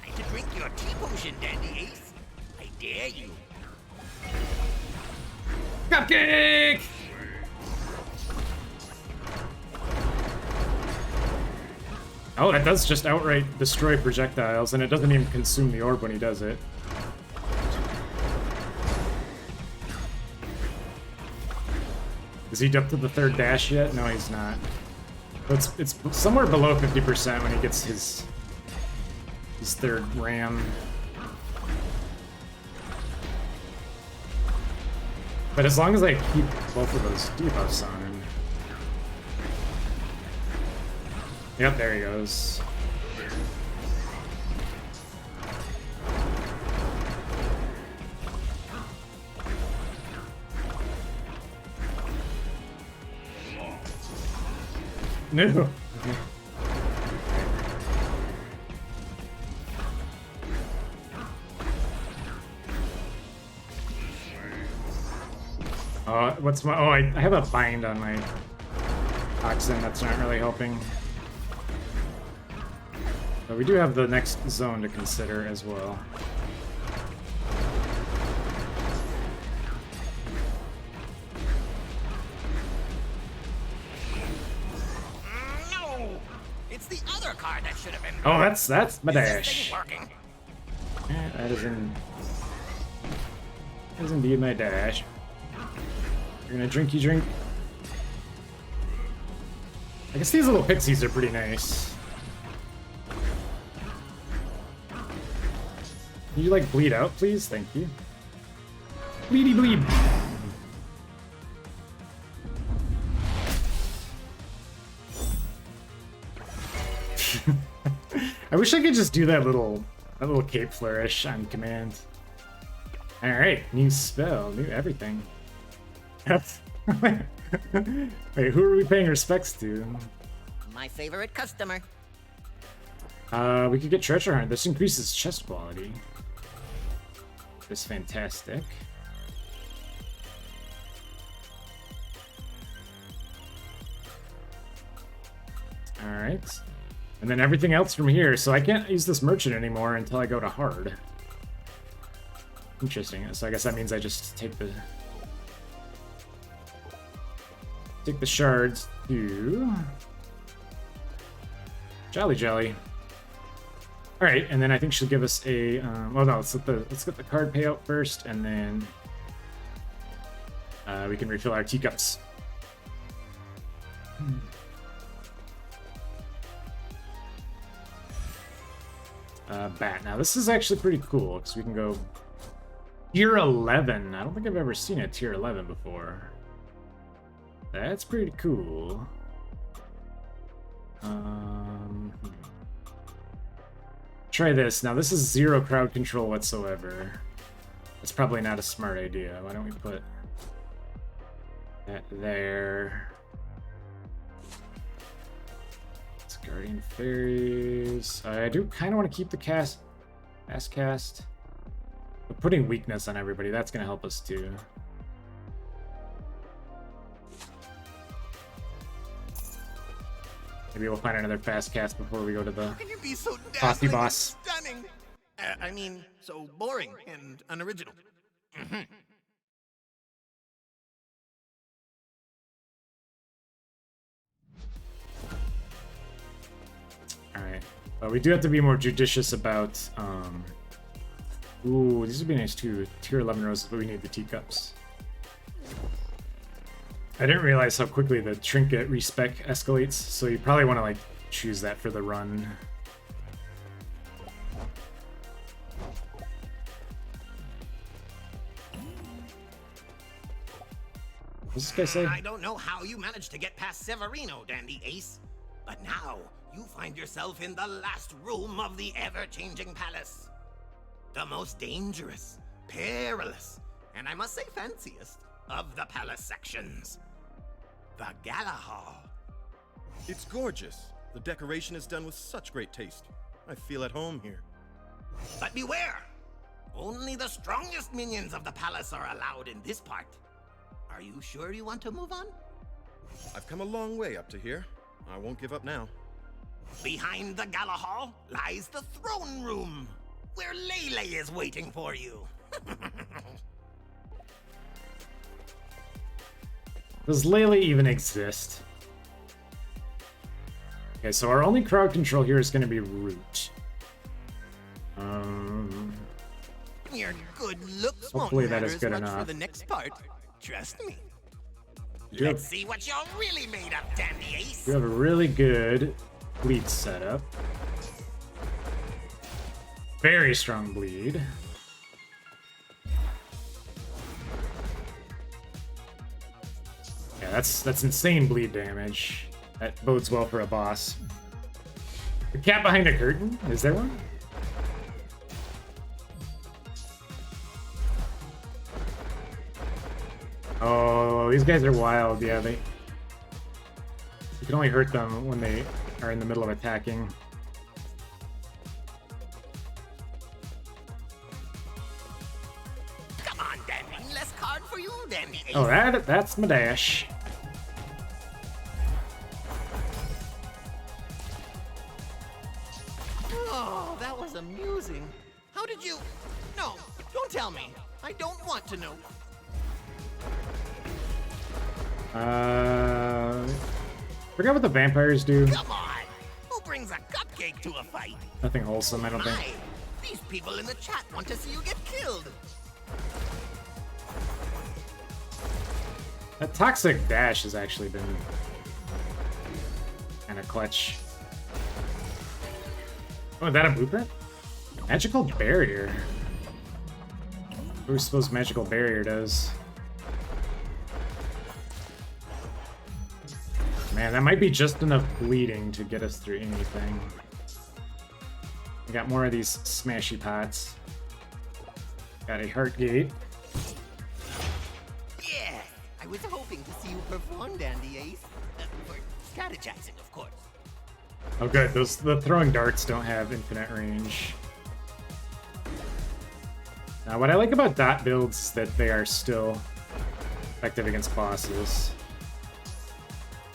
Try to drink your tea potion, Dandy Ace. I dare you.
Cupcake! Oh, that does just outright destroy projectiles, and it doesn't even consume the orb when he does it. Is he up to the third dash yet? No, he's not. It's somewhere below 50% when he gets his third ram. But as long as I keep both of those debuffs on him. Yep, there he goes. No. What's my... Oh, I have a bind on my Oxen. That's not really helping. But we do have the next zone to consider as well.
No! It's the other card that should have been...
Oh, that's my
Is this
dash.
thing working?
Yeah, that is indeed my dash. You're gonna drinky drink. I guess these little pixies are pretty nice. Can you like bleed out, please? Thank you. Bleedy bleed. I wish I could just do that little cape flourish on command. All right, new spell, new everything. Wait, who are we paying respects to?
My favorite customer.
We could get treasure hunt. This increases chest quality. That's fantastic. All right. And then everything else from here. So I can't use this merchant anymore until I go to hard. Interesting. So I guess that means I just take the shards to Jolly Jelly. All right, and then I think she'll give us a. Well, no, let's get the card payout first, and then we can refill our teacups. Bat. Now this is actually pretty cool because we can go tier 11. I don't think I've ever seen a tier 11 before. That's pretty cool. Try this. Now this is 0 crowd control whatsoever. That's probably not a smart idea. Why don't we put that there? It's Guardian Fairies. I do kind of want to keep the fast cast. But putting weakness on everybody, that's going to help us too. Maybe we'll find another fast cast before we go to the
How can you be so
Coffee
dazzling
boss.
and stunning? I mean, so boring and unoriginal.
Alright. We do have to be more judicious about... Ooh, these would be nice too. Tier 11 roses, but we need the teacups. I didn't realize how quickly the trinket respec escalates, so you probably want to like choose that for the run. What's this guy say?
I don't know how you managed to get past Severino, Dandy Ace, but now you find yourself in the last room of the ever-changing palace. The most dangerous, perilous, and I must say fanciest of the palace sections. The Gala Hall.
It's gorgeous. The decoration is done with such great taste. I feel at home here.
But beware! Only the strongest minions of the palace are allowed in this part. Are you sure you want to move on?
I've come a long way up to here. I won't give up now.
Behind the Gala Hall lies the throne room, where Lele is waiting for you.
Does Lele even exist? Okay, so our only crowd control here is going to be Root.
Your good looks
Hopefully
won't
that
matter
is
as
good
much
enough.
for the next part. Trust me.
We do
Let's
have,
see what you're really made of, Dandy Ace.
we have a really good bleed setup. Very strong bleed. Yeah, that's insane bleed damage. That bodes well for a boss. The cat behind a curtain? Is there one? Oh, these guys are wild. Yeah, you can only hurt them when they are in the middle of attacking.
Come on, Dandy. Less card for you, Dandy Ace.
Oh, that's my dash.
Oh, that was amusing. How did you... No, don't tell me. I don't want to know.
Forgot what the vampires do.
Come on. Who brings a cupcake to a fight?
Nothing wholesome, I don't think.
My, these people in the chat want to see you get killed.
That toxic dash has actually been kind of clutch. Oh, is that a blueprint? Magical barrier. What do we suppose magical barrier does? Man, that might be just enough bleeding to get us through anything. We got more of these smashy pots. Got a heart gate.
Yeah, I was hoping to see you perform, Dandy Ace. For strategizing, of course.
Oh good, the throwing darts don't have infinite range. Now what I like about dot builds is that they are still effective against bosses.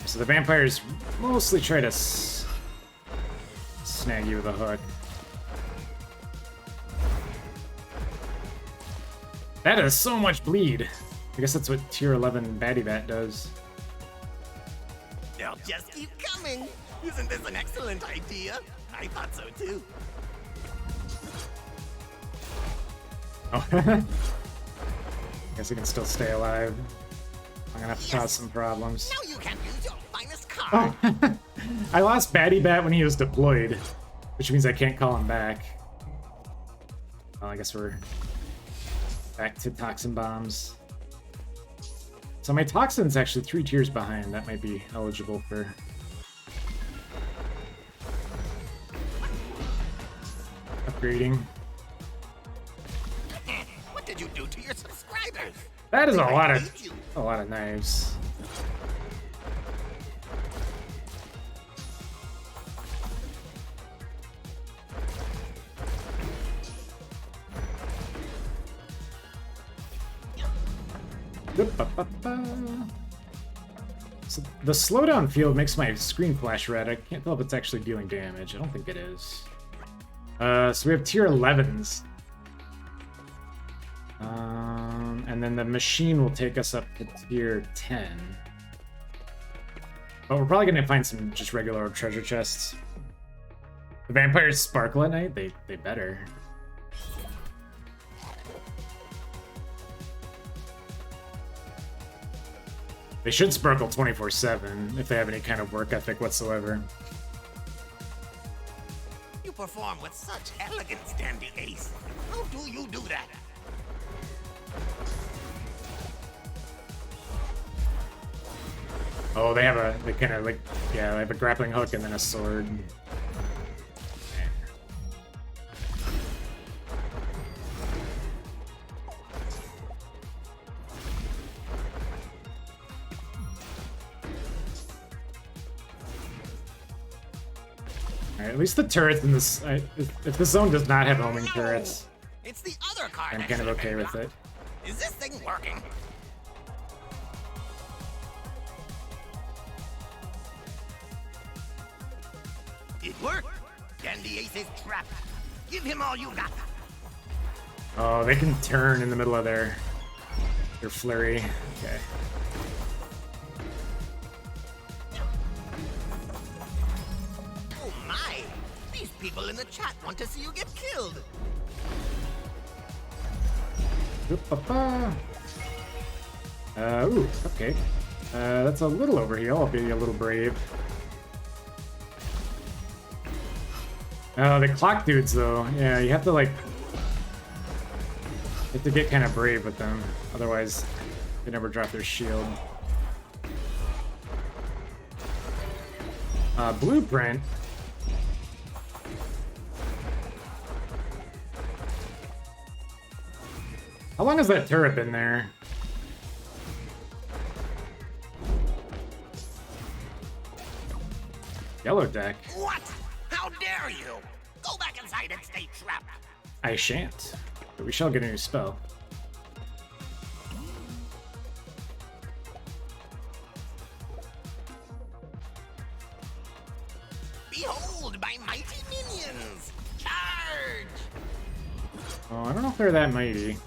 So the vampires mostly try to snag you with a hook. That is so much bleed. I guess that's what tier 11 Batty Bat does.
They'll just keep coming. Isn't this an excellent idea? I thought so too.
Oh. Guess he can still stay alive. I'm gonna have to cause some problems.
Now you can use your finest card.
Oh. I lost Batty Bat when he was deployed, which means I can't call him back. Well, I guess we're back to Toxin Bombs. So my Toxin's actually 3 tiers behind. That might be eligible for... upgrading.
What did you do to your subscribers?
That is a
I
lot of
hate you.
knives. So the slowdown field makes my screen flash red. I can't tell if it's actually dealing damage. I don't think it is. So we have tier 11s. And then the machine will take us up to tier 10. But we're probably going to find some just regular old treasure chests. The vampires sparkle at night? They better. They should sparkle 24/7 if they have any kind of work ethic whatsoever.
You perform with such elegance, Dandy Ace. How do you do that?
Oh, they kind of like, yeah, they have a grappling hook and then a sword. Alright, at least the turrets in this, if the zone does not have homing turrets,
It's the other card.
I'm
that
kind of
should've
okay
been
with
blocked.
it.
Is this thing working? It worked. Dandy Ace is trapped. Give him all you got.
Oh, they can turn in the middle of their flurry. Okay.
Oh my! These people in the chat want to see you get killed.
Oop-a-ba. Ooh, okay. That's a little overheal. I'll be a little brave. Oh, the clock dudes, though. Yeah, you have to, like... You have to get kind of brave with them. Otherwise, they never drop their shield. Blueprint. How long has that turret been there? Yellow deck.
What? How dare you? Go back inside and stay trapped.
I shan't. But we shall get a new spell.
Behold my mighty minions! Charge!
Oh, I don't know if they're that mighty.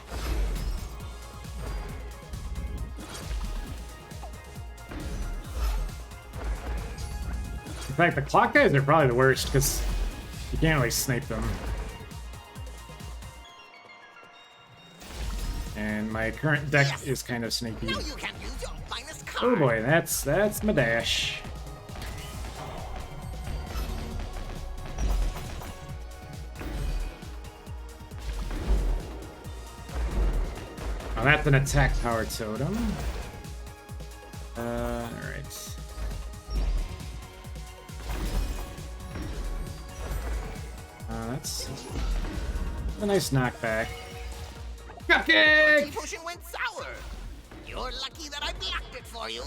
In fact, the clock guys are probably the worst because you can't really snipe them. And my current deck is kind of snaky.
Now you can use your finest card.
Oh boy, that's my dash. Oh, that's an attack power totem. Alright. That's a nice knockback. Cupcake!
Potion went sour. You're lucky that I blocked it for you.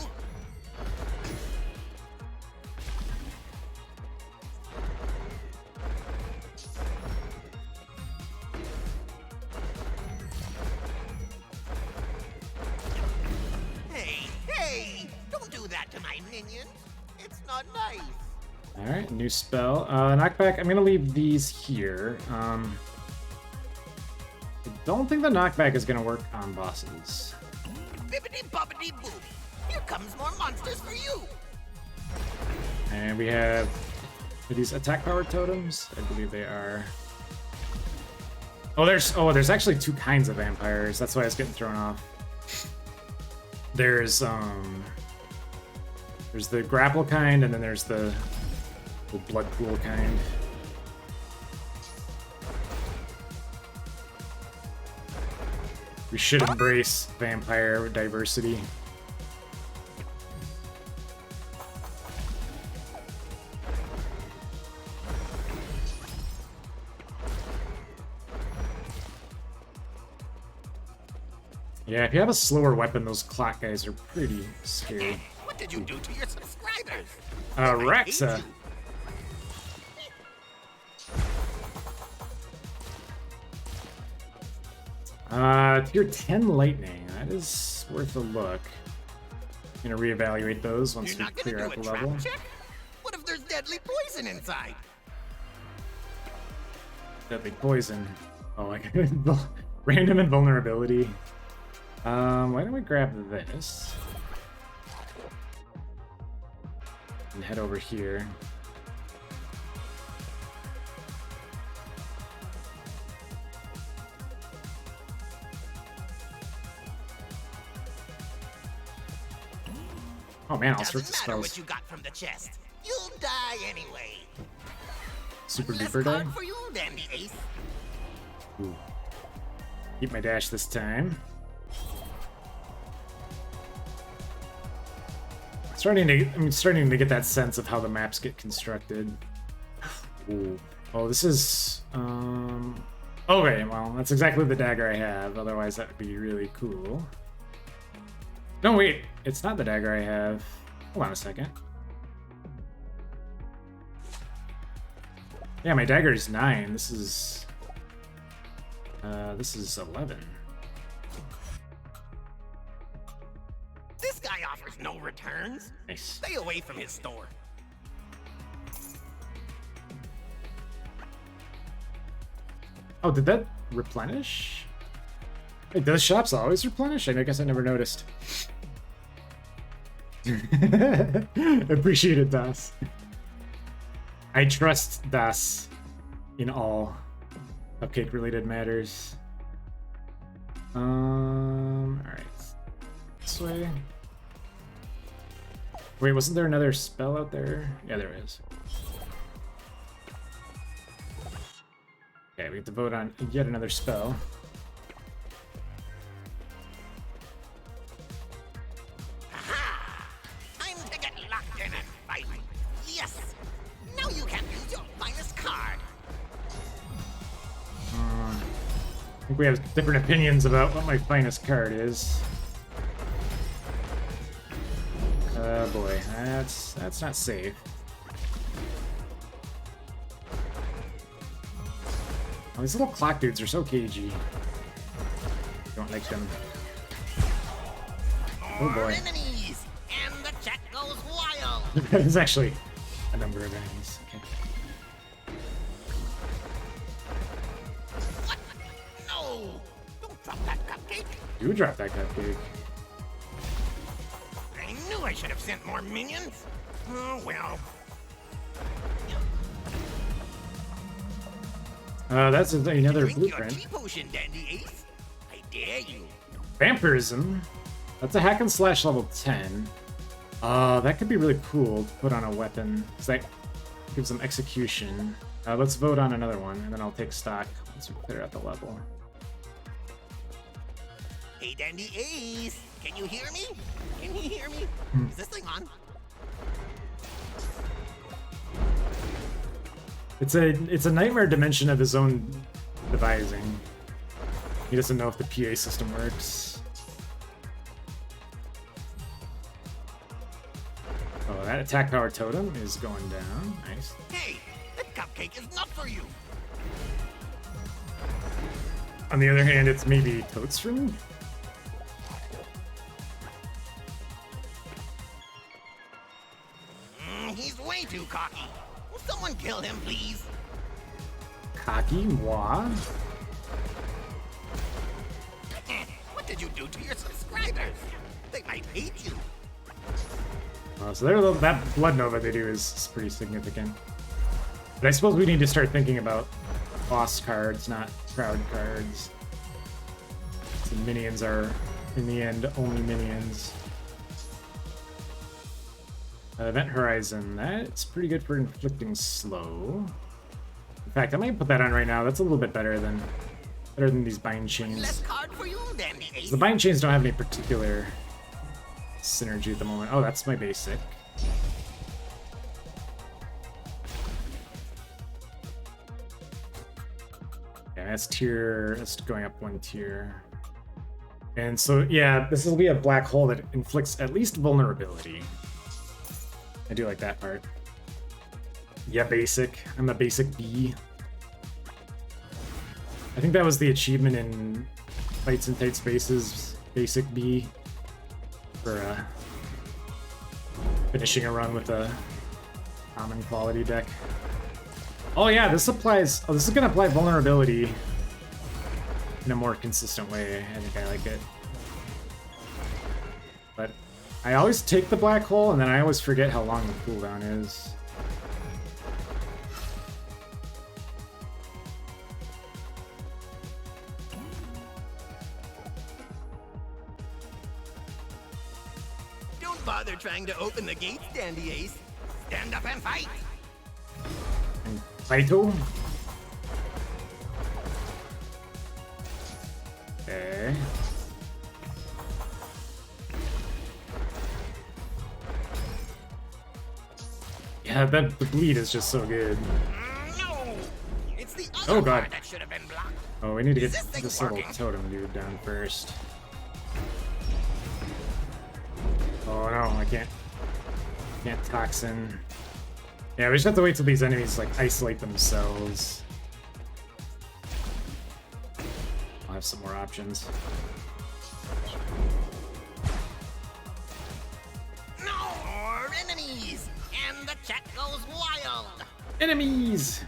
Hey, don't do that to my minions. It's not nice.
Alright, new spell. Knockback, I'm gonna leave these here. I don't think the knockback is gonna work on bosses.
Bibbidi bobbidi boo. Here comes more monsters for you.
And we have are these attack power totems. I believe they are. Oh, there's actually two kinds of vampires. That's why I was getting thrown off. There's the grapple kind, and then there's the blood pool kind. We should embrace vampire diversity. Yeah, if you have a slower weapon, those clock guys are pretty scary.
What did you do to your subscribers?
Rexa. Tier 10 lightning. That is worth a look. I'm gonna reevaluate those once
You're
we
not gonna
clear
do
out
a
the
trap
level.
check? What if there's deadly poison inside?
Deadly poison. Oh, I got random invulnerability. Why don't we grab this and head over here? Oh man, all sorts of
Doesn't matter
spells.
what you got from the chest. You'll die anyway.
Super
Less
duper die.
card for you, Dandy Ace.
Ooh. Keep my dash this time. I'm starting to get that sense of how the maps get constructed. Ooh. Oh, this is okay, well, that's exactly the dagger I have, otherwise that would be really cool. No, wait, it's not the dagger I have. Hold on a second. Yeah, my dagger is 9. This is 11.
This guy offers no returns.
Nice.
Stay away from his store.
Oh, did that replenish? Wait, does shops always replenish? I guess I never noticed. Appreciate it, Das. I trust Das in all Cupcake related matters. Alright. This way. Wait, wasn't there another spell out there? Yeah, there is. Okay, we have to vote on yet another spell.
Time to get locked in and fight. Yes. Now you can use your finest card.
I think we have different opinions about what my finest card is. Oh boy, that's not safe. Oh, these little clock dudes are so cagey. Don't like them. Oh
More
boy.
enemies, and the chat goes wild.
There's actually a number of enemies. Okay.
What? No! Don't drop that cupcake.
Do drop that cupcake.
I knew I should have sent more minions. Oh well.
That's another
Drink
blueprint.
your tea potion, Dandy Ace. I dare you.
Vampirism. That's a hack and slash level 10. That could be really cool to put on a weapon, because that gives them execution. Let's vote on another one, and then I'll take stock once we clear out the level.
Hey, Dandy Ace. Can you hear me? Can you hear me? Is this thing on?
It's a nightmare dimension of his own devising. He doesn't know if the PA system works. Oh, that attack power totem is going down. Nice.
Hey, that cupcake is not for you.
On the other hand, it's maybe totes for me.
He's way too cocky. Will someone kill him, please?
Cocky moi.
did you do to your subscribers? They might hate you.
So that Blood Nova they do is pretty significant. But I suppose we need to start thinking about boss cards, not crowd cards. So minions are, in the end, only minions. Event Horizon, that's pretty good for inflicting slow. In fact, I might put that on right now. That's a little bit better than these bind chains.
Less card for you, Dandy Ace.
The bind chains don't have any particular synergy at the moment. Oh, that's my basic. Yeah, that's going up one tier. And so, yeah, this will be a black hole that inflicts at least vulnerability. I do like that part. Yeah, basic. I'm a basic B. I think that was the achievement in Fights in Tight Spaces, basic B, for finishing a run with a common quality deck. Oh yeah, this applies. Oh, this is gonna apply vulnerability in a more consistent way. I think I like it. But I always take the black hole, and then I always forget how long the cooldown is.
Don't bother trying to open the gates, Dandy Ace. Stand up and fight.
And Plato. Okay. Yeah, the bleed is just so good.
No! It's the
Oh,
other
God.
part that should have been blocked.
Oh, we need to get
Is this thing
this little
working?
totem dude down first. Oh no, I can't toxin. Yeah, we just have to wait till these enemies like isolate themselves. I'll have some more options.
No more enemies! And the chat goes wild!
Enemies!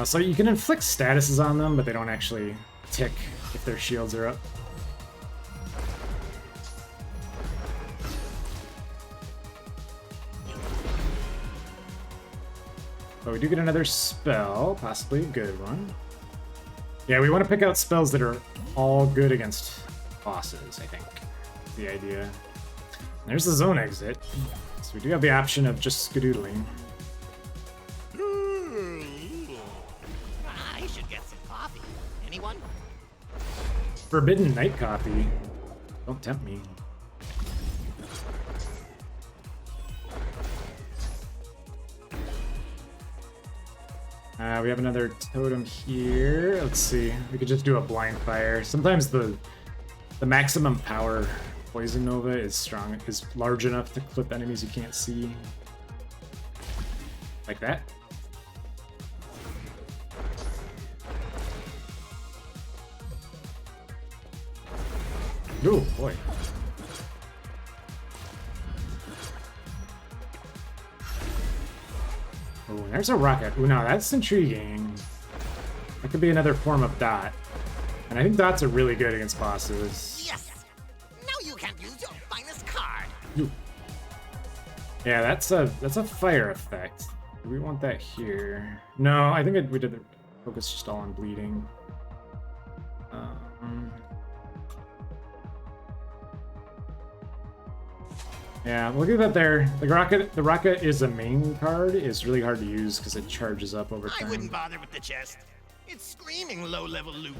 So you can inflict statuses on them, but they don't actually tick if their shields are up. But we do get another spell, possibly a good one. Yeah, we want to pick out spells that are all good against bosses, I think. The idea. There's the zone exit. So we do have the option of just skedoodling.
I should get some coffee. Anyone?
Forbidden Night Coffee. Don't tempt me. We have another totem here. Let's see. We could just do a blind fire. Sometimes the maximum power Poison Nova is large enough to clip enemies you can't see. Like that. Oh boy. Oh, there's a rocket. Oh, no, that's intriguing. That could be another form of dot. And I think dots are really good against bosses.
Yes! Now you can't use your finest card!
Ooh. Yeah, that's a fire effect. Do we want that here? No, I think we did the focus just all on bleeding. Yeah, look at that there. The rocket is a main card. It's really hard to use because it charges up over
I
time.
wouldn't bother with the chest. It's screaming low-level loot.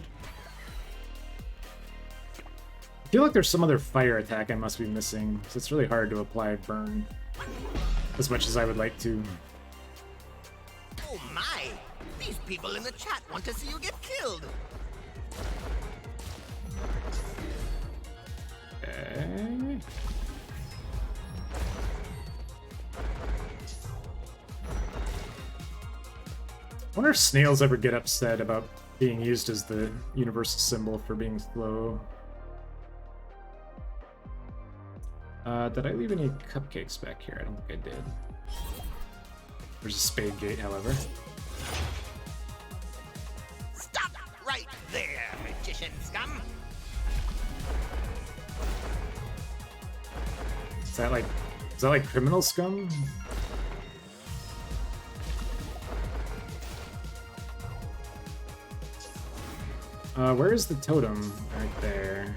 I feel like there's some other fire attack I must be missing, because it's really hard to apply burn as much as I would like to.
Oh my! These people in the chat want to see you get killed!
Okay. I wonder if snails ever get upset about being used as the universal symbol for being slow. Did I leave any cupcakes back here? I don't think I did. There's a spade gate, however.
Stop right there, magician scum!
Is that like criminal scum? Where is the totem? Right there.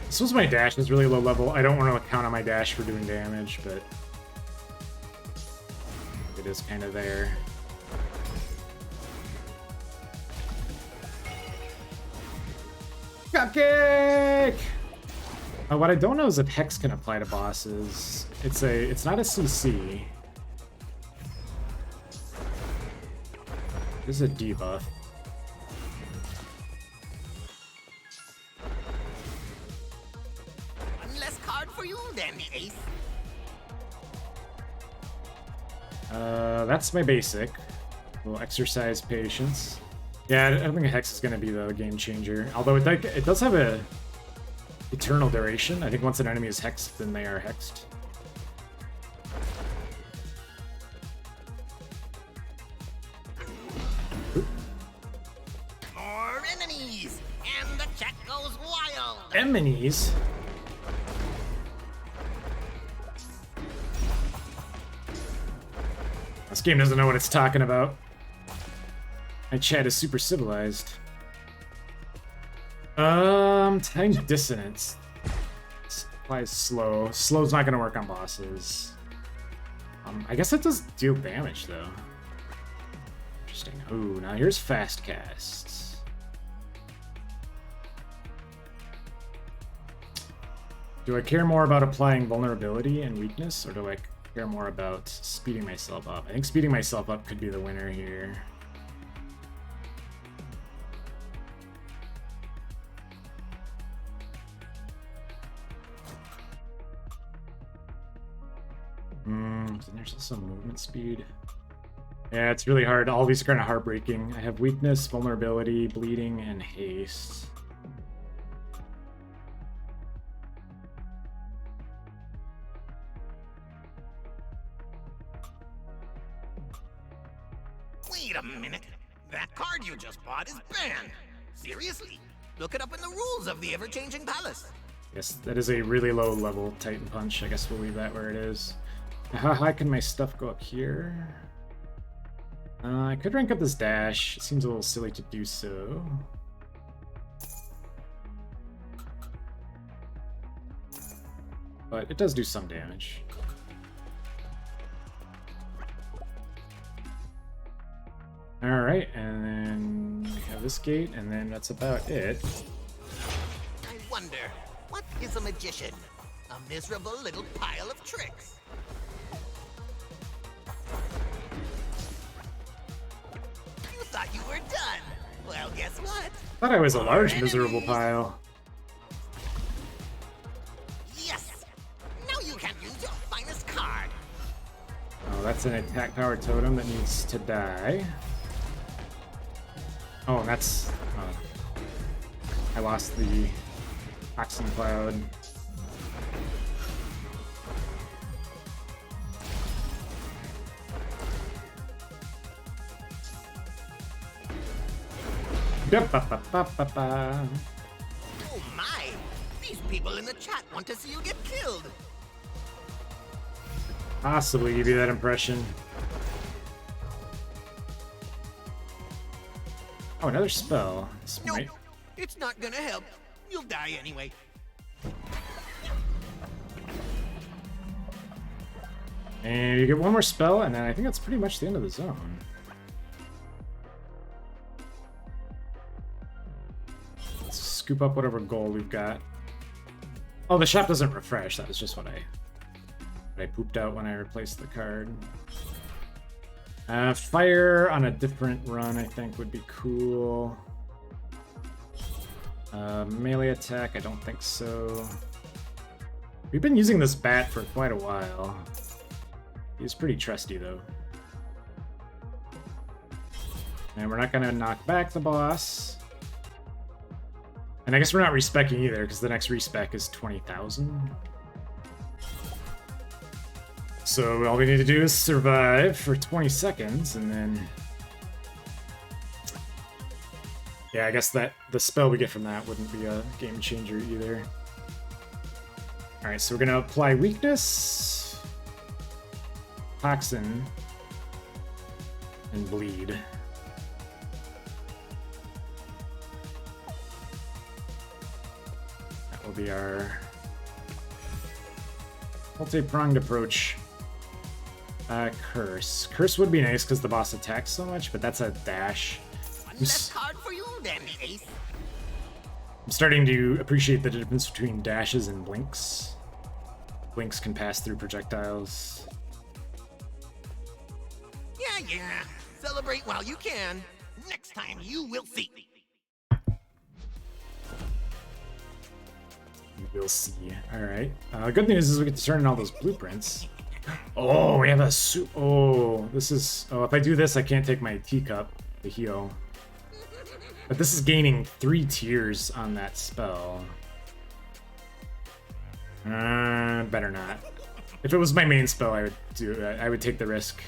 This was my dash. It's really low level. I don't want to count on my dash for doing damage, but it is kind of there. Cupcake! What I don't know is if Hex can apply to bosses. It's not a CC. This is a debuff.
One less card for you then, Ace.
That's my basic. We'll exercise patience. Yeah, I don't think a Hex is going to be the game changer. Although it does have a eternal duration. I think once an enemy is hexed, then they are hexed.
More enemies, and the chat goes wild.
Enemies? This game doesn't know what it's talking about. My chat is super civilized. Time dissonance. Applies slow. Slow's not gonna work on bosses. I guess it does deal damage though. Interesting. Ooh, now here's fast casts. Do I care more about applying vulnerability and weakness, or do I care more about speeding myself up? I think speeding myself up could be the winner here. And there's also movement speed. Yeah, it's really hard. All these are kind of heartbreaking. I have weakness, vulnerability, bleeding, and haste.
Wait a minute. That card you just bought is banned. Seriously? Look it up in the rules of the ever-changing palace.
Yes, that is a really low level Titan Punch. I guess we'll leave that where it is. How high can my stuff go up here? I could rank up this dash. It seems a little silly to do so. But it does do some damage. Alright, and then we have this gate, and then that's about it.
I wonder, what is a magician? A miserable little pile of tricks. You thought you were done. Well, guess what?
I thought I was a large miserable pile.
Yes! Now you can use your finest card.
Oh, that's an attack power totem that needs to die. Oh, and that's... I lost the Oxen Cloud.
Oh my! These people in the chat want to see you get killed.
Possibly give you that impression. Oh, another spell. This
Nope,
might...
it's not gonna help. You'll die anyway.
And you get one more spell, and then I think that's pretty much the end of the zone. Let's scoop up whatever gold we've got. Oh, the shop doesn't refresh. That was just what I pooped out when I replaced the card. Fire on a different run, I think, would be cool. Melee attack, I don't think so. We've been using this bat for quite a while. He's pretty trusty, though. And we're not going to knock back the boss. And I guess we're not respecking either, because the next respec is 20,000. So all we need to do is survive for 20 seconds, and then Yeah, I guess that the spell we get from that wouldn't be a game changer either. Alright, so we're gonna apply weakness, toxin, and bleed. That will be our multi-pronged approach. Curse. Curse would be nice because the boss attacks so much, but that's a dash.
One less card for you, Dandy Ace.
I'm starting to appreciate the difference between dashes and blinks. Blinks can pass through projectiles.
Yeah. Celebrate while you can. Next time you will see.
We'll see. Alright. Good news is we get to turn in all those blueprints. Oh, we have a oh, this is... Oh, if I do this, I can't take my teacup to heal. But this is gaining 3 tiers on that spell. Better not. If it was my main spell, I would do it. I would take the risk.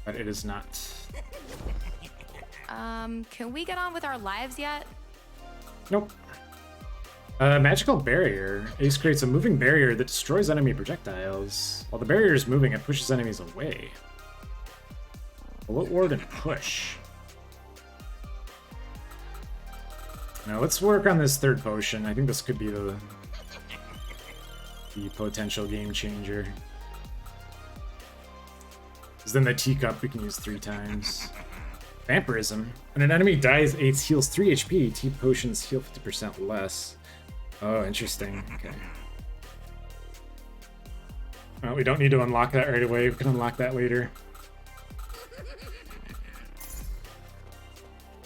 But it is not.
Can we get on with our lives yet?
Nope. Magical barrier. Ace creates a moving barrier that destroys enemy projectiles. While the barrier is moving, it pushes enemies away. Bullet ward and push. Now let's work on this third potion. I think this could be the potential game changer. Because then the teacup we can use 3 times. Vampirism. When an enemy dies, Ace heals 3 HP. Tea potions heal 50% less. Oh, interesting. Okay. Well, we don't need to unlock that right away. We can unlock that later.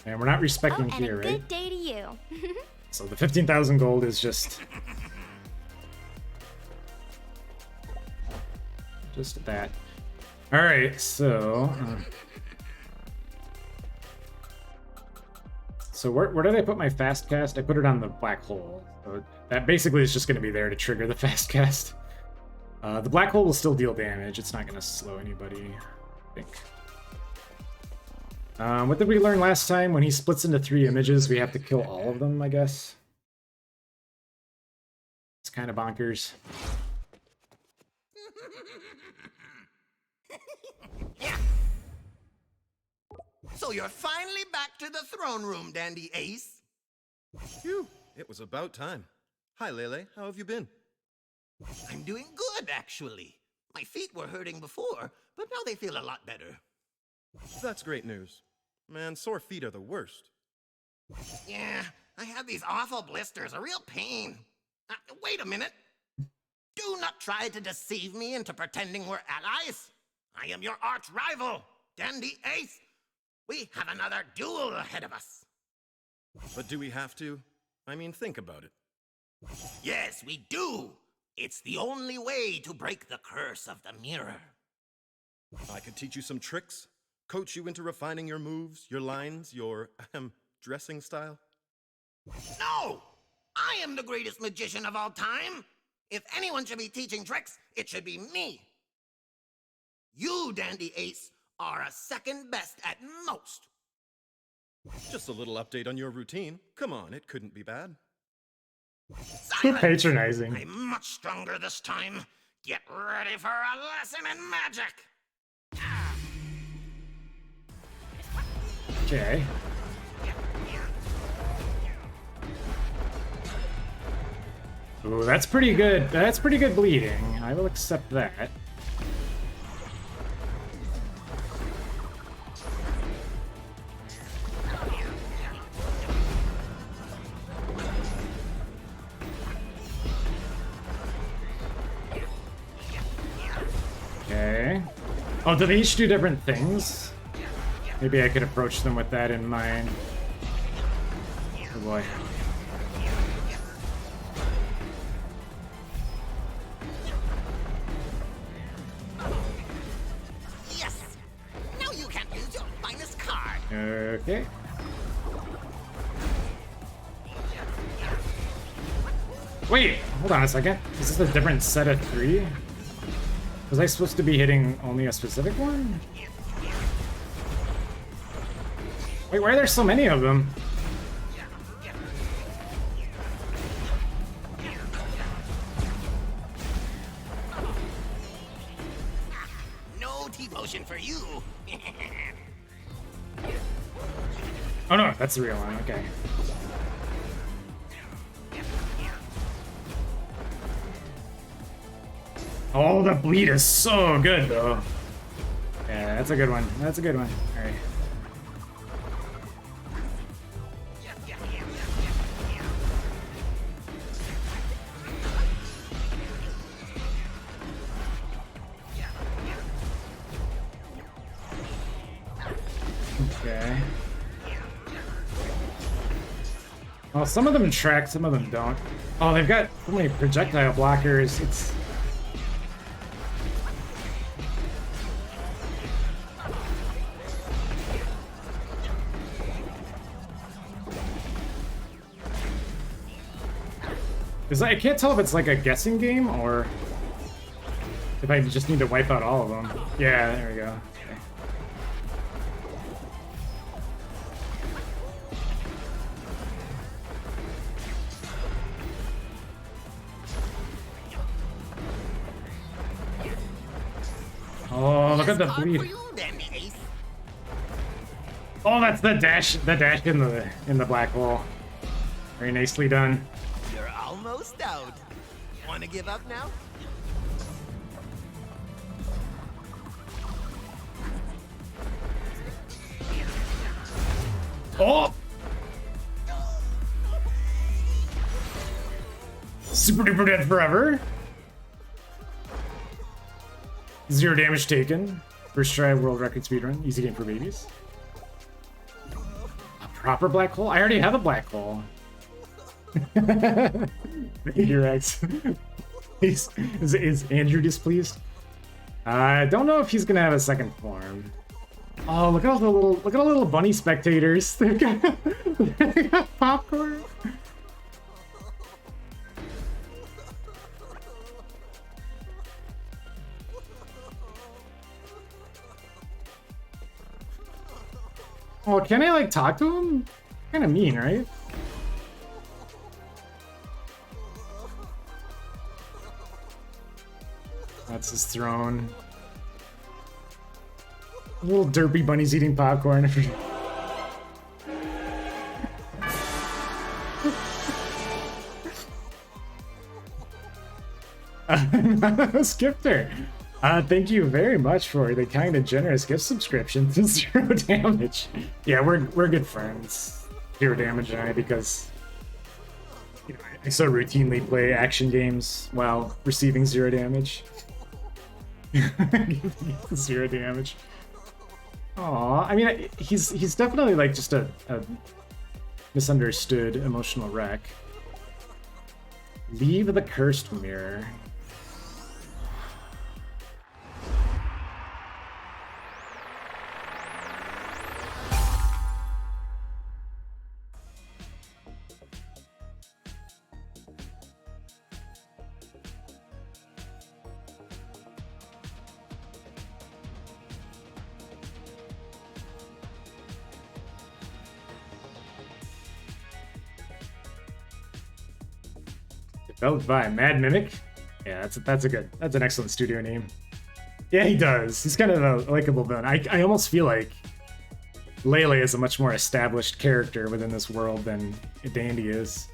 And we're not respecting here, right?
Good day to you.
So the 15,000 gold is just that. All right, so where did I put my fast cast? I put it on the black hole. So that basically is just going to be there to trigger the fast cast. The black hole will still deal damage. It's not going to slow anybody, I think. What did we learn last time? When he splits into 3 images, we have to kill all of them, I guess. It's kind of bonkers.
So you're finally back to the throne room, Dandy Ace.
Phew, it was about time. Hi, Lele. How have you been?
I'm doing good, actually. My feet were hurting before, but now they feel a lot better.
That's great news. Man, sore feet are the worst.
Yeah, I have these awful blisters, a real pain. Wait a minute. Do not try to deceive me into pretending we're allies. I am your arch rival, Dandy Ace. We have another duel ahead of us.
But do we have to? I mean, think about it.
Yes, we do. It's the only way to break the curse of the mirror.
I could teach you some tricks, coach you into refining your moves, your lines, your dressing style.
No! I am the greatest magician of all time. If anyone should be teaching tricks, it should be me. You, Dandy Ace, are a second best at most.
Just a little update on your routine. Come on, it couldn't be bad.
Too patronizing.
I'm much stronger this time. Get ready for a lesson in magic.
Okay. Ooh, that's pretty good. That's pretty good bleeding. I will accept that. Okay. Oh, do they each do different things? Maybe I could approach them with that in mind. Oh boy.
Yes! Now you can't use your finest card.
Okay. Wait, hold on a second. Is this a different set of 3? Was I supposed to be hitting only a specific one? Wait, why are there so many of them?
No T-potion for you.
Oh no, that's the real one. Okay. Oh, the bleed is so good though. Yeah, that's a good one. That's a good one. All right. Okay. Well, some of them track, some of them don't. Oh, they've got so many projectile blockers. It's... I can't tell if it's like a guessing game or if I just need to wipe out all of them. Yeah, there we go. Okay. Oh, look at the bleed. Oh, that's the dash in the black hole. Very nicely done.
You're almost out. Wanna give up now?
Oh! Super duper dead forever. 0 damage taken. First try world record speedrun. Easy game for babies. A proper black hole? I already have a black hole. Rex. Is Andrew displeased? I don't know if he's gonna have a second form. Oh, look at all the little bunny spectators. They've got popcorn. Oh, can I like talk to him? Kind of mean, right? That's his throne. Little derpy bunnies eating popcorn. Skipper, thank you very much for the kind and generous gift subscription to 0 damage. Yeah, we're good friends, 0 damage and I, because you know, I so routinely play action games while receiving 0 damage. 0 damage. Aw, I mean, he's definitely like just a misunderstood emotional wreck. Leave the cursed mirror. Developed by Mad Mimic. Yeah, that's an excellent studio name. Yeah, he does. He's kind of a likable villain. I almost feel like Lele is a much more established character within this world than Dandy is.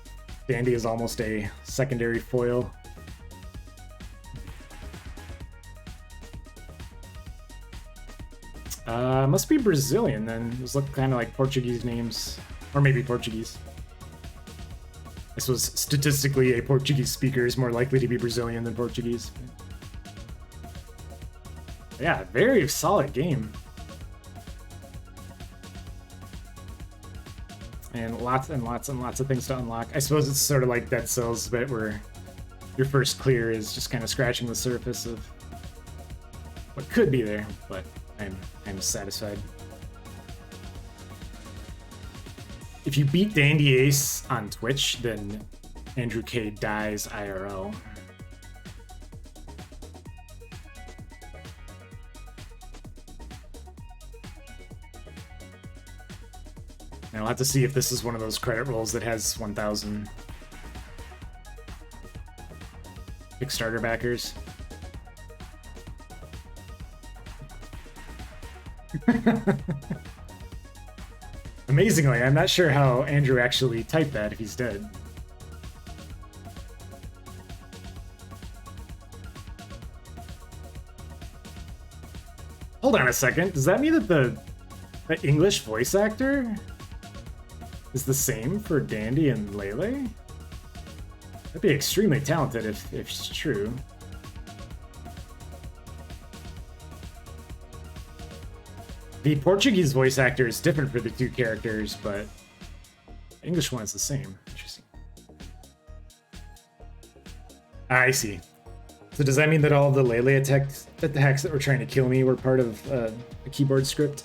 Dandy is almost a secondary foil. Must be Brazilian then. Those look kind of like Portuguese names, or maybe Portuguese. This was statistically a Portuguese speaker is more likely to be Brazilian than Portuguese. Yeah, very solid game. And lots and lots and lots of things to unlock. I suppose it's sort of like Dead Cells, but where your first clear is just kind of scratching the surface of what could be there, but I'm satisfied. If you beat Dandy Ace on Twitch, then Andrew K dies IRL. I'll have to see if this is one of those credit rolls that has 1,000 Kickstarter backers. Amazingly, I'm not sure how Andrew actually typed that if he's dead. Hold on a second. Does that mean that the English voice actor is the same for Dandy and Lele? That'd be extremely talented if it's true. The Portuguese voice actor is different for the two characters, but the English one is the same. Interesting. I see. So does that mean that all the Lele attacks that were trying to kill me were part of a keyboard script?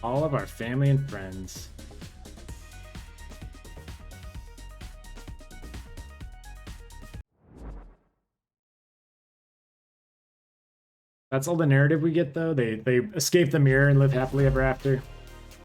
All of our family and friends. That's all the narrative we get, though? They escape the mirror and live happily ever after?